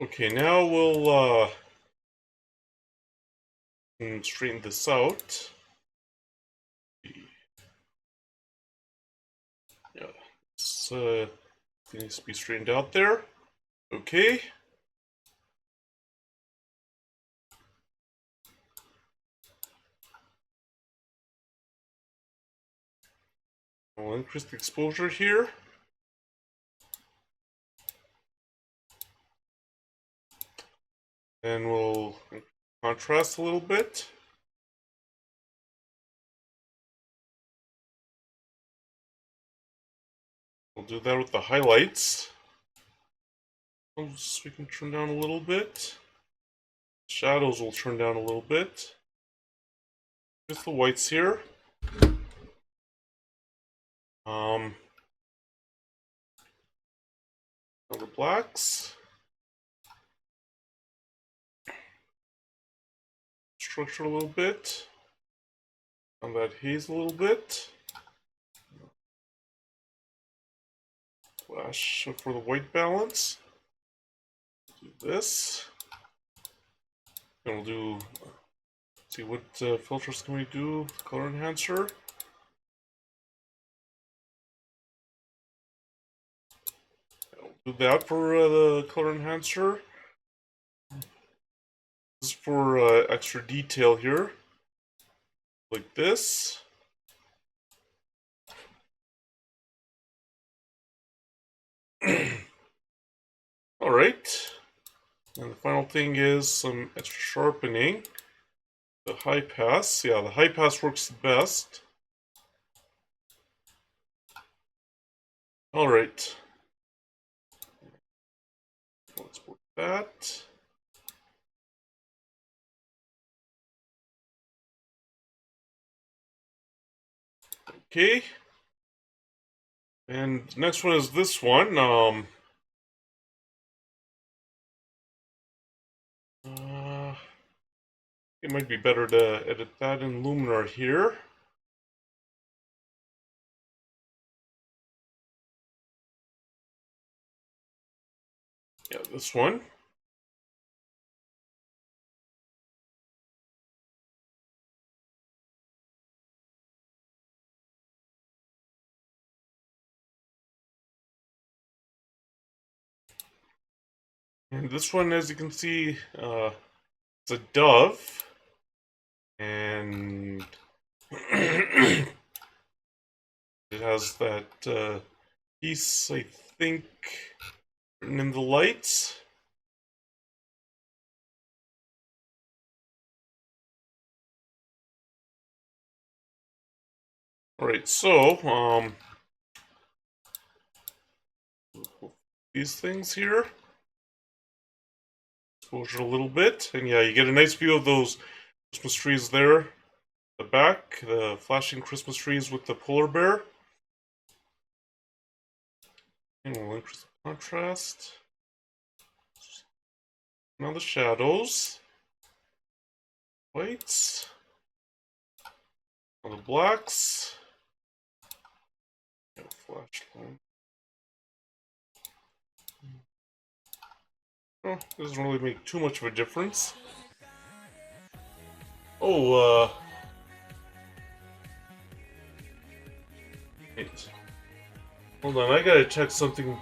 Okay, now we'll straighten this out. Yeah, this needs to be straightened out there. Okay. I'll increase the exposure here. And we'll contrast a little bit. We'll do that with the highlights. We can turn down a little bit. Shadows will turn down a little bit. Just the whites here. Now the blacks. structure a little bit. On that haze a little bit. Flash for the white balance. Do this. And we'll do, see what filters can we do? Color enhancer. We'll do that for the color enhancer. This is for extra detail here. Like this. Alright. And the final thing is some extra sharpening. The high pass. Yeah, the high pass works the best. Alright. Let's work that. Okay. And next one is this one. It might be better to edit that in Luminar here. Yeah, this one. And this one, as you can see, it's a dove. And it has that piece, I think, written in the lights. Alright, so, these things here. Exposure a little bit, and yeah, you get a nice view of those Christmas trees there. The back, the flashing Christmas trees with the polar bear. And we'll increase the contrast. Now the shadows. Whites. Now the blacks. And flashlight. Oh, doesn't really make too much of a difference. Oh, wait. Hold on, I gotta check something,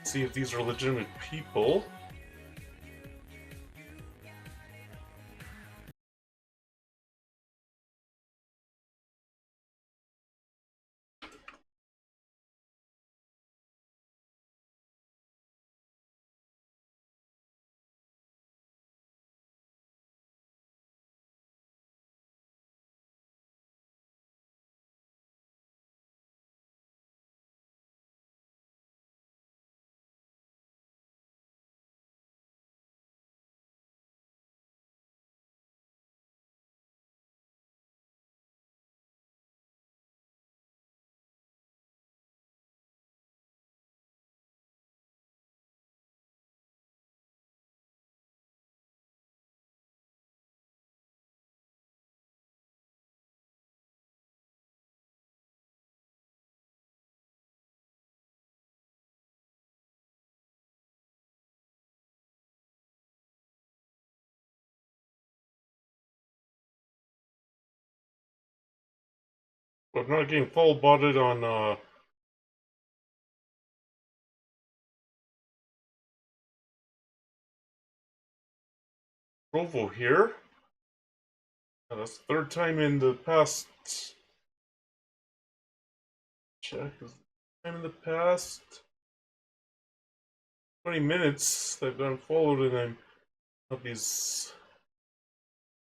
see if these are legitimate people. But I'm not getting full botted on Provo here. That's the third time in the past. Check is the time in the past 20 minutes that I've been followed, and I'm of these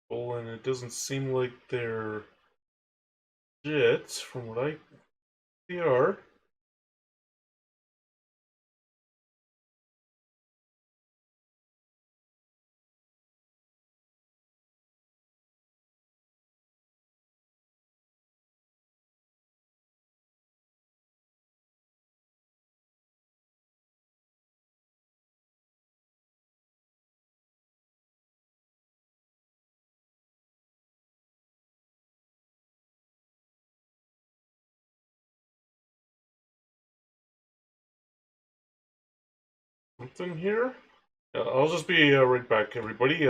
people, and it doesn't seem like they're legit from what I see are. something here. I'll just be right back, everybody.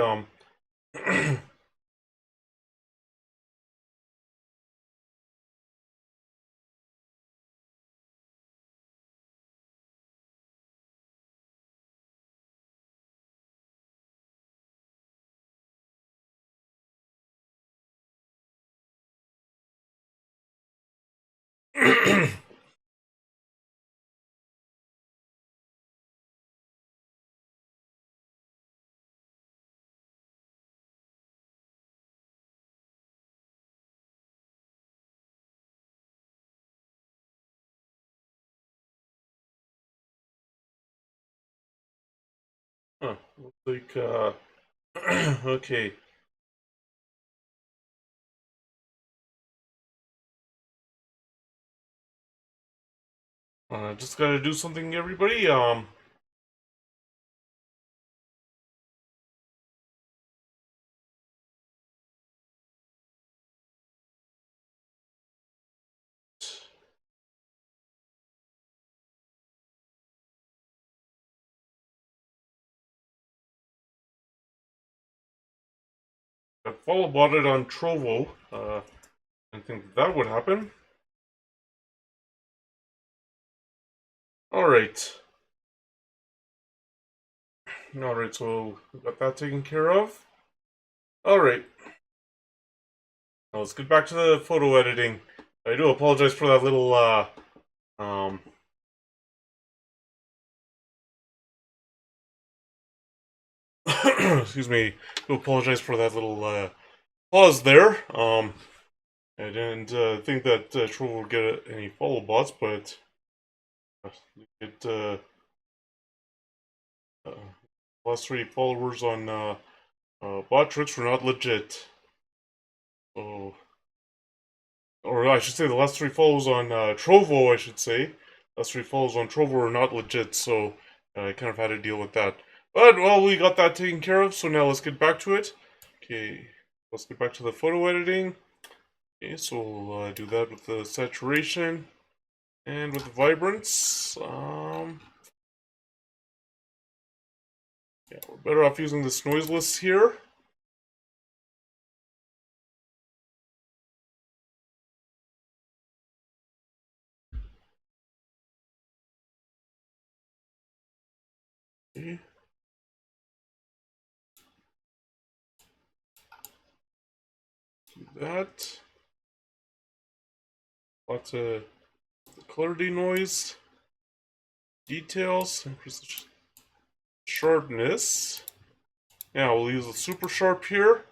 Huh, looks like okay. Just gotta do something, everybody. I follow bought it on Trovo. I think that would happen. All right. All right. So we got that taken care of. All right. Now let's get back to the photo editing. I do apologize for that little um excuse me. I do apologize for that little pause there. I didn't think that Trovo would get any follow bots, but it uh, last 3 followers on Botrix were not legit. So, or I should say, the last 3 followers on Trovo, I should say, last 3 followers on Trovo were not legit. So I kind of had to deal with that. But well, we got that taken care of. So now let's get back to it. Okay, let's get back to the photo editing. Okay, so we'll do that with the saturation and with the vibrance. Yeah, we're better off using this noiseless here. Okay. Do that. Lots of clarity noise. Details. Increase the sharpness. Yeah, we'll use the super sharp here.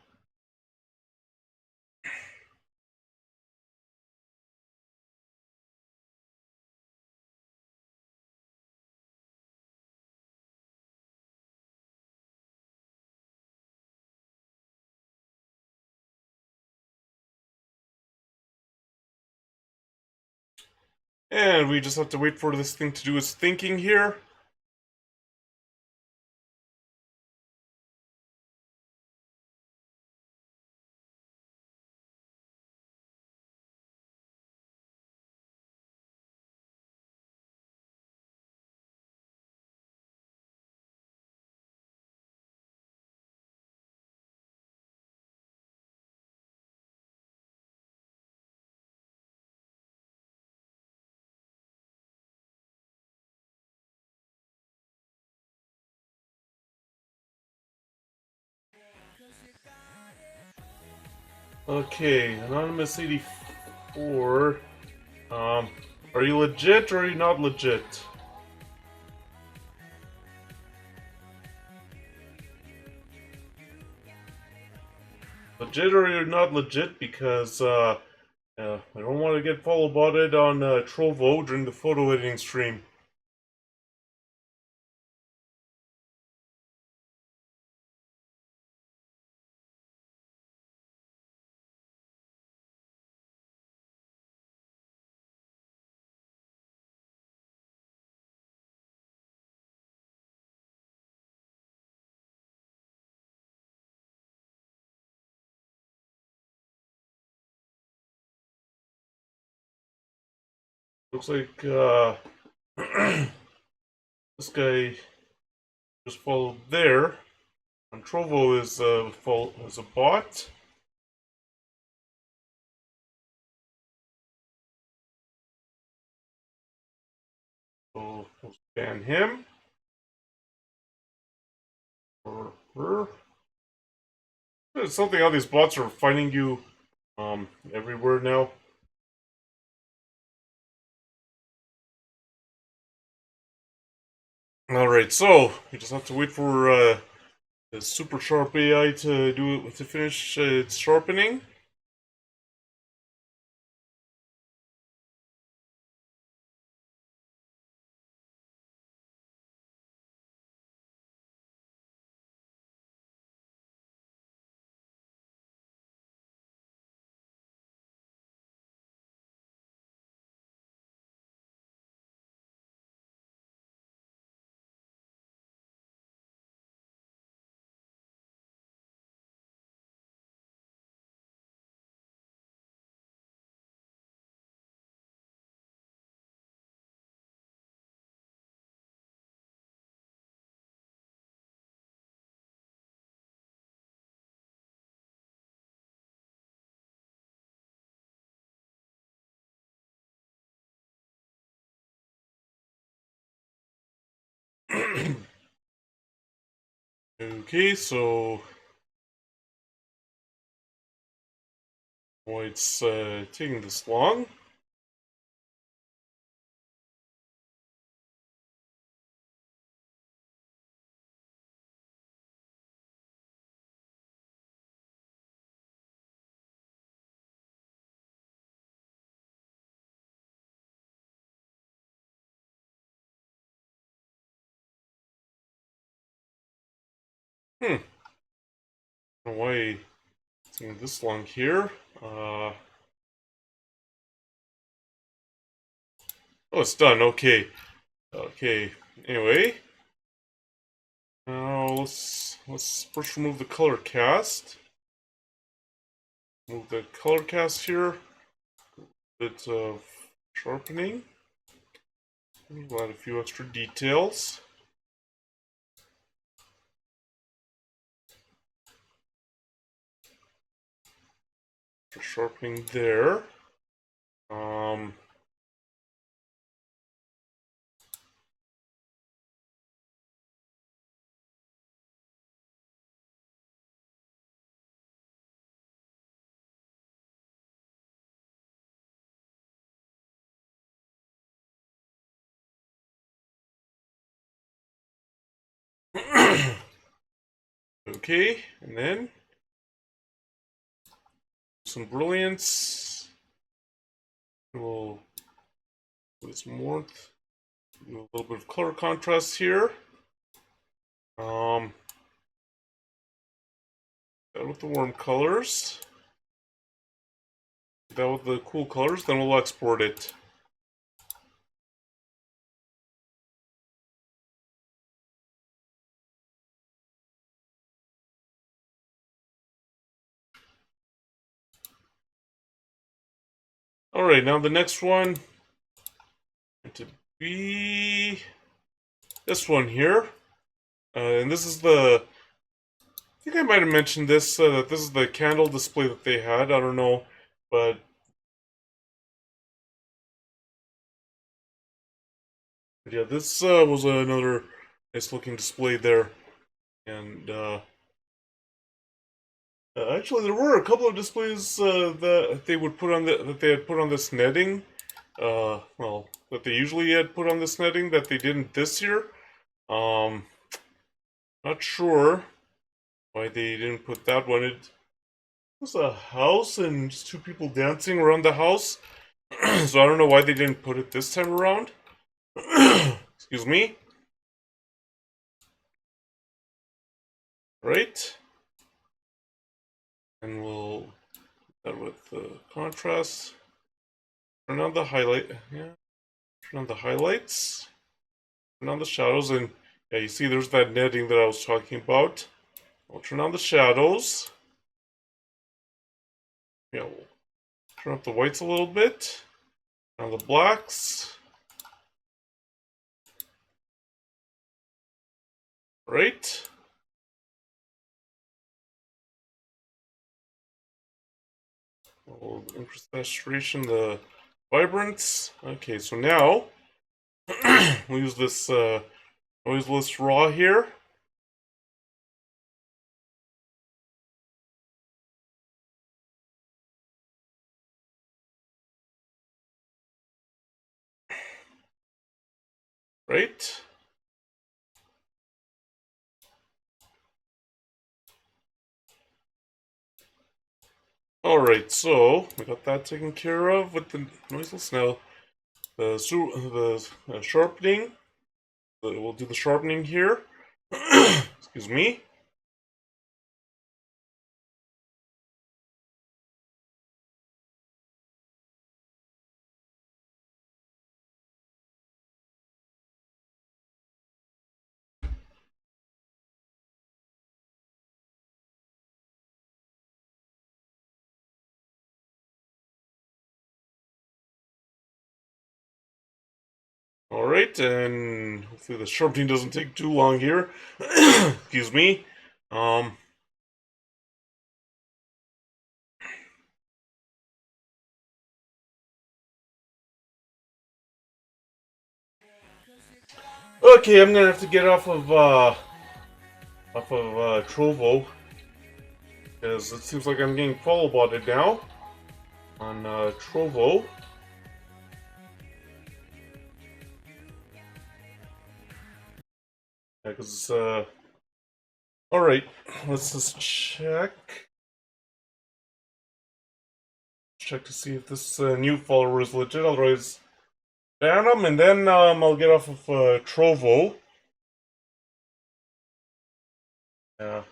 And we just have to wait for this thing to do its thinking here. Okay, Anonymous 84. Um, are you legit or are you not legit? Legit or you're not legit because I don't want to get follow botted on Trovo during the photo editing stream. Looks like this guy just follow there. And Trovo is a bot. So we'll scan him. It's something how these bots are finding you everywhere now. Alright, so we just have to wait for the super sharp AI to finish its sharpening. Okay, so why it's taking this long? Hmm. Why it's taking this long here? Oh, it's done. Okay. Okay. Anyway, now let's first remove the color cast. Move the color cast here. Bit of sharpening. We'll add a few extra details. For sharpening there. Okay, and then some brilliance. We'll put some warmth. Do a little bit of color contrast here. That with the warm colors. That with the cool colors. Then we'll export it. Alright, now the next one to be this one here. And this is the, I think I might have mentioned this, that this is the candle display that they had. I don't know, but yeah, this was another nice looking display there. And actually, there were a couple of displays that they would put on that they had put on this netting. Well, that they usually had put on this netting that they didn't this year. Not sure why they didn't put that one. It was a house and just two people dancing around the house. So I don't know why they didn't put it this time around. Excuse me. Right. And we'll do that with the contrast. Turn on the highlight. Yeah. Turn on the highlights. Turn on the shadows, and yeah, you see there's that netting that I was talking about. We'll turn on the shadows. Yeah, we'll turn up the whites a little bit. Turn on the blacks. Right. We'll increase the saturation, the vibrance. Okay, so now we'll use this noise list raw here. Right. Alright, so we got that taken care of with the noiseless. Now the sharpening. We'll do the sharpening here. Excuse me. Alright, and hopefully the sharpening doesn't take too long here. Excuse me. Okay, I'm gonna have to get off of Trovo because it seems like I'm getting follow botted now on Trovo. Yeah, because all right, let's just check to see if this new follower is legit. Otherwise, ban him, and then I'll get off of Trovo. Yeah.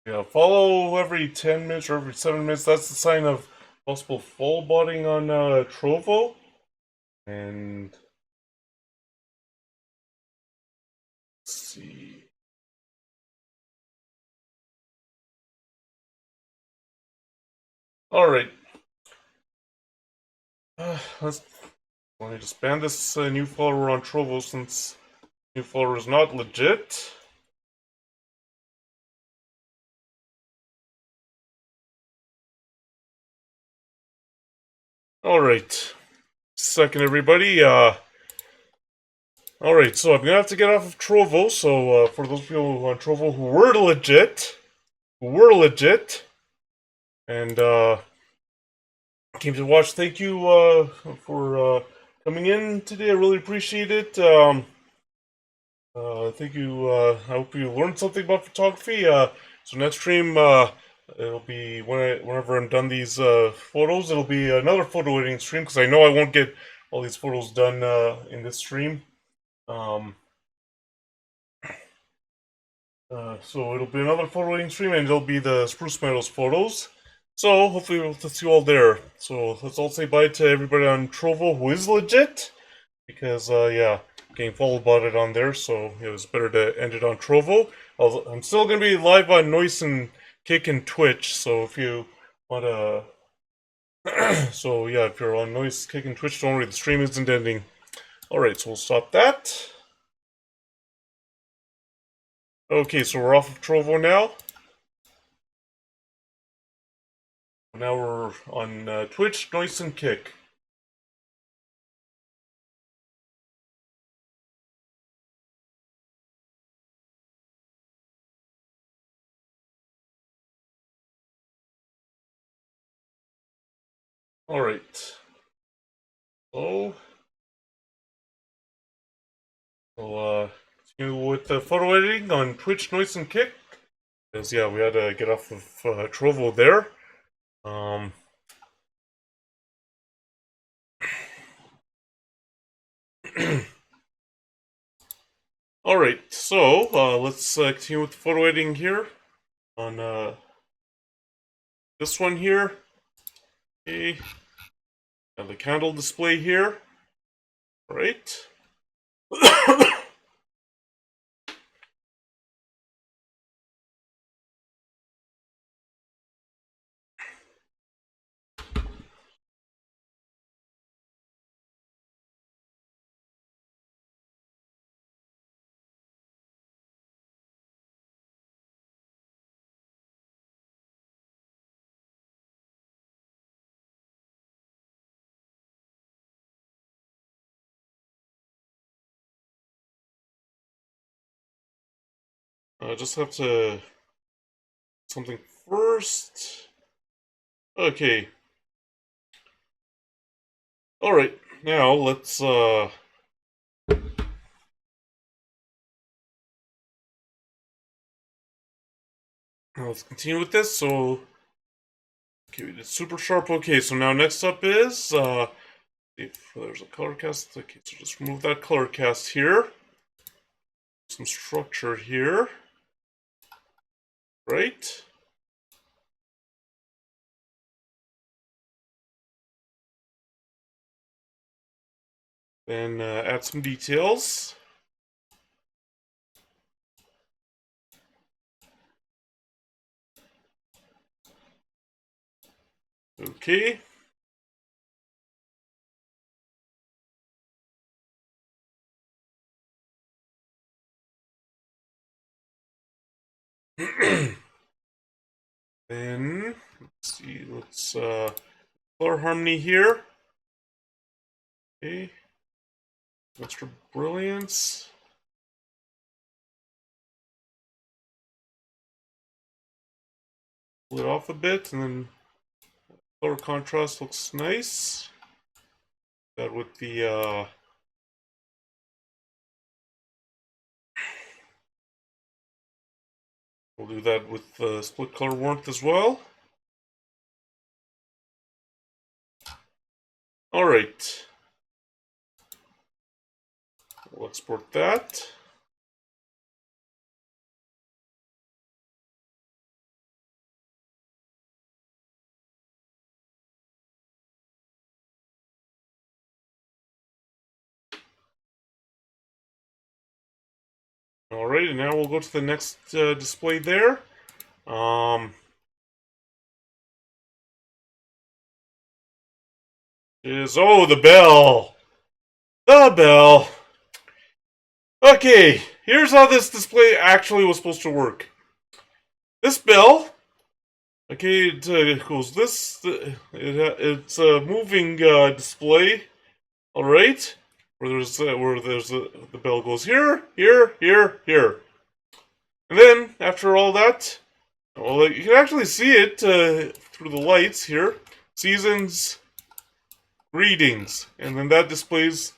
Yeah, follow every 10 minutes or every 7 minutes. That's the sign of possible follow botting on Trovo. And let's see. All right. Let me just ban this new follower on Trovo since new follower is not legit. All right. Second, everybody. All right. So I'm gonna have to get off of Trovo. So for those people on Trovo who were legit, and came to watch. Thank you for coming in today. I really appreciate it. Thank you. I hope you learned something about photography. So next stream, it'll be whenever I'm done these photos. It'll be another photo editing stream because I know I won't get all these photos done in this stream. So it'll be another photo editing stream, and it'll be the Spruce Meadows photos. So hopefully we'll see you all there. So let's all say bye to everybody on Trovo who is legit, because yeah, getting followed about it on there, so it was better to end it on Trovo. I'm still gonna be live on Noise and Kick and Twitch, so if you wanna, so yeah, if you're on Noise, Kick and Twitch, don't worry, the stream isn't ending. All right, so we'll stop that. Okay, so we're off of Trovo now. Now we're on Twitch, Noise and Kick. All right. So we'll continue with the photo editing on Twitch, Noise and Kick. Because yeah, we had to get off of Trovo there. All right, so let's continue with the photo editing here on this one here. Okay, and the candle display here. All right. I just have to something first. Okay. All right. Now let's continue with this. So, okay, we did super sharp. Okay, so now next up is if there's a color cast. Okay, so just remove that color cast here. Some structure here. Right? Then add some details. Okay. Then let's see. Let's color harmony here. Okay. Extra brilliance. Pull it off a bit, and then color contrast looks nice. That with the we'll do that with the split color warmth as well. All right. We'll export that. All right, and now we'll go to the next display there. The bell. The bell. Okay, here's how this display actually was supposed to work. This bell, okay, it goes this. It's a moving display. All right, where there's the bell goes here, here, here, here, and then after all that, well, you can actually see it through the lights here. Seasons, greetings, and then that displays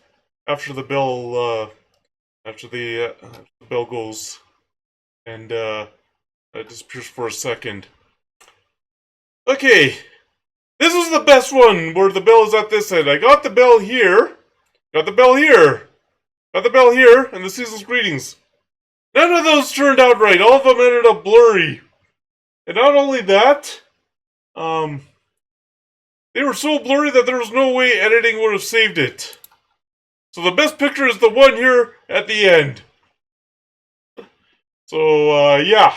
after the bell. After the bell goes and it disappears for a second. Okay, this is the best one where the bell is at this end. I got the bell here, got the bell here, got the bell here, and the season's greetings. None of those turned out right. All of them ended up blurry. And not only that, they were so blurry that there was no way editing would have saved it. So the best picture is the one here at the end. So, yeah.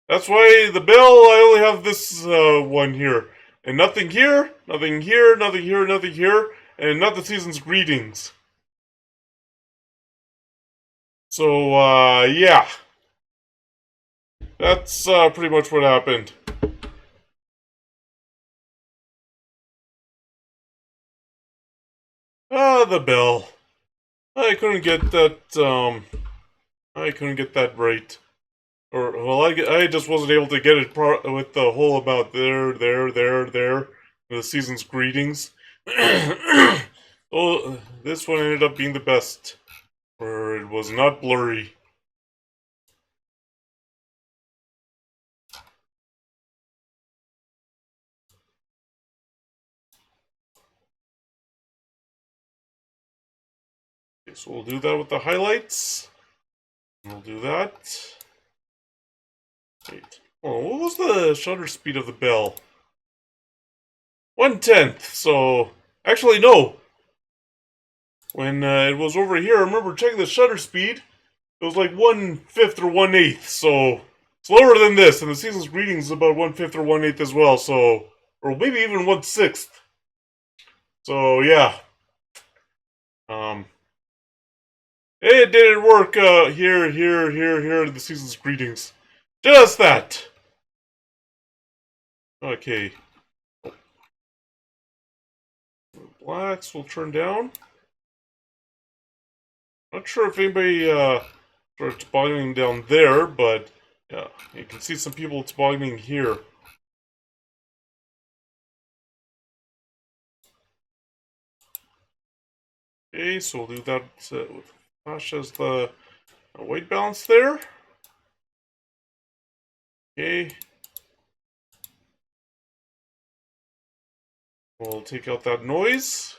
That's why the bell, I only have this one here. And nothing here, nothing here, nothing here, nothing here, and not the season's greetings. So, yeah. That's pretty much what happened. The bell. I couldn't get that, I couldn't get that right. Or, well, I just wasn't able to get it with the whole about there, the season's greetings. Oh, this one ended up being the best, where it was not blurry. Okay, so we'll do that with the highlights. We'll do that. Wait. Oh, what was the shutter speed of the bell? 1/10. So, actually, no. When it was over here, I remember checking the shutter speed. It was like 1/5 or 1/8. So, it's lower than this. And the season's greetings is about 1/5 or 1/8 as well. So, or maybe even 1/6. So, yeah. It didn't work here, the season's greetings. Just that. Okay. Blacks will turn down. Not sure if anybody start tobogganing down there, but yeah, you can see some people tobogganing here. Okay, so we'll do that with Flash as the white balance there. Okay. We'll take out that noise.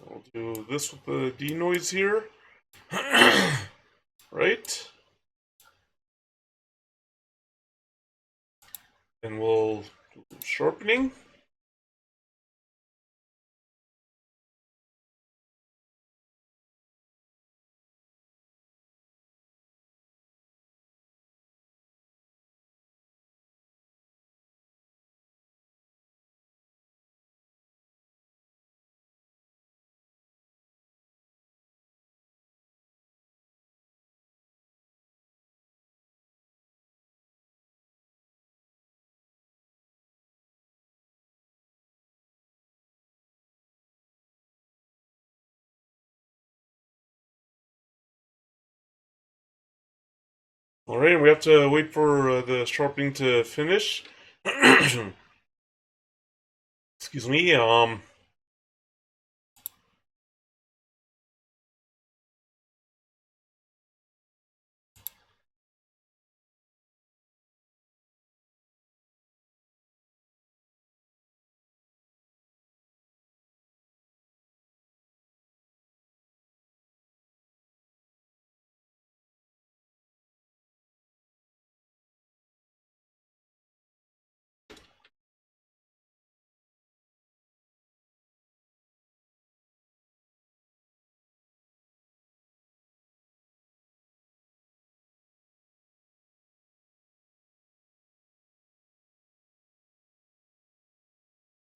We'll do this with the denoise here. Right. And we'll do sharpening. Alright, we have to wait for the sharpening to finish. Excuse me,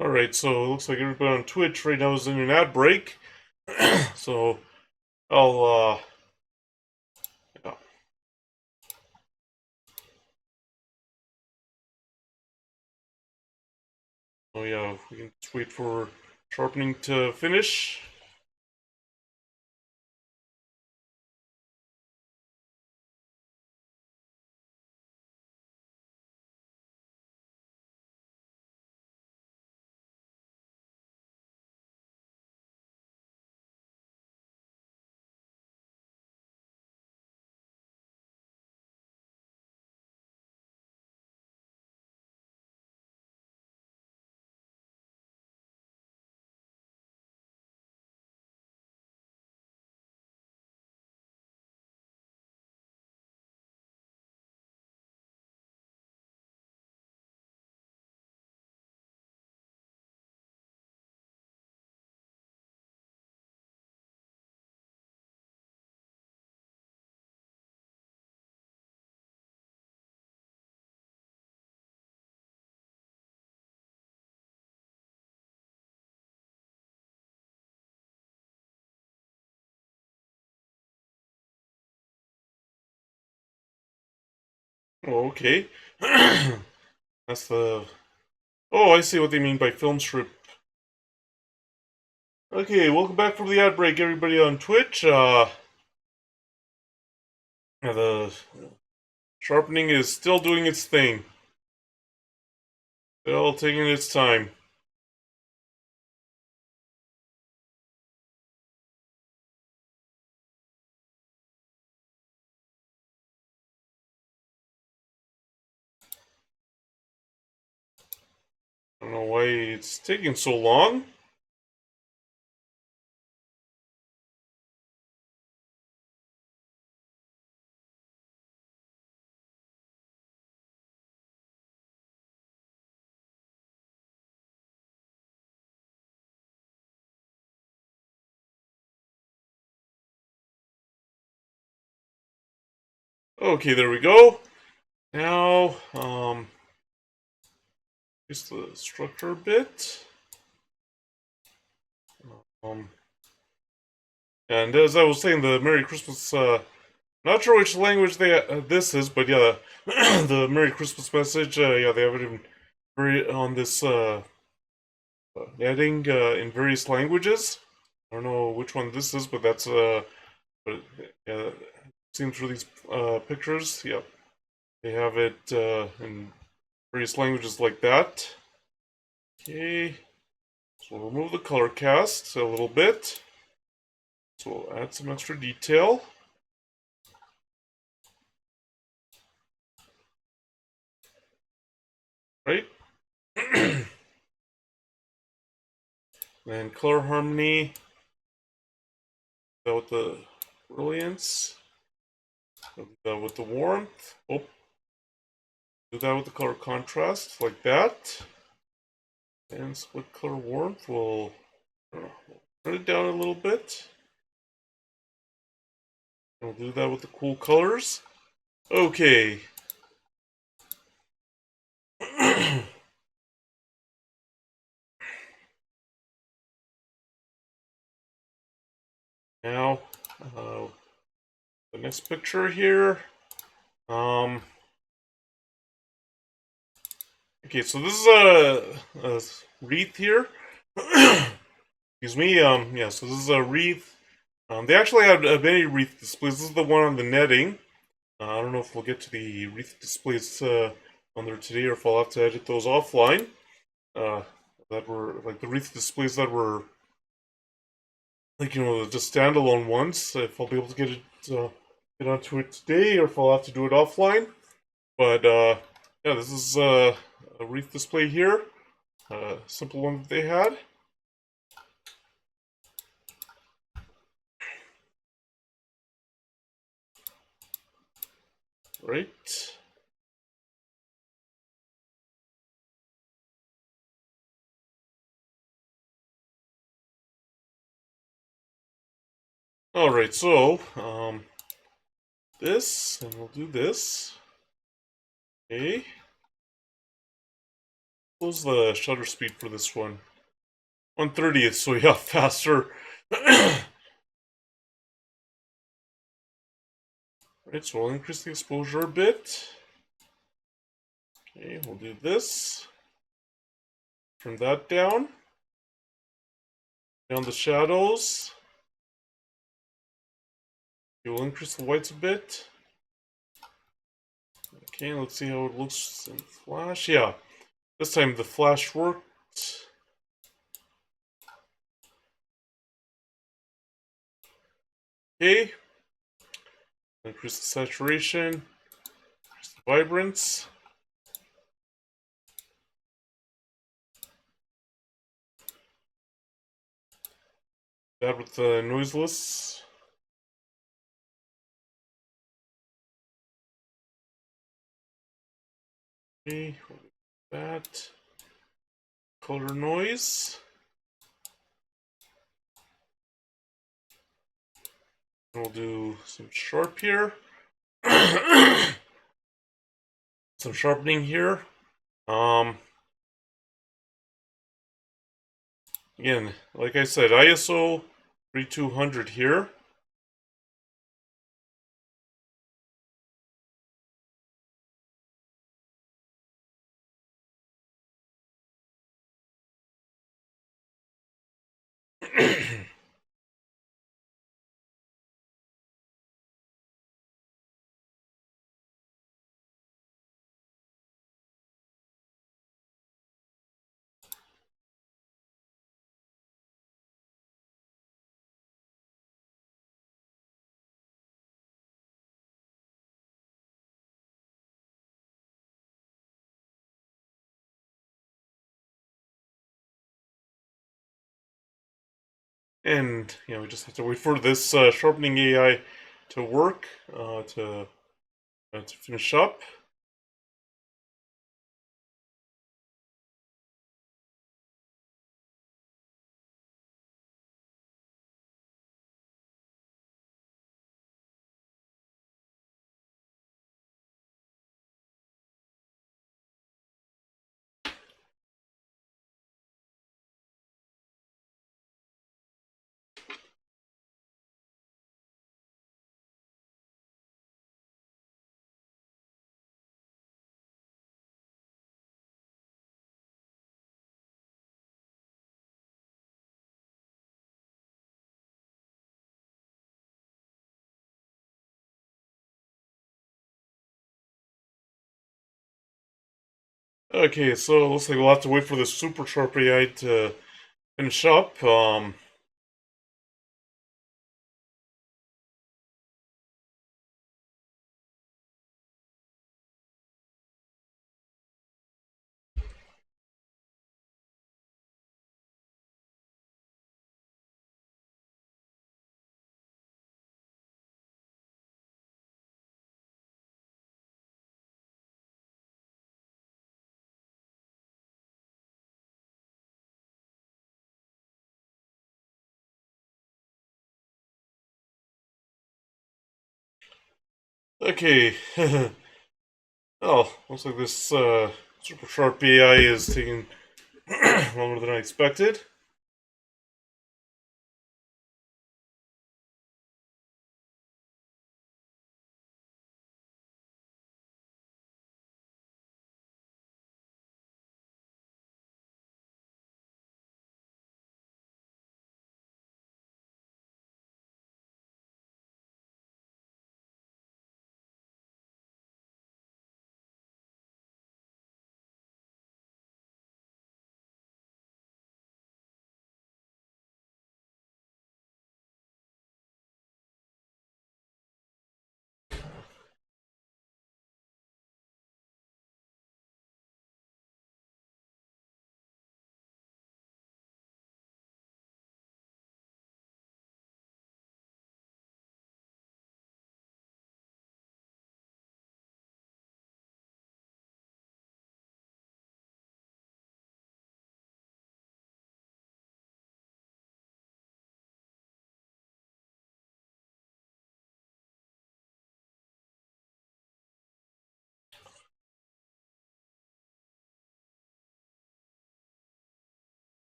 Alright, so it looks like everybody on Twitch right now is in an ad break. So I'll yeah. Oh yeah, we can just wait for sharpening to finish. Oh, okay. That's the... Oh, I see what they mean by film strip. Okay, welcome back from the ad break, everybody on Twitch. The sharpening is still doing its thing. Still taking its time. I don't know why it's taking so long. Okay, there we go. Now, just the structure a bit. Um, and as I was saying, the Merry Christmas Not sure which language this is, but yeah, the Merry Christmas message. Yeah, they have it in on this netting in various languages. I don't know which one this is, but that's but yeah, seen through these pictures. Yep, they have it in various languages like that. Okay, so we'll remove the color cast a little bit. So we'll add some extra detail. Right? Then color harmony with the brilliance. Do that with the warmth. Oh, do that with the color contrast, like that. And split color warmth, we'll turn it down a little bit. And we'll do that with the cool colors. Okay. Now, the next picture here. Okay, so this is a wreath here. Excuse me. Yeah, so this is a wreath. They actually have many wreath displays. This is the one on the netting. I don't know if we'll get to the wreath displays on there today, or if I'll have to edit those offline. That were like the wreath displays that were like just standalone ones. If I'll be able to get onto it today, or if I'll have to do it offline. But yeah, this is a wreath display here. Simple one that they had. Right. Alright, so this, and we'll do this. Okay. What was the shutter speed for this one? 1/30th, so yeah, faster. Right, so we'll increase the exposure a bit. Okay, we'll do this. Turn that down. Down the shadows. Okay, we'll increase the whites a bit. Okay, let's see how it looks in flash. Yeah, this time the flash worked. Okay. Increase the saturation. Increase the vibrance. That with the noiseless. Okay, that. Color noise. We'll do some sharp here. Some sharpening here. Again, like I said, ISO 3200 here. And we just have to wait for this sharpening AI to work to finish up. Okay, so it looks like we'll have to wait for the Super Sharp AI to finish up. Okay. Oh, looks like this Super Sharp AI is taking longer than I expected.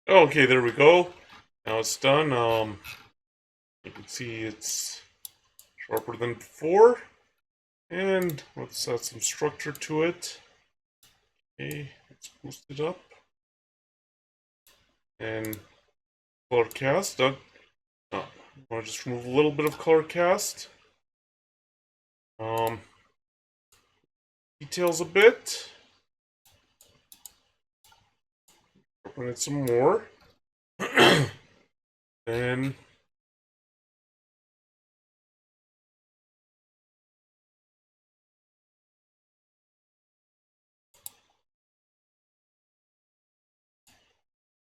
Okay, there we go. Now it's done. You can see it's sharper than before. And let's add some structure to it. Okay, let's boost it up. And color cast. I want to just remove a little bit of color cast. Um, Details a bit. Open it some more. Then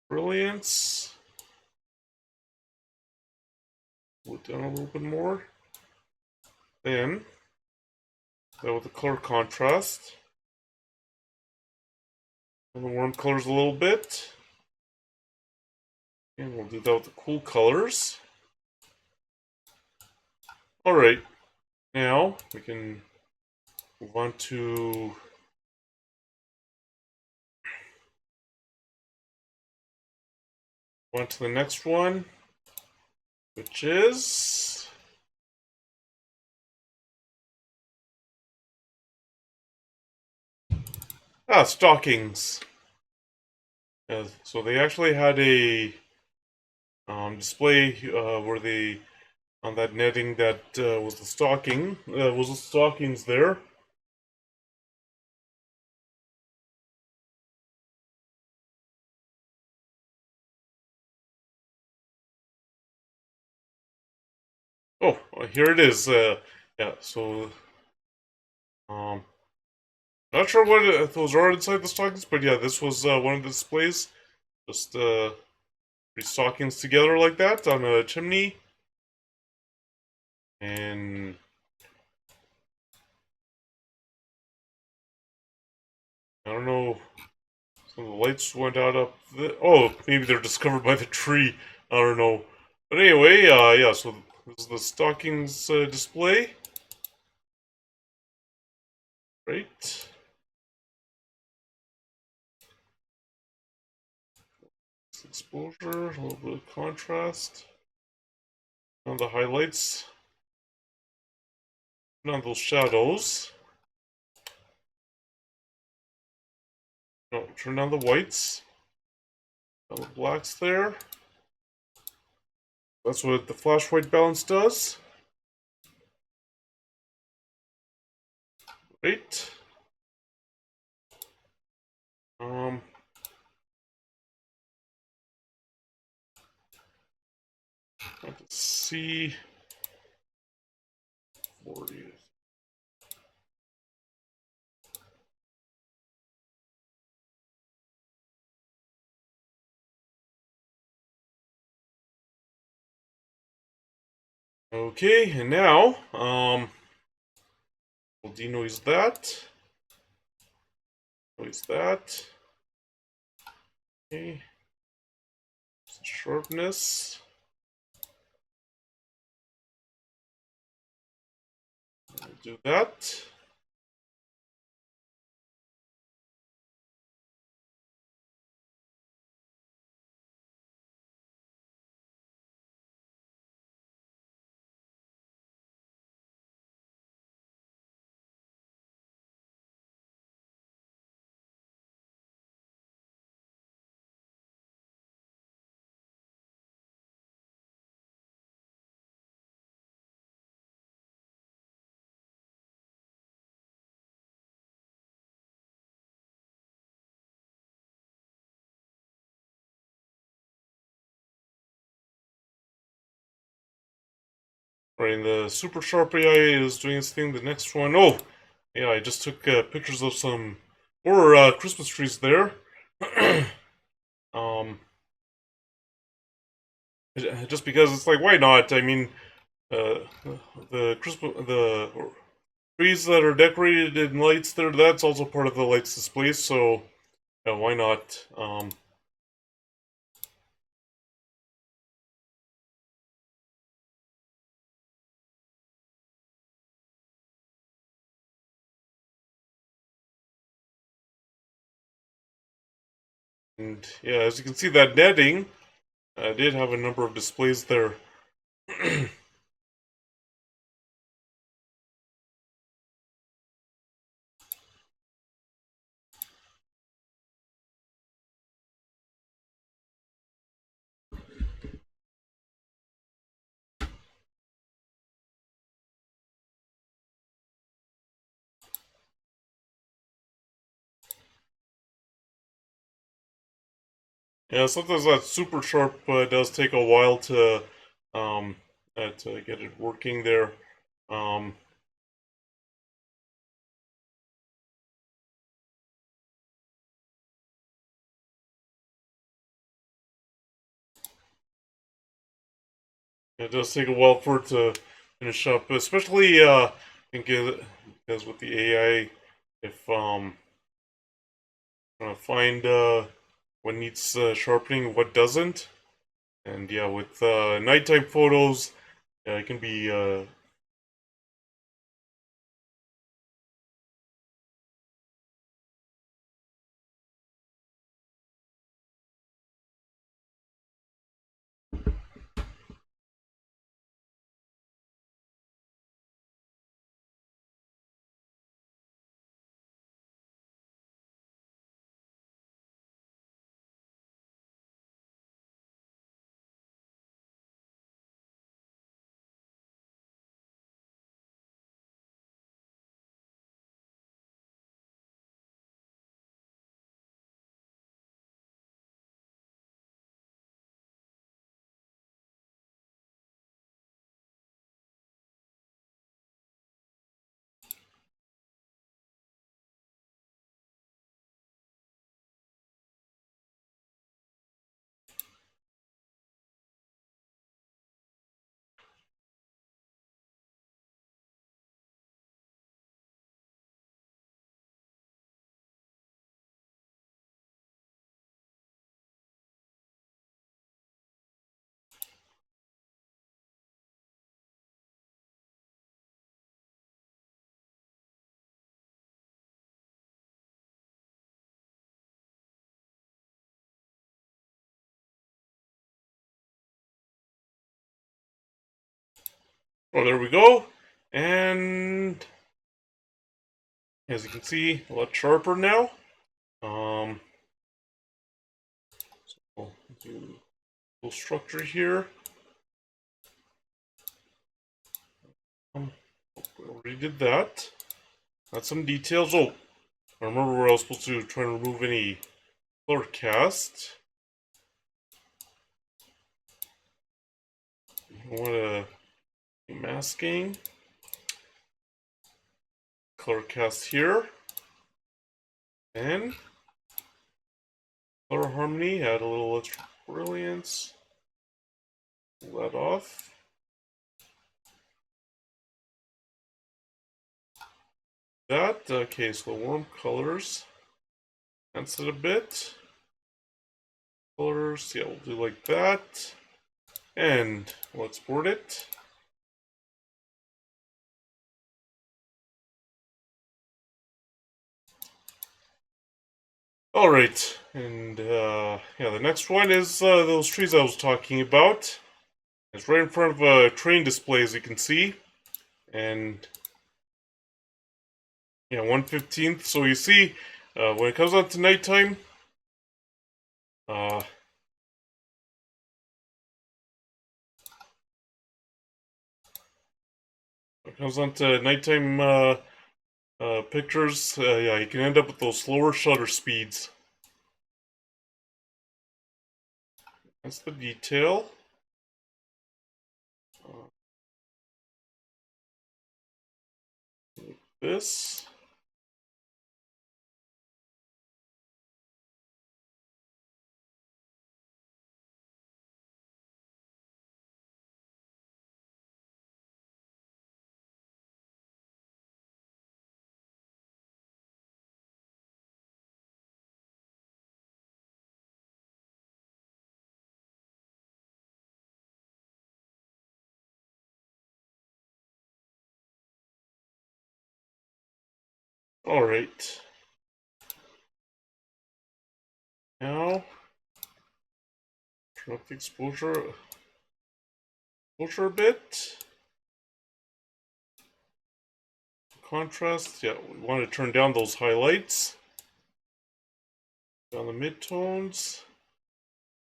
brilliance. Pull it down a little bit more. Then that with the color contrast. And the warm colors a little bit. And we'll do that with the cool colors. Alright, now we can move on to the next one, which is stockings. So they actually had a display where they on that netting that was the stockings there. Oh, here it is. Yeah, so um, not sure what those are inside the stockings, but yeah, this was one of the displays. Just three stockings together like that on a chimney, and I don't know. Some of the lights went out up. Oh, maybe they're just covered by the tree. I don't know. But anyway, yeah. So this is the stockings display, right? Exposure, a little bit of contrast. On the highlights, on those shadows. No, turn on the whites. The blacks there. That's what the flash white balance does. Right. Let's see. 40. Okay, and now, we'll denoise that. Noise that. Okay. Sharpness. We'll do that. Right, and the Super Sharp AI is doing its thing. The next one, oh, yeah, I just took pictures of some more Christmas trees there. um, just because it's like, why not? I mean, uh, the trees that are decorated in lights there, that's also part of the lights display. So, yeah, why not? And yeah, as you can see, that netting did have a number of displays there. Yeah, sometimes that super sharp does take a while um, to get it working there. Um, it does take a while for it to finish up, especially I think because with the AI, if trying to find what needs sharpening, what doesn't, and yeah, with nighttime photos, it can be oh, there we go. And as you can see, a lot sharper now. Um, so do a little structure here. We already did that. Got some details. Oh, I remember where I was supposed to try and remove any color cast. I want to masking. Color cast here. And color harmony, add a little extra brilliance. Pull that off. That, okay, so warm colors. Enhance it a bit. Colors, yeah, we'll do like that. And we'll export it. Alright, and yeah, the next one is those trees I was talking about. It's right in front of a train display, as you can see. And yeah, 1/15th. So you see, when it comes out to nighttime, when it comes on to nighttime pictures, yeah, you can end up with those slower shutter speeds. That's the detail. This. Alright. Now, turn up the exposure a bit. Contrast, yeah, we want to turn down those highlights. Down the midtones.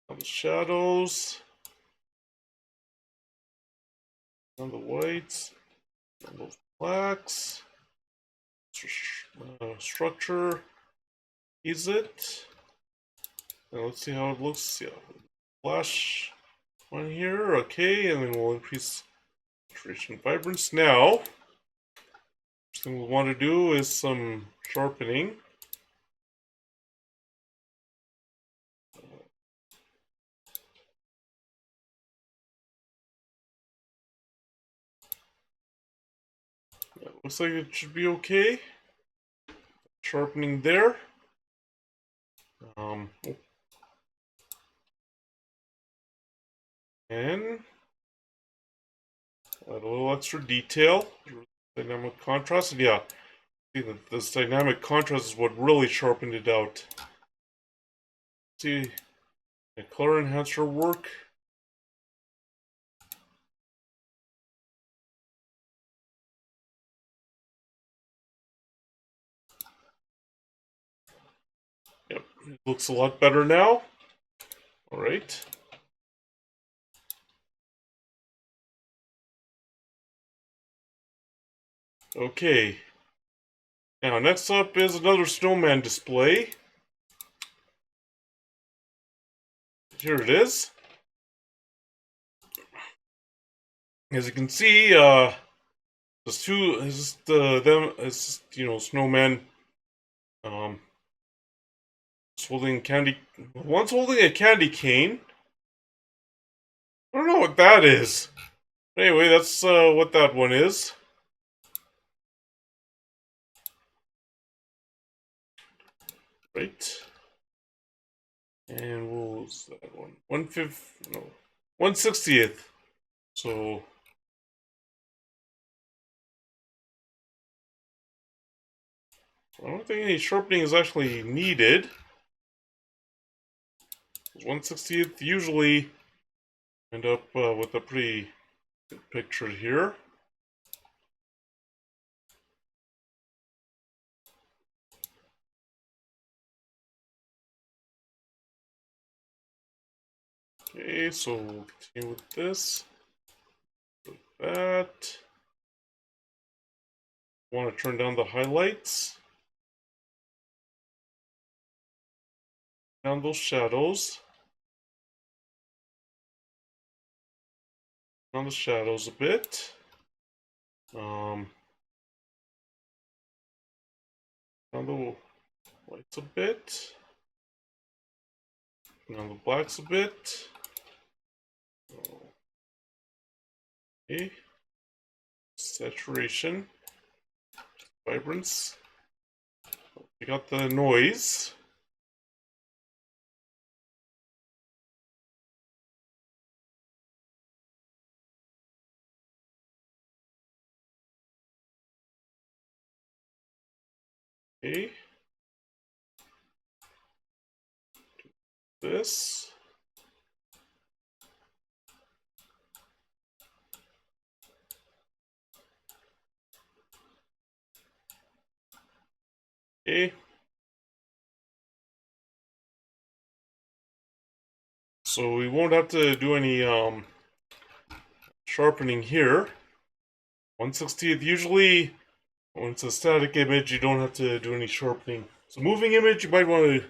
Down the shadows. Down the whites. Down those blacks. Structure. Ease it. And let's see how it looks. Yeah, flash one here. Okay, and then we'll increase saturation vibrance. Now, first thing we'll want to do is some sharpening. Yeah, looks like it should be okay. Sharpening there. And add a little extra detail. Dynamic contrast. And yeah, see that this dynamic contrast is what really sharpened it out. See the color enhancer work. Yep, it looks a lot better now. All right. Okay. Now, next up is another snowman display. Here it is. As you can see, there's two. It's just them. It's just, snowman. Holding candy. One's holding a candy cane. I don't know what that is. Anyway, that's what that one is. Right. And what was that one? 1/60th. So I don't think any sharpening is actually needed. 1/60th usually end up with a pretty good picture here. Okay, so we'll continue with this. Like that. Want to turn down the highlights. Down those shadows. Down the shadows a bit. Down the lights a bit. Down the blacks a bit. Okay. Saturation. Vibrance. We got the noise. Okay. This. Okay. So we won't have to do any sharpening here. 1/60th, usually when it's a static image, you don't have to do any sharpening. So moving image, you might want to,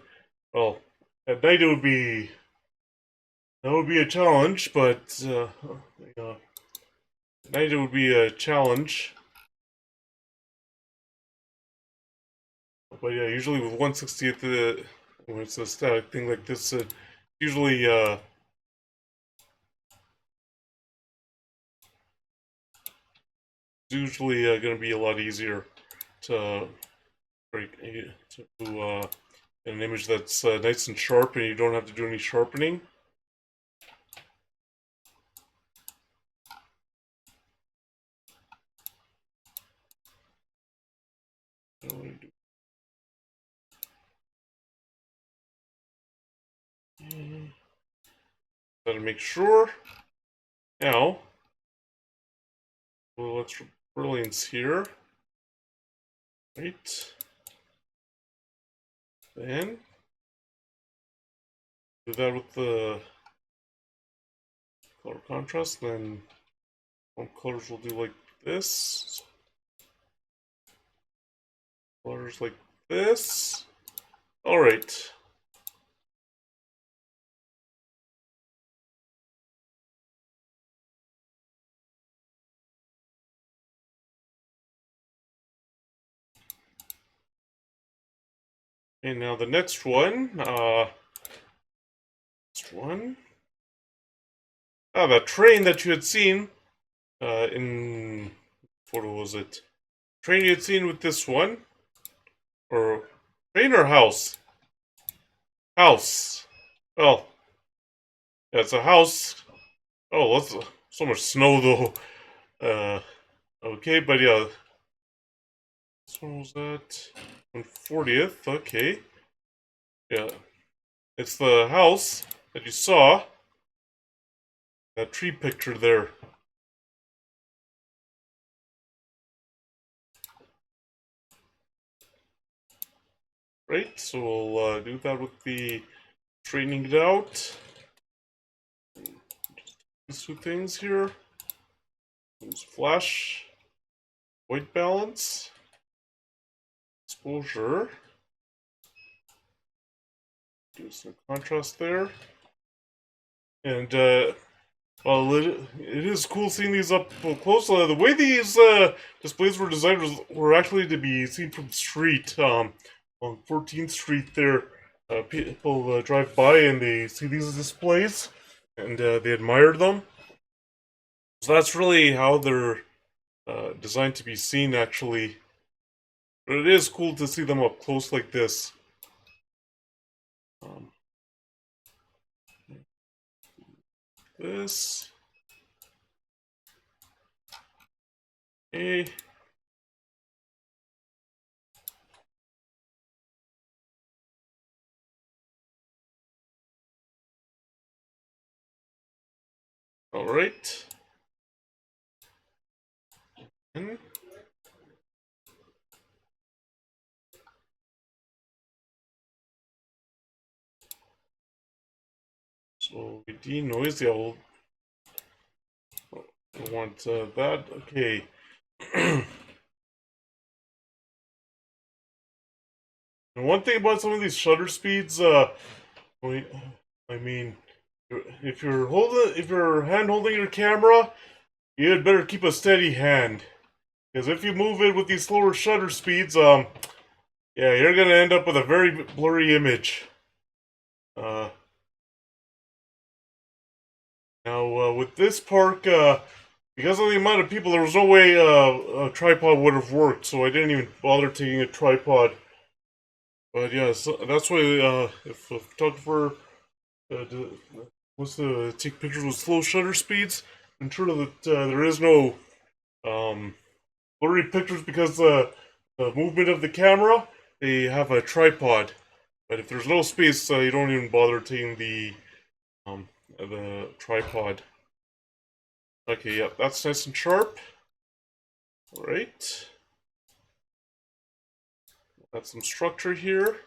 well, at night that would be a challenge, but at night it would be a challenge. But yeah, usually with 1/60th, when it's a static thing like this, usually going to be a lot easier to break to an image that's nice and sharp, and you don't have to do any sharpening. Gotta make sure. Now, well, let's brilliance here. Right. Then do that with the color contrast. Then some colors will do like this. Colors like this. All right. And now the next one. That train that you had seen in photo was it? Train you had seen with this one, or train or house? House. Well, yeah, it's a house. Oh, that's so much snow though. Okay, but yeah, this one was at 1/40th. Okay, yeah, it's the house that you saw. That tree picture there. Right, so we'll do that with the straightening it out. These two things here. Use flash, white balance, exposure. Do some contrast there. And, well, it is cool seeing these up close. The way these displays were designed were actually to be seen from the street. On 14th Street there, people drive by and they see these displays, and they admire them. So that's really how they're designed to be seen, actually. But it is cool to see them up close like this. This. Okay. All right. And so LED noise. Yeah, I want that. Okay. And one thing about some of these shutter speeds, I mean, if you're hand holding your camera, you had better keep a steady hand, because if you move it with these slower shutter speeds, yeah, you're gonna end up with a very blurry image. Uh, Now with this park, because of the amount of people, there was no way a tripod would have worked, so I didn't even bother taking a tripod. But yeah, so that's why if a photographer wants to take pictures with slow shutter speeds, ensure that there is no um, blurry pictures because the movement of the camera. They have a tripod, but if there's no space, you don't even bother taking the tripod. Okay, yeah, that's nice and sharp. All right. Got some structure here.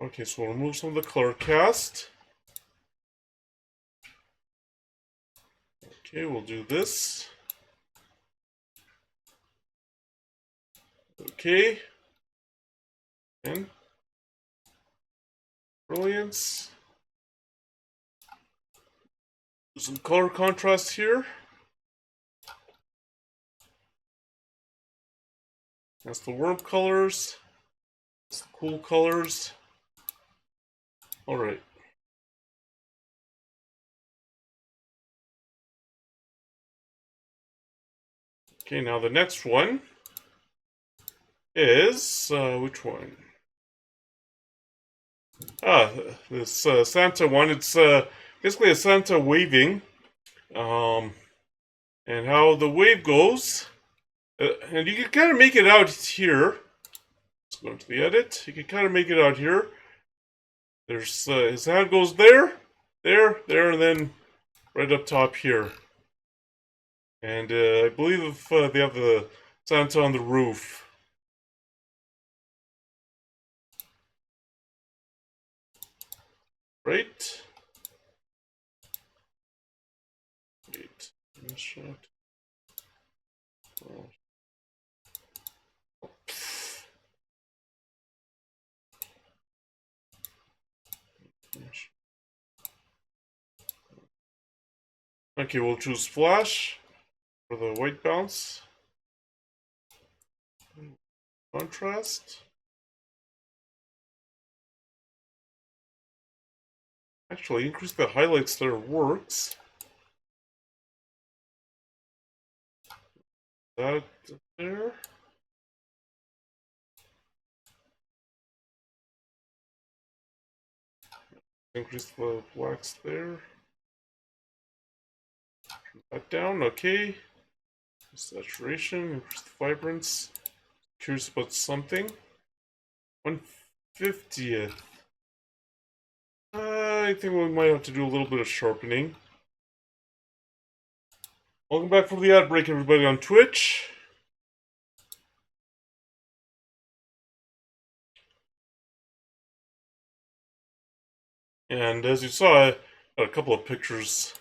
Okay, so we'll remove some of the color cast. Okay, we'll do this. Okay. And brilliance. Some color contrast here. That's the warm colors. That's the cool colors. All right. Okay, now the next one is which one? Ah, this Santa one. It's basically a Santa waving, um, and how the wave goes, and you can kind of make it out here. Let's go into the edit. You can kind of make it out here. There's his hand goes there, there, and then right up top here. And I believe they have the Santa on the roof. Right? Wait. Shot. Oh. Okay, we'll choose flash for the white bounce. Contrast. Actually, increase the highlights there works. That there. Increase the blacks there. That down, okay. Saturation, increase the vibrance. Curious about something. 1/50th. I think we might have to do a little bit of sharpening. Welcome back from the ad break, everybody, on Twitch. And as you saw, I got a couple of pictures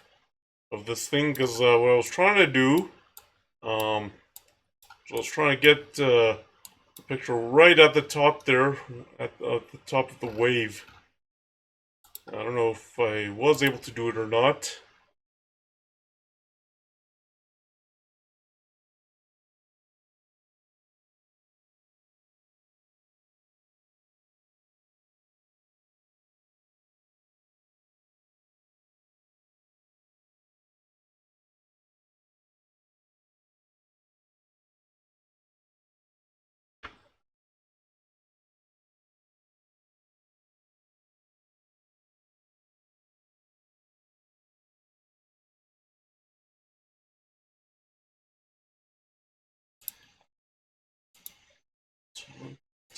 of this thing because what I was trying to do, so I was trying to get the picture right at the top there, at the top of the wave. I don't know if I was able to do it or not.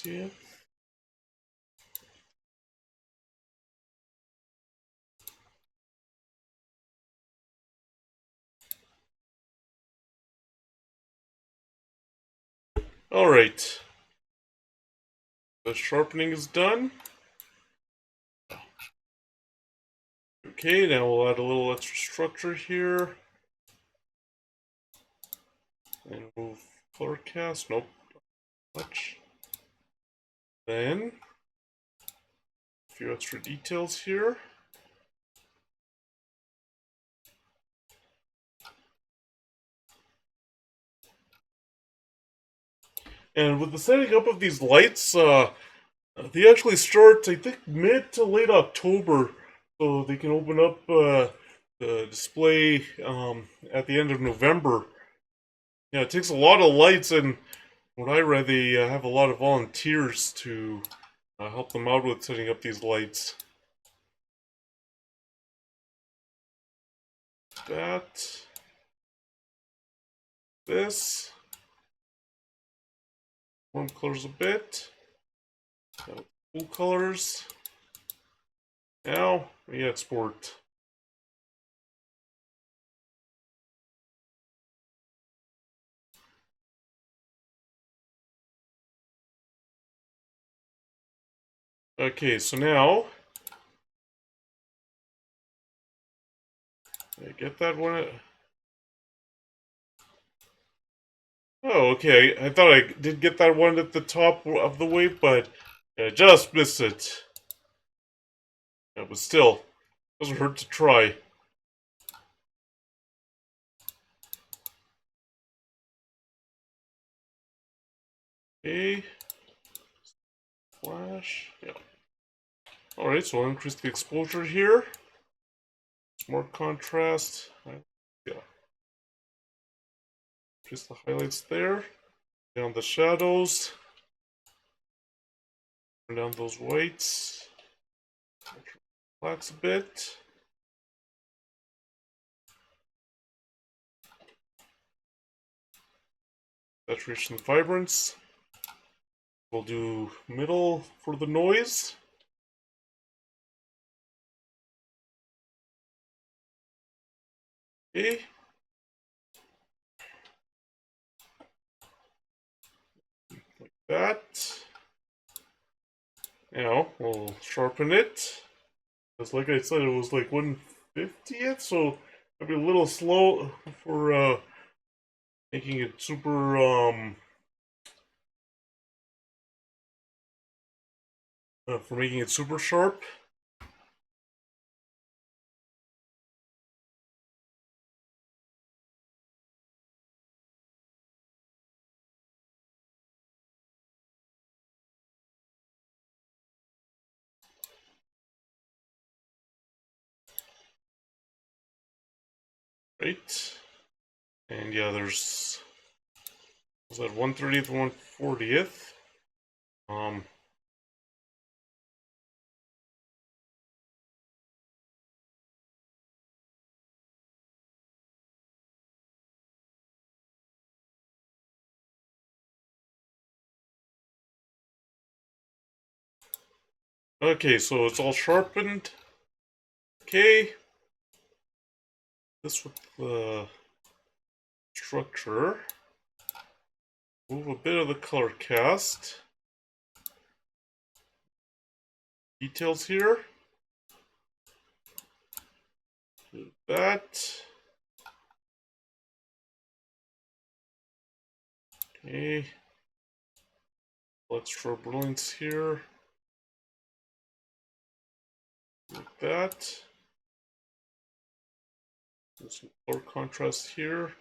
Yeah. All right. The sharpening is done. Okay, now we'll add a little extra structure here. And move color cast. Nope. Much. Then a few extra details here. And with the setting up of these lights, they actually start, I think, mid to late October, so they can open up the display at the end of November. Yeah, it takes a lot of lights, and what I read, they have a lot of volunteers to help them out with setting up these lights. That. This. Warm colors a bit. Cool colors. Now we export. Okay, so now I get that one. Oh, okay. I thought I did get that one at the top of the way, but I just missed it. Yeah, but still, doesn't hurt to try. Okay. Flash. Yeah. Alright, so I'll increase the exposure here. More contrast. Yeah. Increase the highlights there. Down the shadows. Turn down those whites. Blacks a bit. Saturation and vibrance. We'll do middle for the noise. Okay. Like that. Now we'll sharpen it. Because like I said, it was like 1/50th, so I'll be a little slow for making it super sharp. Right. And yeah, was that 1/30th, 1/40th. Okay, so it's all sharpened. Okay. This with the structure. Move a bit of the color cast. Details here. Do that. Okay. Extra brilliance here. Like that. There's some color contrast here.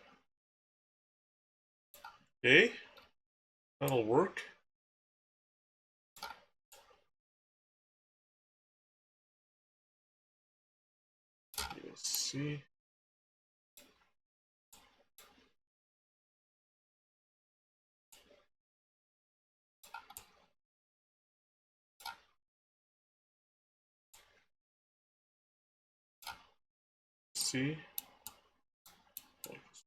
Okay. That'll work. Let's see. See?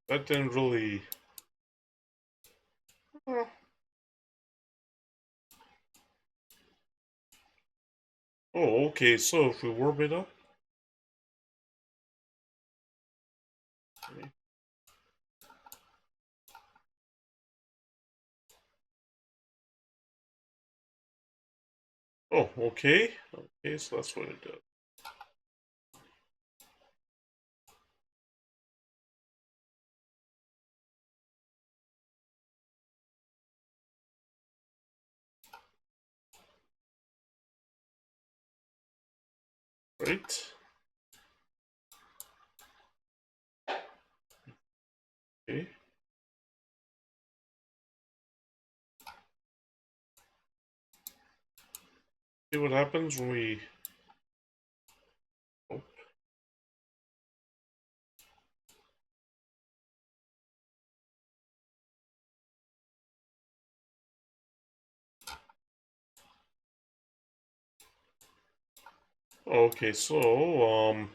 That didn't really. Oh, okay, so if we warm it up. Okay. Oh, okay. Okay, so that's what it does. Right. Okay. See what happens when we. Oh. Okay, so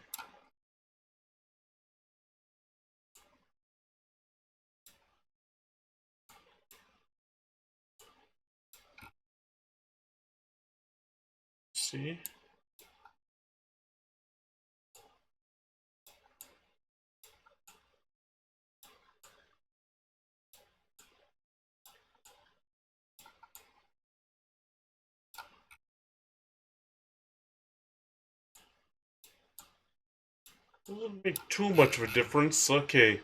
see. Doesn't make too much of a difference. Okay.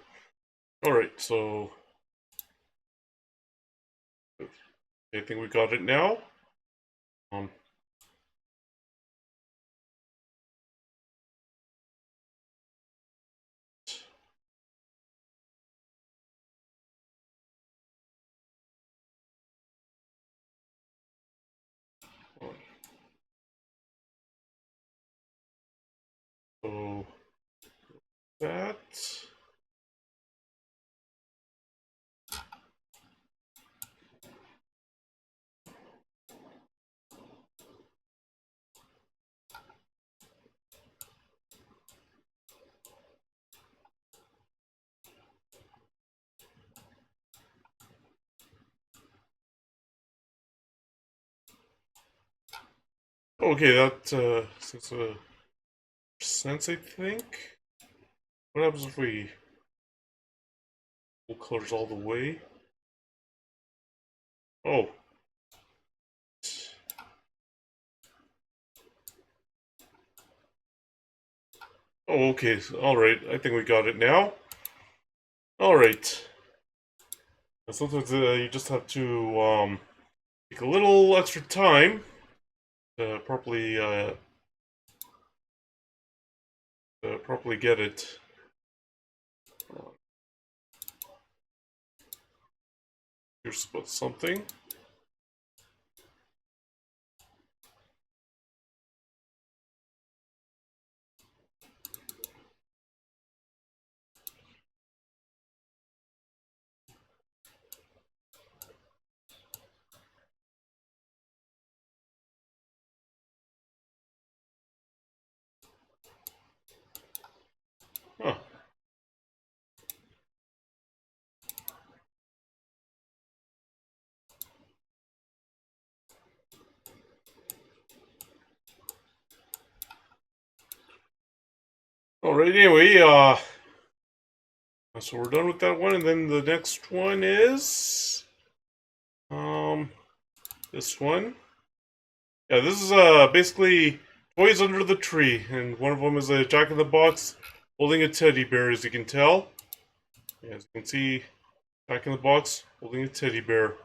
Alright, so I think we got it now. Um so that. Okay, that 6%, I think. What happens if we full colors all the way? Oh. Oh, okay. Alright, I think we got it now. Alright. Sometimes you just have to take a little extra time to properly get it. Here's about something. Huh. Alright, anyway, so we're done with that one, and then the next one is this one. Yeah, this is basically toys under the tree, and one of them is a Jack in the Box holding a teddy bear, as you can tell. Yeah, as you can see, Jack in the Box holding a teddy bear.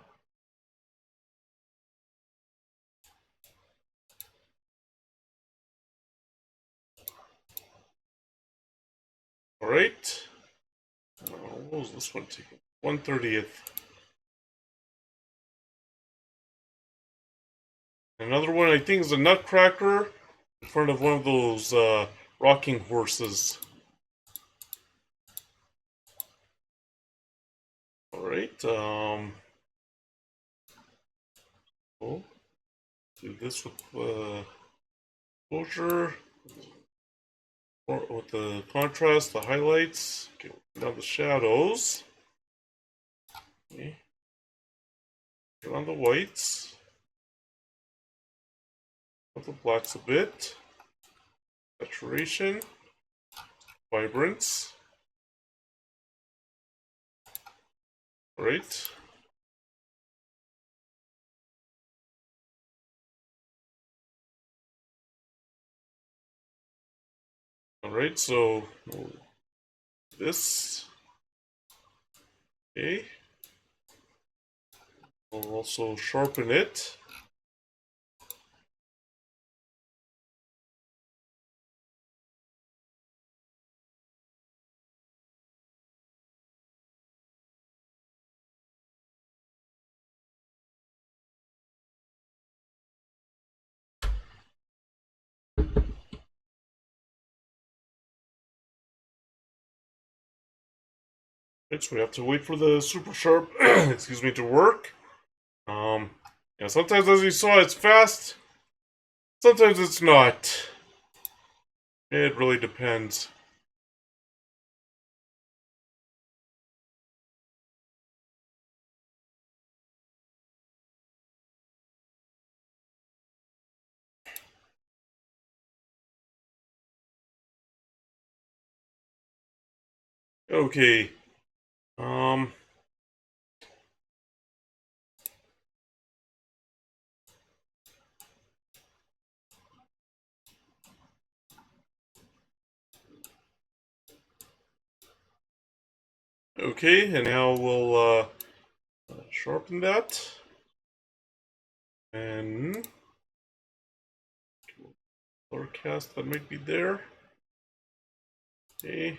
Alright. What was this one taking? 1/30th. Another one I think is a nutcracker in front of one of those rocking horses. Alright, oh, do this with exposure, with the contrast, the highlights, okay, down the shadows. Okay. Get on the whites. Put the blacks a bit. Saturation. Vibrance. Right. Alright, so this. Okay. We'll also sharpen it. Right, so we have to wait for the super sharp, excuse me, to work. Yeah, sometimes as you saw, it's fast. Sometimes it's not. It really depends. Okay. Um. Okay, and now we'll sharpen that. And color cast that might be there. Okay,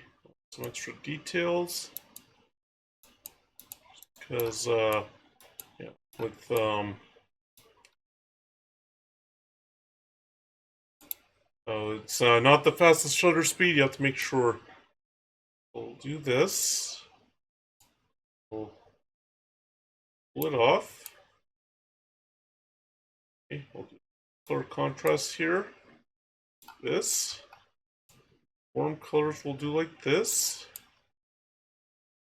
some extra details. Because, yeah, with, it's not the fastest shutter speed, you have to make sure. We'll do this. We'll pull it off. Okay, we'll do color contrast here. This. Warm colors we'll do like this.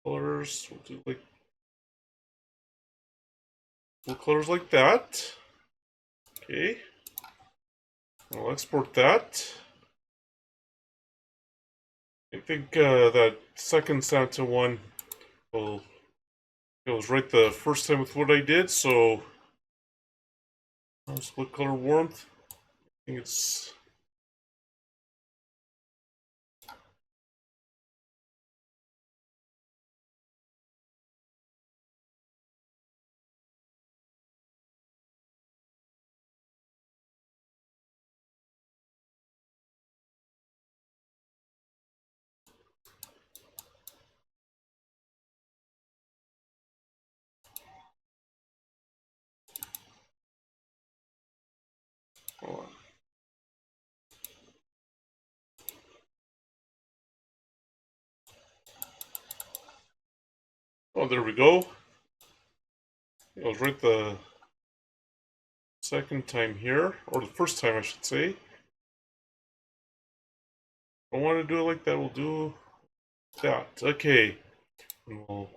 Colors we'll do like cool colors like that. Okay. I'll export that. I think that second Santa one will goes right the first time with what I did, so split color warmth. I think it's hold on. Oh, there we go. It was right the second time here, or the first time I should say. If I want to do it like that, we'll do that. Okay. And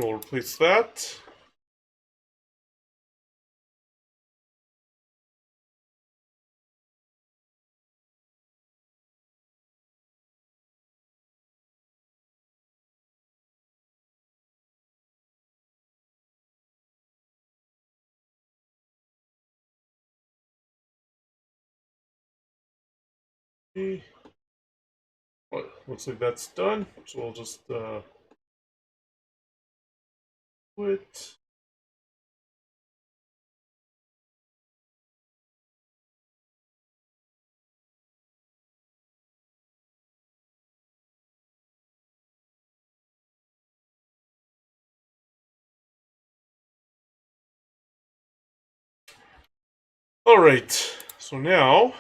we'll replace that. Okay. Well, looks like that's done. So we'll just quit. Alright, so now,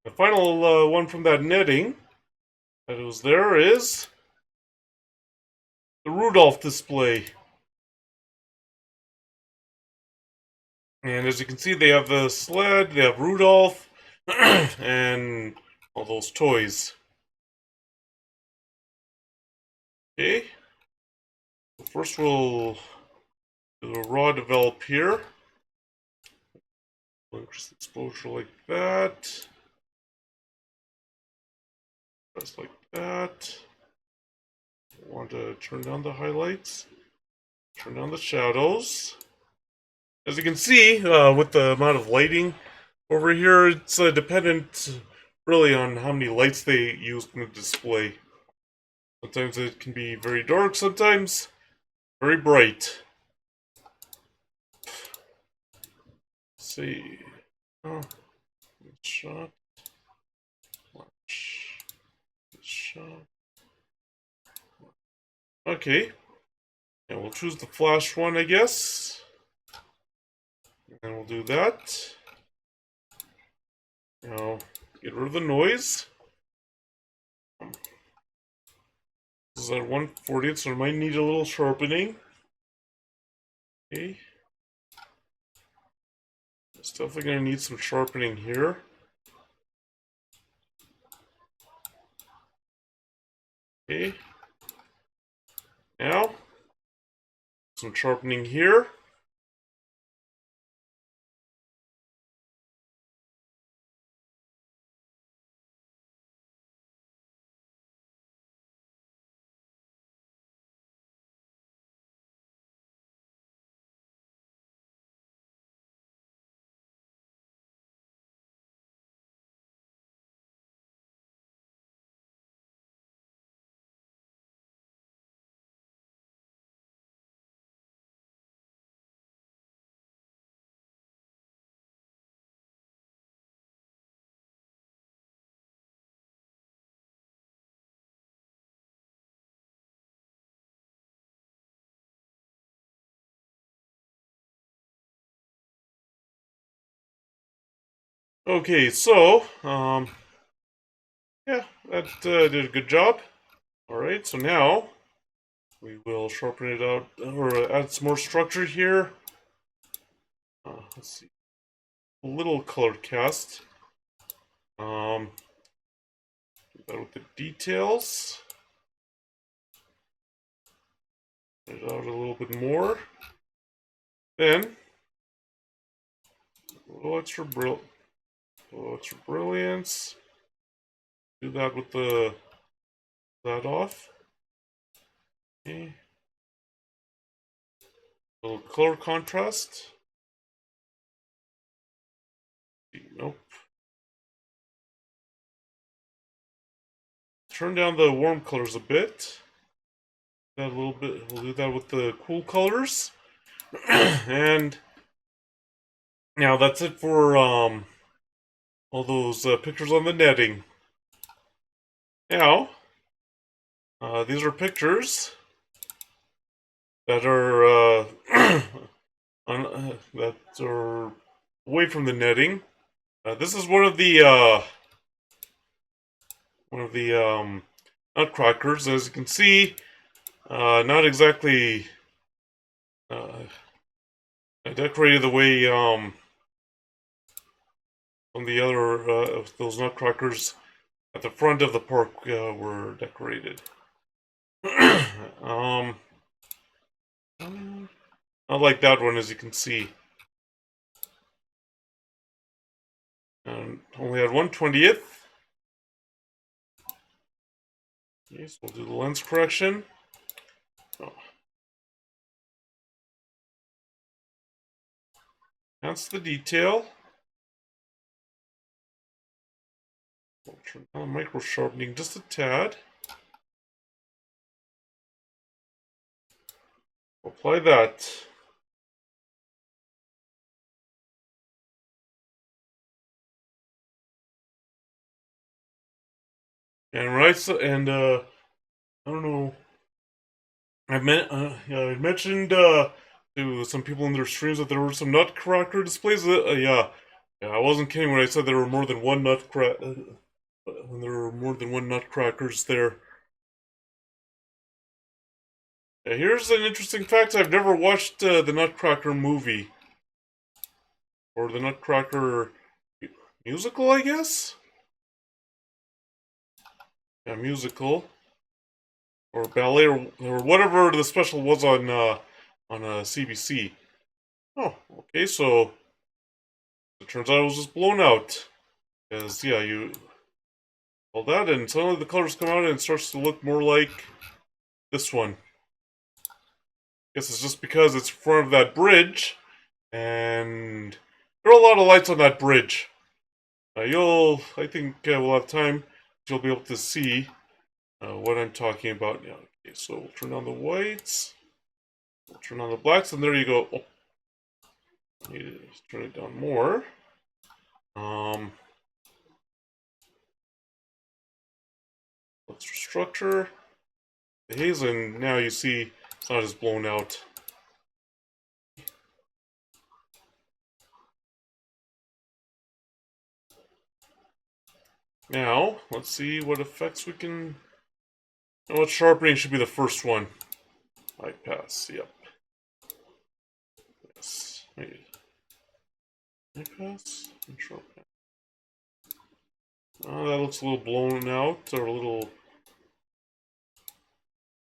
the final one from that netting that was there is the Rudolph display. And as you can see, they have the sled, they have Rudolph, and all those toys. Okay, first we'll do a raw develop here. We'll increase the exposure like that. Just like that. Want to turn down the highlights, turn down the shadows. As you can see, with the amount of lighting over here, it's dependent really on how many lights they use in the display. Sometimes it can be very dark, sometimes very bright. Let's see. Oh, shot. Shot. Okay. And we'll choose the flash one, I guess. And we'll do that. Now, get rid of the noise. This is at 1/40th, so it might need a little sharpening. Okay. It's definitely going to need some sharpening here. Okay. Now, some sharpening here. Okay, so, yeah, that did a good job. Alright, so now we will sharpen it out, or add some more structure here. Let's see. A little color cast. Do that with the details. Get it out a little bit more. Then, a little extra brilliance. Do that with that off. Okay. A little color contrast. Nope. Turn down the warm colors a bit. That a little bit. We'll do that with the cool colors. And now that's it for all those pictures on the netting. Now, these are pictures that are that are away from the netting. This is one of the nutcrackers. As you can see, not exactly decorated the way on the other those nutcrackers at the front of the park were decorated. Not like that one, as you can see. And only had 1/20th. Okay, so we'll do the lens correction. Oh. That's the detail. We'll turn on micro sharpening just a tad. Apply that. And I don't know. I mentioned to some people in their streams that there were some nutcracker displays. Yeah, I wasn't kidding when I said there were more than one when there were more than one nutcrackers there. Here's an interesting fact: I've never watched the Nutcracker movie or the Nutcracker musical, I guess. Yeah, musical or ballet or whatever the special was on CBC. Oh, okay, so it turns out it was just blown out. Because yeah, you all that, and suddenly the colors come out, and it starts to look more like this one. Guess it's just because it's in front of that bridge, and there are a lot of lights on that bridge. I think we'll have time. You'll be able to see what I'm talking about now. Okay, so we'll turn on the whites. We'll turn on the blacks, and there you go. Oh, I need to turn it down more. Let's structure the haze, and now you see it's not as blown out. Now, let's see what effects we can... Oh, what sharpening should be the first one? High pass, yep. Yes. Wait. High pass and sharpen. Oh, that looks a little blown out, or a little...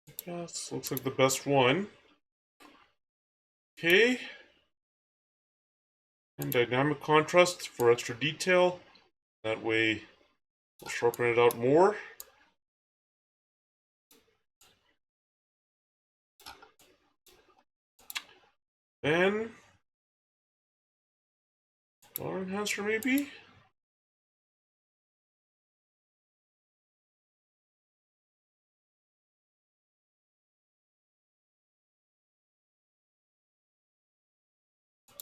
High pass, looks like the best one. Okay. And dynamic contrast for extra detail. That way, we'll sharpen it out more. Then, color enhancer maybe?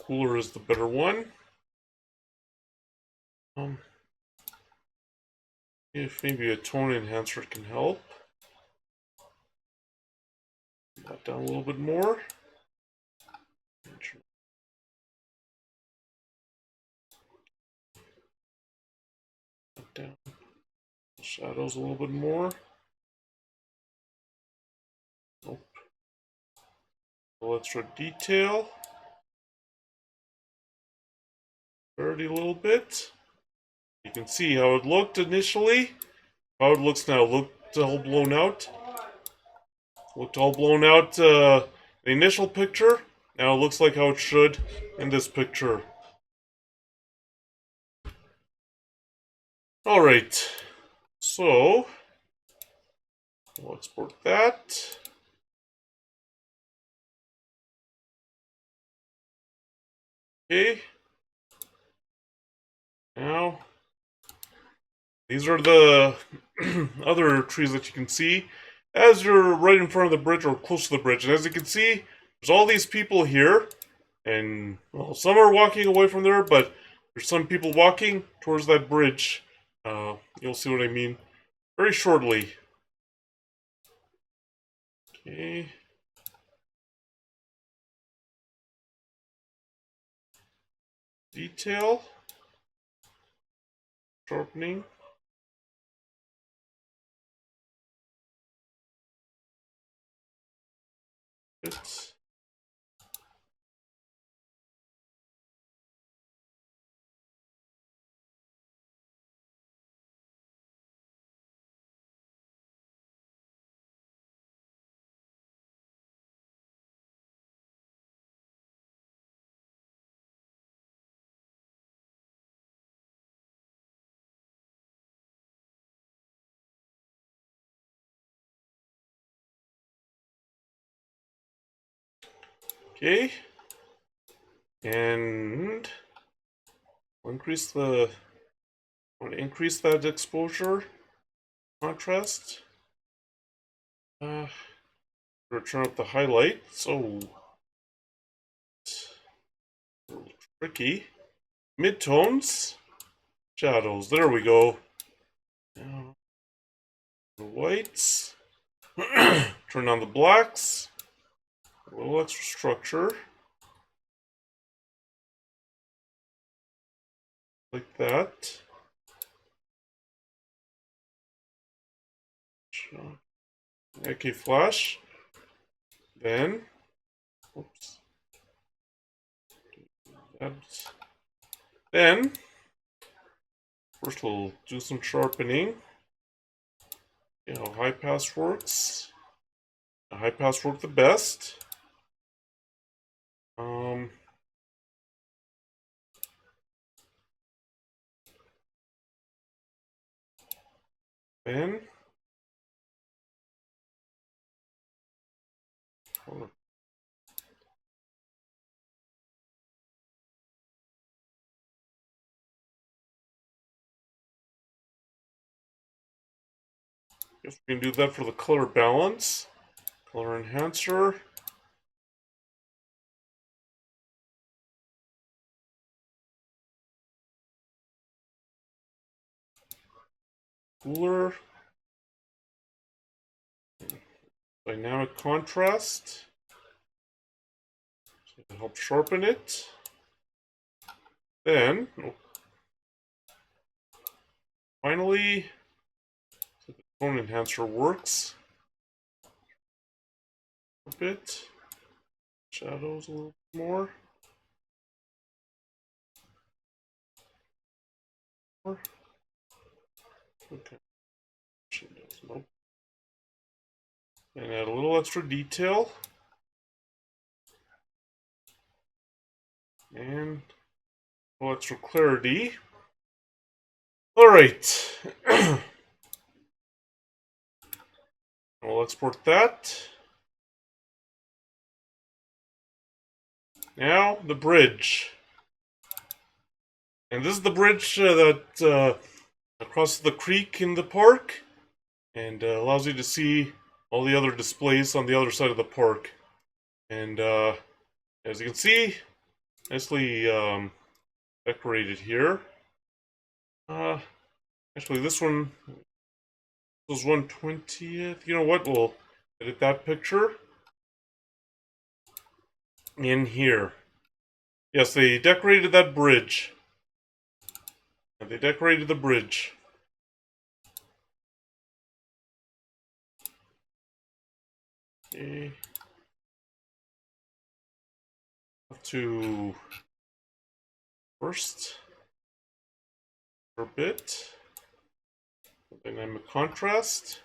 Cooler is the better one. If maybe a tone enhancer can help. That down a little bit more. That down. Shadows a little bit more. Nope. A little extra detail. Already a little bit. You can see how it looked initially. How it looks now. Looked all blown out. Looked all blown out the initial picture. Now it looks like how it should in this picture. Alright. So, we'll export that. Okay. Now, these are the other trees that you can see as you're right in front of the bridge or close to the bridge. And as you can see, there's all these people here. And, well, some are walking away from there, but there's some people walking towards that bridge. You'll see what I mean very shortly. Okay. Detail. Sharpening. It's okay. And we'll increase the that exposure contrast. Turn up the highlight. So a little tricky. Midtones, shadows. There we go. Now, the whites. Turn on the blacks. A little extra structure. Like that. AK flash. Then, oops. Then, first we'll do some sharpening. You know, high pass works. High pass worked the best. Then guess we can do that for the color balance. Color enhancer. Cooler. Dynamic contrast. To help sharpen it. Then, finally, the tone enhancer works a bit. Shadows a little bit more. Okay. Nope. And add a little extra detail. And a little extra clarity. Alright. We'll export that. Now, the bridge. And this is the bridge that across the creek in the park, and allows you to see all the other displays on the other side of the park. And as you can see, nicely decorated here. Actually, this one was 1/20th. You know what? We'll edit that picture in here. Yes, they decorated that bridge. And they decorated the bridge. Okay. Have to first for a bit. Dynamic contrast.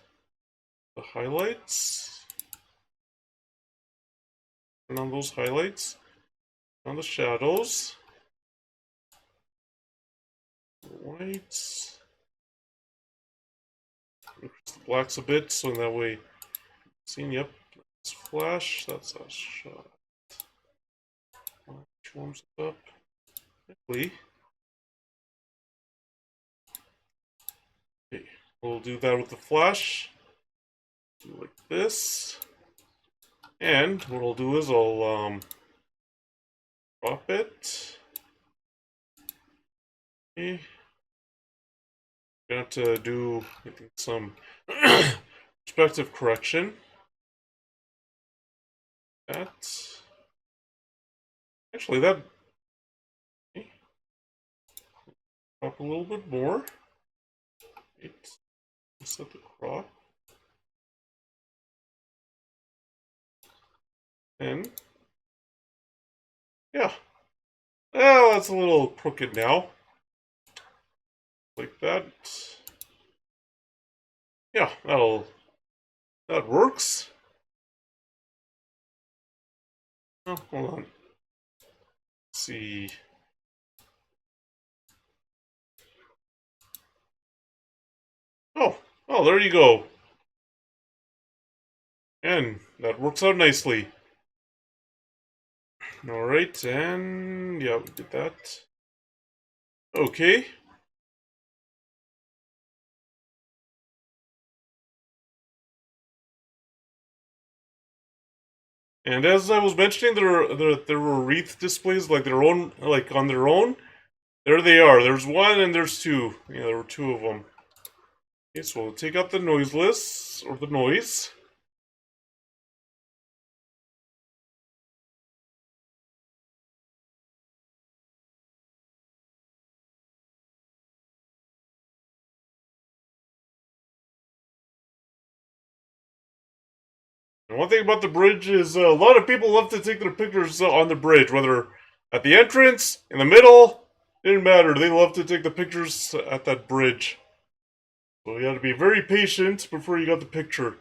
The highlights. Turn on those highlights. On the shadows. The whites. Increase the blacks a bit so that way. See, yep. It's flash. That's a shot. Which warms it up quickly. Okay, we'll do that with the flash. Do like this. And what I'll do is I'll drop it. Okay. Gonna have to do some perspective correction. That actually that okay. Crop a little bit more. Right. Set the crop. And yeah. Well, that's a little crooked now. Like that. Yeah, that works. Oh, hold on. Let's see. Oh, there you go. And that works out nicely. Alright, and yeah, we did that. Okay. And as I was mentioning, there were wreath displays like their own, like on their own. There they are. There's one and there's two. Yeah, there were two of them. Okay, so we'll take out the noiseless or the noise. And one thing about the bridge is a lot of people love to take their pictures on the bridge, whether at the entrance, in the middle, didn't matter. They love to take the pictures at that bridge. So you had to be very patient before you got the picture.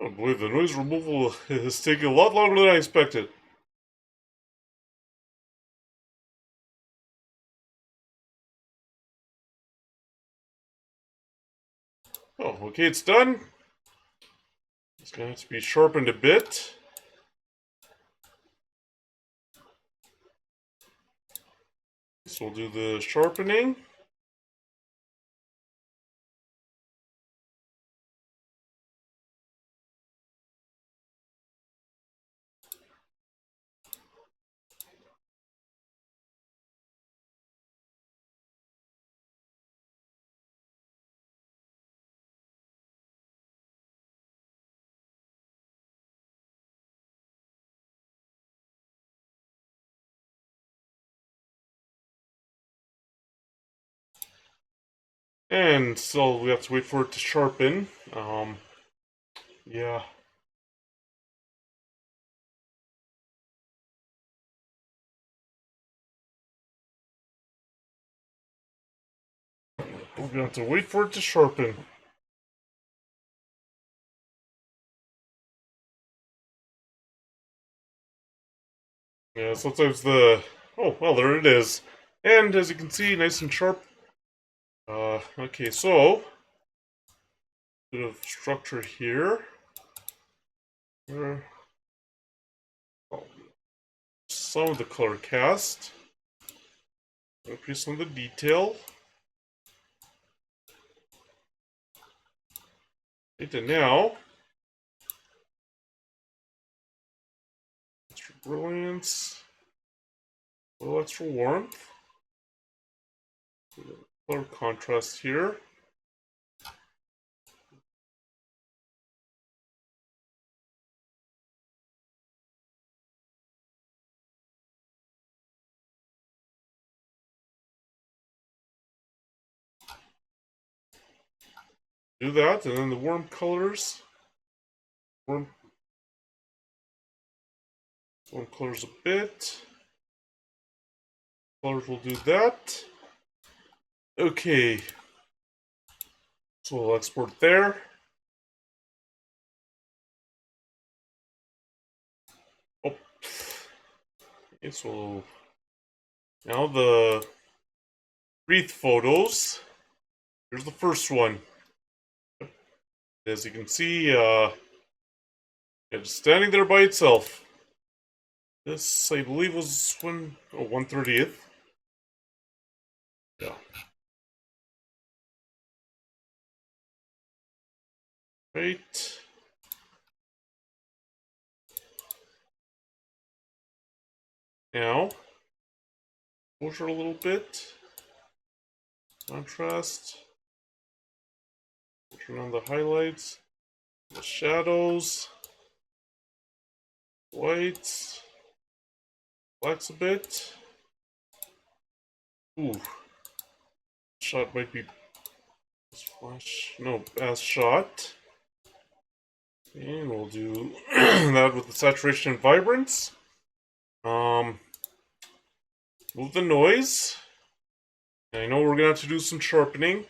I believe the noise removal has taken a lot longer than I expected. Oh, okay, it's done. It's gonna have to be sharpened a bit. So we'll do the sharpening. And so we have to wait for it to sharpen. Yeah. We're gonna have to wait for it to sharpen. Yeah, sometimes the... Oh, well, there it is. And as you can see, nice and sharp. Okay, so... Bit of structure here. Some of the color cast. Increase some of the detail. Right, and now... Extra brilliance. A little extra warmth. Color contrast here. Do that, and then the warm colors. Warm colors a bit. Colors will do that. Okay. So we'll export there. Oh. Okay, so now the wreath photos. Here's the first one. As you can see, it's standing there by itself. This, I believe, was when 1/30th. Yeah. Right. Now, exposure a little bit. Contrast. Turn on the highlights. The shadows. Whites. Blacks a bit. Ooh. Shot might be as flash. No, as shot. And we'll do that with the saturation and vibrance. Move the noise. I know we're gonna have to do some sharpening.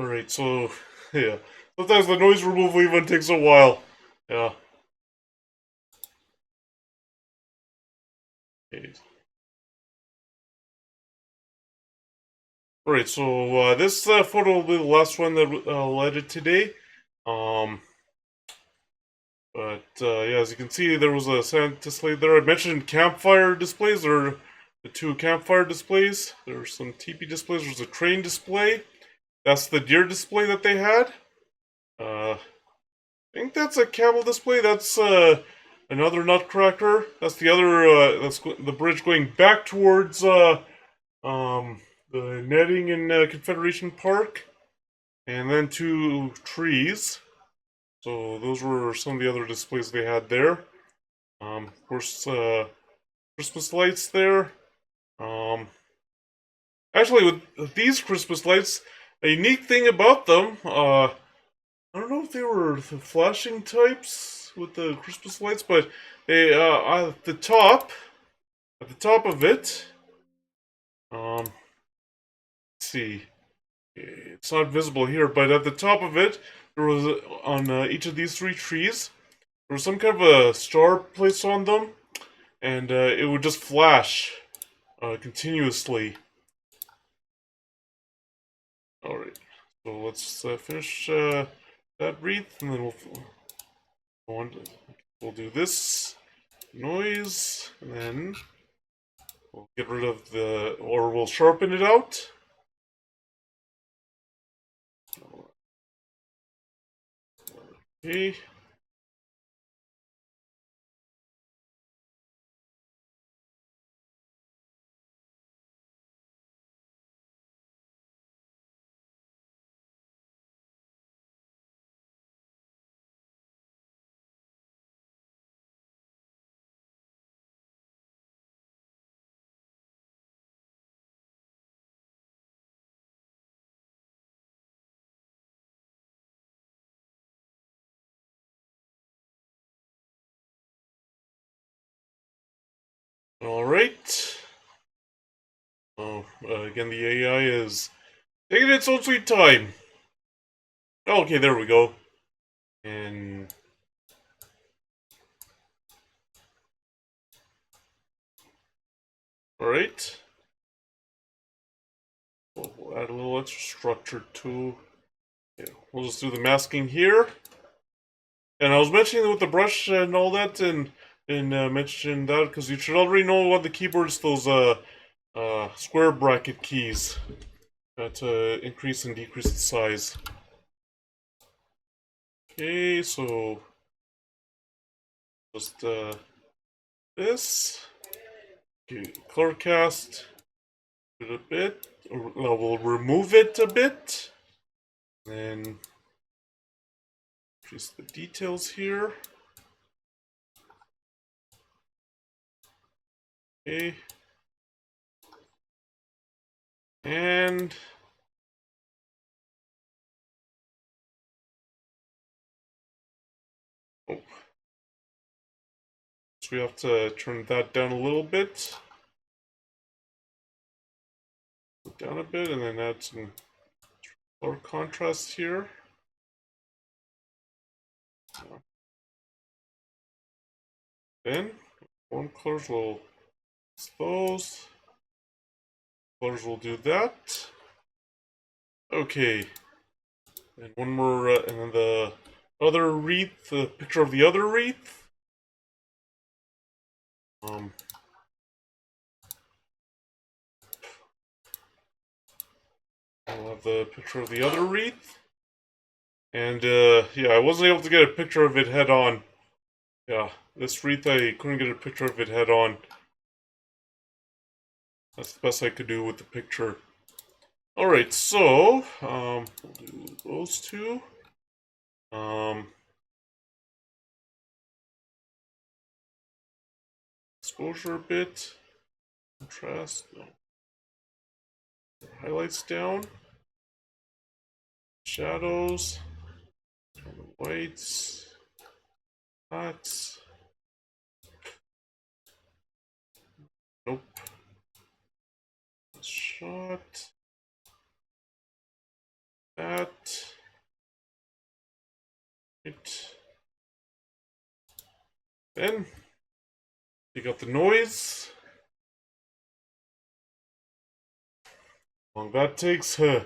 Alright, so, yeah. Sometimes the noise removal even takes a while. Yeah. Okay. Alright, so this photo will be the last one that I'll edit today. But yeah, as you can see, there was a sound display there. I mentioned campfire displays. There are the two campfire displays. There are some teepee displays. There's a crane display. That's the deer display that they had. I think that's a camel display. That's another nutcracker. That's the other. That's the bridge going back towards the netting in Confederation Park, and then two trees. So those were some of the other displays they had there. Of course, Christmas lights there. Actually, with these Christmas lights, a unique thing about them, I don't know if they were the flashing types with the Christmas lights, but they at the top of it, let's see, it's not visible here, but at the top of it, there was on each of these three trees, there was some kind of a star placed on them. and it would just flash continuously. Alright, so let's finish that wreath, and then we'll do this noise, and then we'll get rid of or we'll sharpen it out. Okay. Alright. Oh, again, the AI is taking its own sweet time. Okay, there we go. And alright. We'll add a little extra structure too. Yeah, we'll just do the masking here. And I was mentioning with the brush and all that, and mention that because you should already know on the keyboards those square bracket keys to increase and decrease the size. Okay, so just this. Okay, color cast it a bit. We'll remove it a bit. Then increase the details here. Okay. And oh. So we have to turn that down a little bit. Down a bit, and then add some color contrast here. Then warm colors will those. Colors will do that. Okay. And one more, and then the other wreath, the picture of the other wreath. I'll have the picture of the other wreath. And, yeah, I wasn't able to get a picture of it head on. Yeah, this wreath, I couldn't get a picture of it head on. That's the best I could do with the picture. Alright, so, we'll do those two. Exposure a bit. Contrast. No. Highlights down. Shadows. Turn the whites. Blacks. Nope. Shot. That. It. Then you got the noise. How long that takes, huh?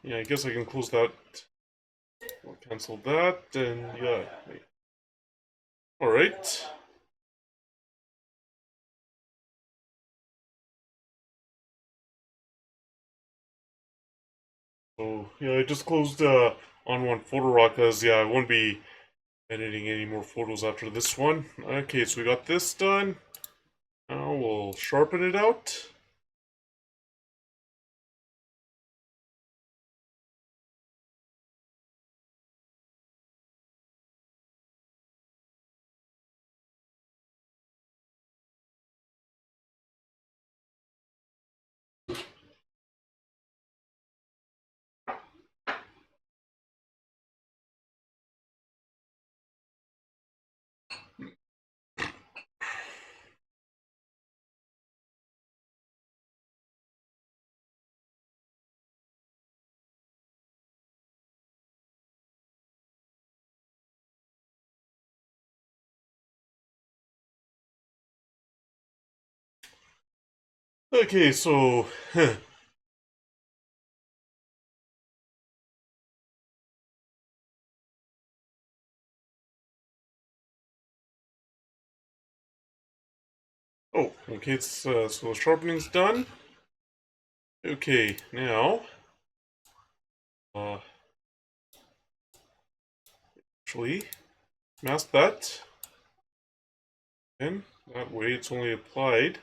Yeah, I guess I can close that. I'll cancel that, and yeah. Alright. So, yeah, I just closed on one Photorock because, yeah, I won't be editing any more photos after this one. Okay, so we got this done. Now we'll sharpen it out. Okay, so oh, okay, it's so the sharpening's done. Okay, now uh actually mask that, and that way it's only applied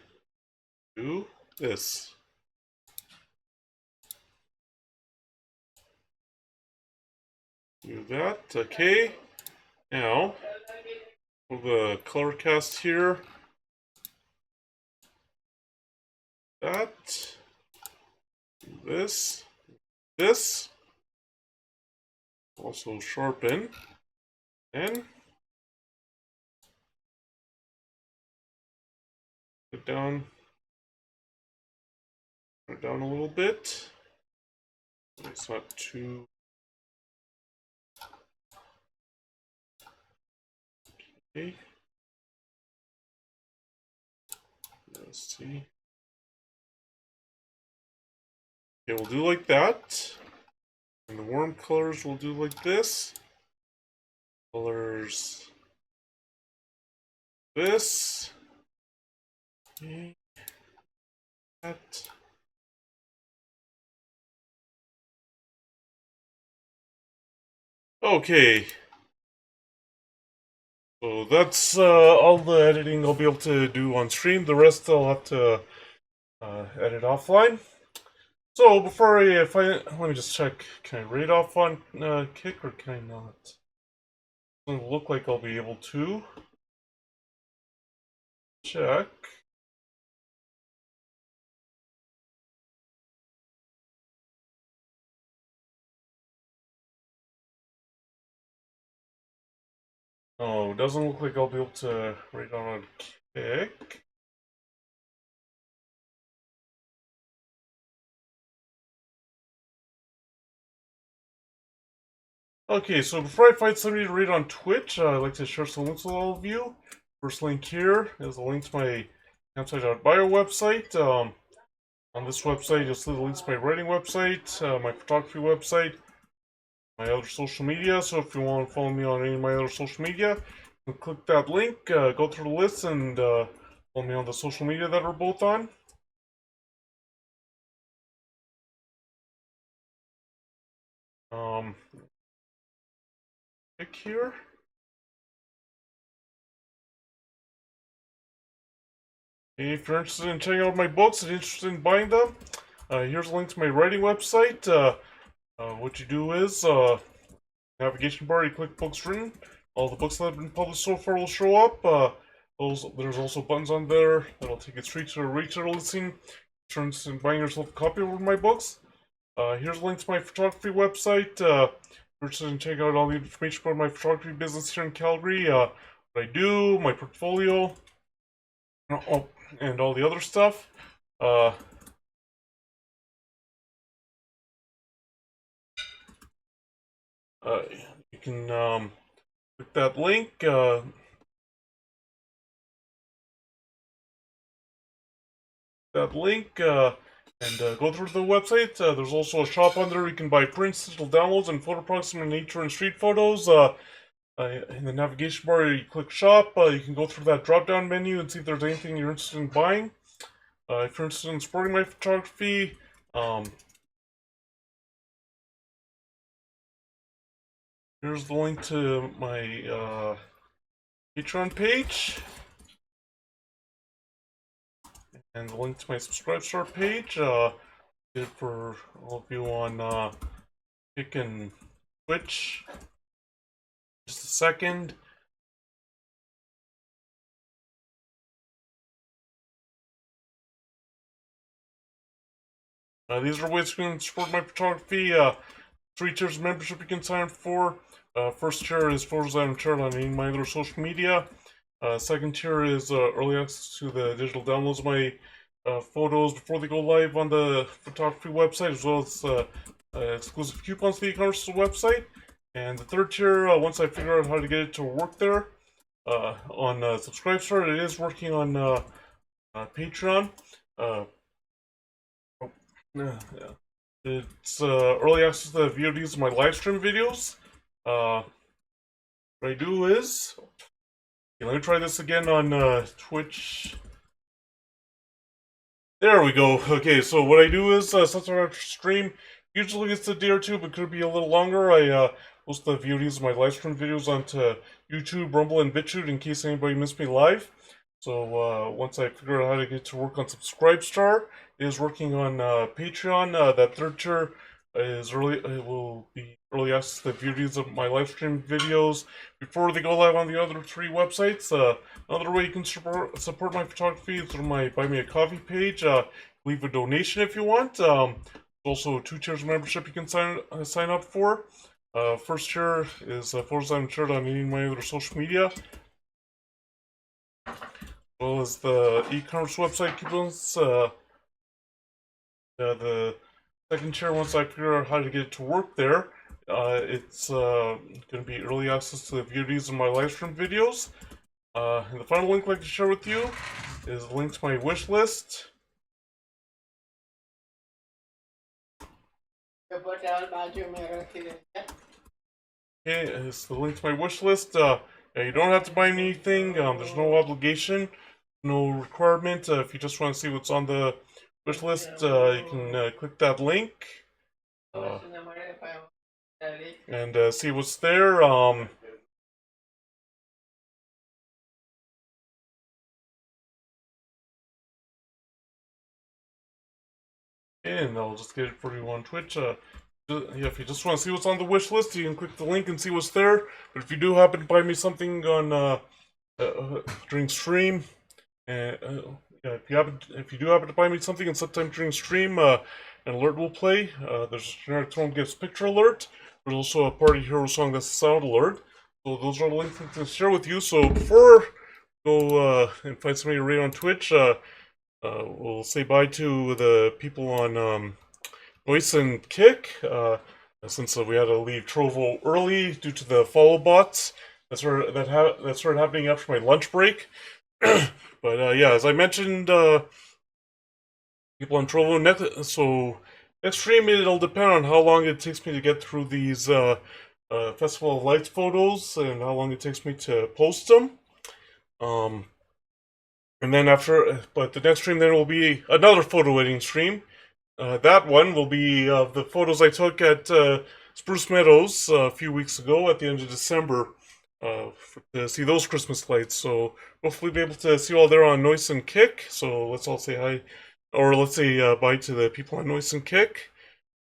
to this. Do that. Okay. Now for the color cast here, that, this, this, also sharpen, and put it down a little bit. It's not too. Okay. Let's see. Okay, we'll do like that. And the warm colors we'll do like this. Colors. This. Okay. That. Okay. So that's all the editing I'll be able to do on stream. The rest I'll have to edit offline. So before let me just check. Can I raid off on Kick or can I not? Doesn't look like I'll be able to. Check. Oh, doesn't look like I'll be able to raid on Kick. Okay, so before I find somebody to raid on Twitch, I'd like to share some links with all of you. First link here is a link to my campsite.bio website. On this website, you'll see the links to my writing website, my photography website, my other social media. So if you want to follow me on any of my other social media, you can click that link, go through the list, and follow me on the social media that we're both on. Click here. If you're interested in checking out my books and interested in buying them, here's a link to my writing website. What you do is, navigation bar, you click books written. All the books that have been published so far will show up. There's also buttons on there that'll take you straight to a retailer listing. If you're interested in buying yourself a copy of one of my books. Here's a link to my photography website. If you're interested in checking out all the information about my photography business here in Calgary, what I do, my portfolio, and all the other stuff. You can click that link. And go through to the website. There's also a shop on there. You can buy prints, digital downloads, and photo products from nature and street photos. In the navigation bar, you click shop. You can go through that drop-down menu and see if there's anything you're interested in buying. If you're interested in supporting my photography, here's the link to my Patreon page. And the link to my Subscribestar page. Good for all of you on Kick and Twitch. Just a second. These are ways you can support my photography. 3 tiers of membership you can sign up for. First tier is photos that I'm sharing on any of my other social media. Second tier is early access to the digital downloads of my photos before they go live on the photography website, as well as exclusive coupons to the e-commerce website. And the third tier, once I figure out how to get it to work there on Subscribestar, it is working on Patreon. Yeah. It's early access to the VODs of my live stream videos. What I do is, let me try this again on Twitch. There we go. Okay, so what I do is, since our stream usually it's a day or two, but could be a little longer, I post the VODs of my live stream videos onto YouTube, Rumble, and BitChute in case anybody missed me live. So once I figure out how to get to work on Subscribestar, it is working on Patreon. That third tier is will be early access to the VODs of my live stream videos before they go live on the other three websites. Another way you can support my photography is through my Buy Me a Coffee page. Leave a donation if you want. Also, 2 tiers of membership you can sign up for. First tier is photos I'm shared on any of my other social media, as well as the e-commerce website coupons. The second tier, once I figure out how to get it to work there, it's going to be early access to the VODs of my live stream videos. And the final link I'd like to share with you is a link to my wish list. Okay, it's the link to my wish list. You don't have to buy anything. There's no obligation, no requirement. If you just want to see what's on the wish list, you can click that link and see what's there. And I'll just get it for you on Twitch. Yeah, if you just want to see what's on the wish list, you can click the link and see what's there. But if you do happen to buy me something on during stream, yeah, if you do happen to buy me something and sometime during stream, an alert will play. There's a generic Throne Gifts picture alert. There's also a Party Hero song that's a sound alert. So those are the links I can share with you. So before go and find somebody to rate on Twitch, we'll say bye to the people on Noise and Kick, since we had to leave Trovo early due to the follow bots. That started happening after my lunch break. But yeah, as I mentioned, people on Trovo, next stream it'll depend on how long it takes me to get through these Festival of Lights photos and how long it takes me to post them. And then but the next stream then will be another photo editing stream. That one will be the photos I took at Spruce Meadows a few weeks ago at the end of December to see those Christmas lights. So hopefully be able to see you all there on Noise and Kick. So let's all say hi, or let's say bye to the people on Noise and Kick.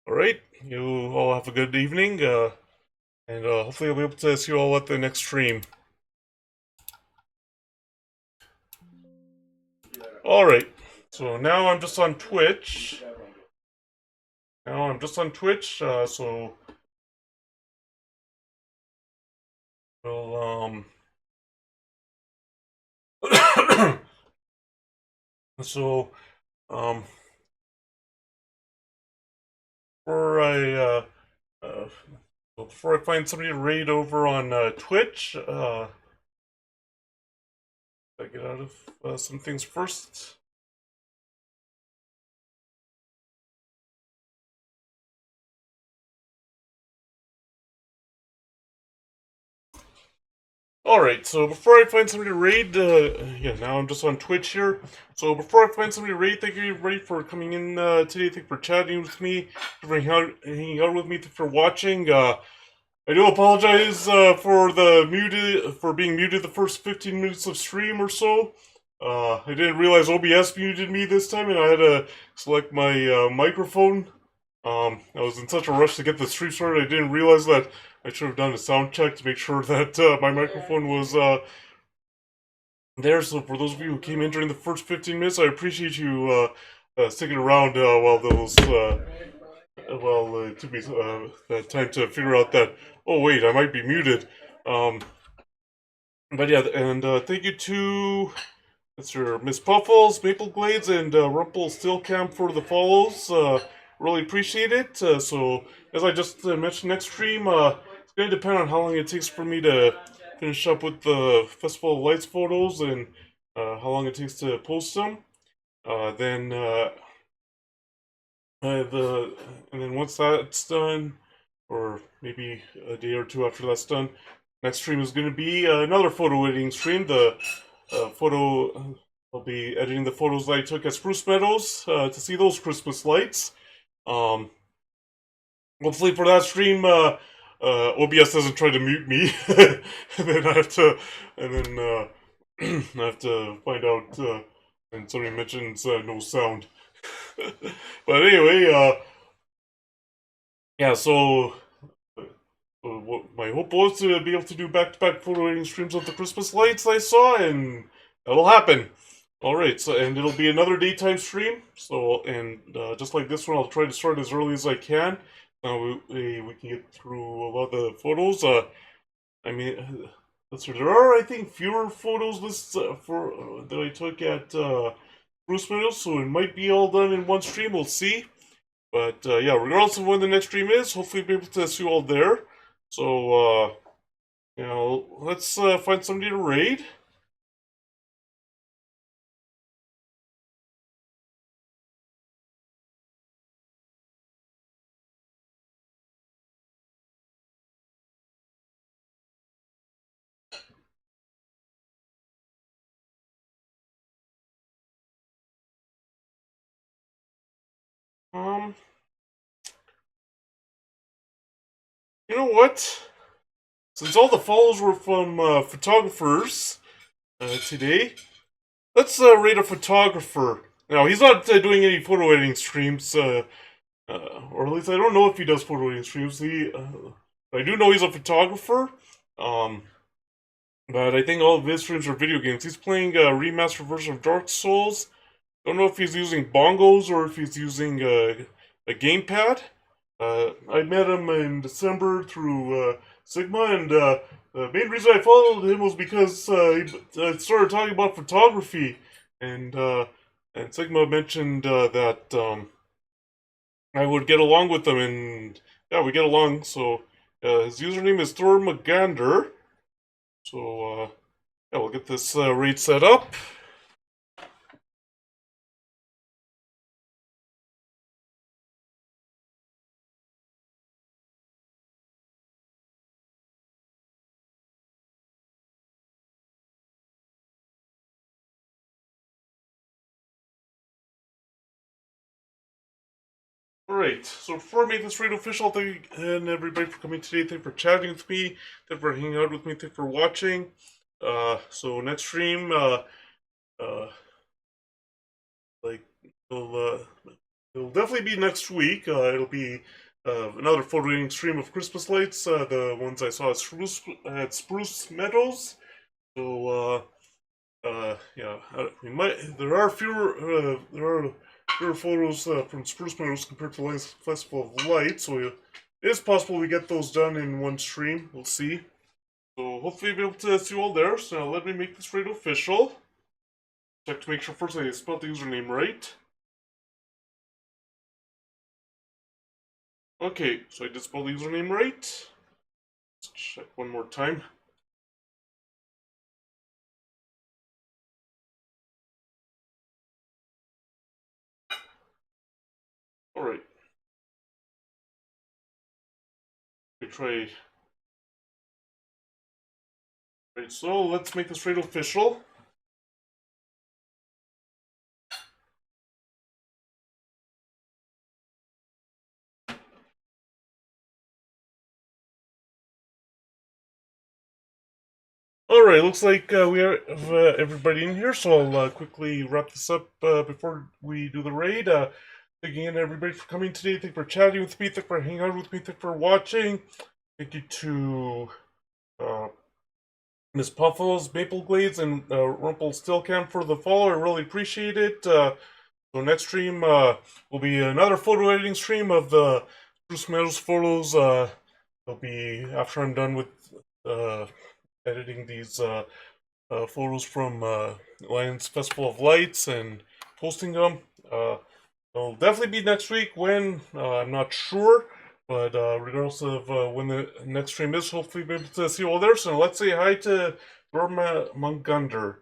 All right, you all have a good evening, and hopefully I'll be able to see you all at the next stream. All right, so now I'm just on Twitch. So we'll so before before I find somebody to raid over on Twitch, I get out of some things first. Alright, so before I find somebody to raid, yeah, now I'm just on Twitch here. So before I find somebody to raid, thank you everybody for coming in today. Thank you for chatting with me, for hanging out with me, for watching. I do apologize for being muted the first 15 minutes of stream or so. I didn't realize OBS muted me this time, and I had to select my microphone. I was in such a rush to get the stream started, I didn't realize that I should have done a sound check to make sure that my microphone was there. So for those of you who came in during the first 15 minutes, I appreciate you sticking around while those it took me that time to figure out that, oh wait, I might be muted. But yeah, and thank you to Mr. Miss Puffles, Maple Glades, and Rumple Stillcamp for the follows. Really appreciate it. So, as I just mentioned, next stream, it's going to depend on how long it takes for me to finish up with the Festival of Lights photos and how long it takes to post them. Then And then once that's done, or maybe a day or two after that's done, next stream is going to be another photo editing stream. The photo I'll be editing the photos that I took at Spruce Meadows to see those Christmas lights. Um, Hopefully for that stream, OBS doesn't try to mute me, and then I have to, and then I have to find out. And somebody mentions no sound. But anyway, yeah. So what my hope was to be able to do back-to-back photo editing streams of the Christmas lights I saw, and that'll happen. All right, so and it'll be another daytime stream. So and just like this one, I'll try to start as early as I can. We can get through a lot of the photos. I mean, there are I think fewer photos lists for that I took at Bruce Meadows, so it might be all done in one stream. We'll see. But yeah, regardless of when the next stream is, hopefully we'll be able to see you all there. So let's find somebody to raid. Um, you know what? Since all the follows were from photographers today, let's rate a photographer. Now, he's not doing any photo editing streams, or at least I don't know if he does photo editing streams. I do know he's a photographer, but I think all of his streams are video games. He's playing a remastered version of Dark Souls. Don't know if he's using bongos or if he's using a gamepad. I met him in December through Sigma, and the main reason I followed him was because he started talking about photography, and Sigma mentioned that I would get along with him, and yeah, we get along. So his username is Thor Magander. So yeah, we'll get this raid set up. Alright, so before I make this raid official, thank you and everybody for coming today. Thank you for chatting with me. Thank you for hanging out with me. Thank you for watching. So next stream, like it'll definitely be next week. It'll be another photo reading stream of Christmas lights. The ones I saw at Spruce Meadows. So yeah, there are fewer photos from Spruce Meadows compared to Lions Festival of Light, so it is possible we get those done in one stream. We'll see. So hopefully we'll be able to see you all there. So now let me make this raid official. Check to make sure first I spelled the username right. Okay, so I did spell the username right. Let's check one more time. Alright. We try. Right, so let's make this raid official. Alright, looks like we have everybody in here, so I'll quickly wrap this up before we do the raid. Thank you again, everybody, for coming today. Thank you for chatting with me. Thank you for hanging out with me. Thank you for watching. Thank you to Miss Puffles, Maple Glades, and Rumpelstiltskin for the follow. I really appreciate it. So next stream will be another photo editing stream of the Spruce Meadows photos. It'll be after I'm done with editing these photos from Lions Festival of Lights and posting them. It'll definitely be next week. When I'm not sure, but regardless of when the next stream is, hopefully we'll be able to see you all there. So let's say hi to Burma Mungunder.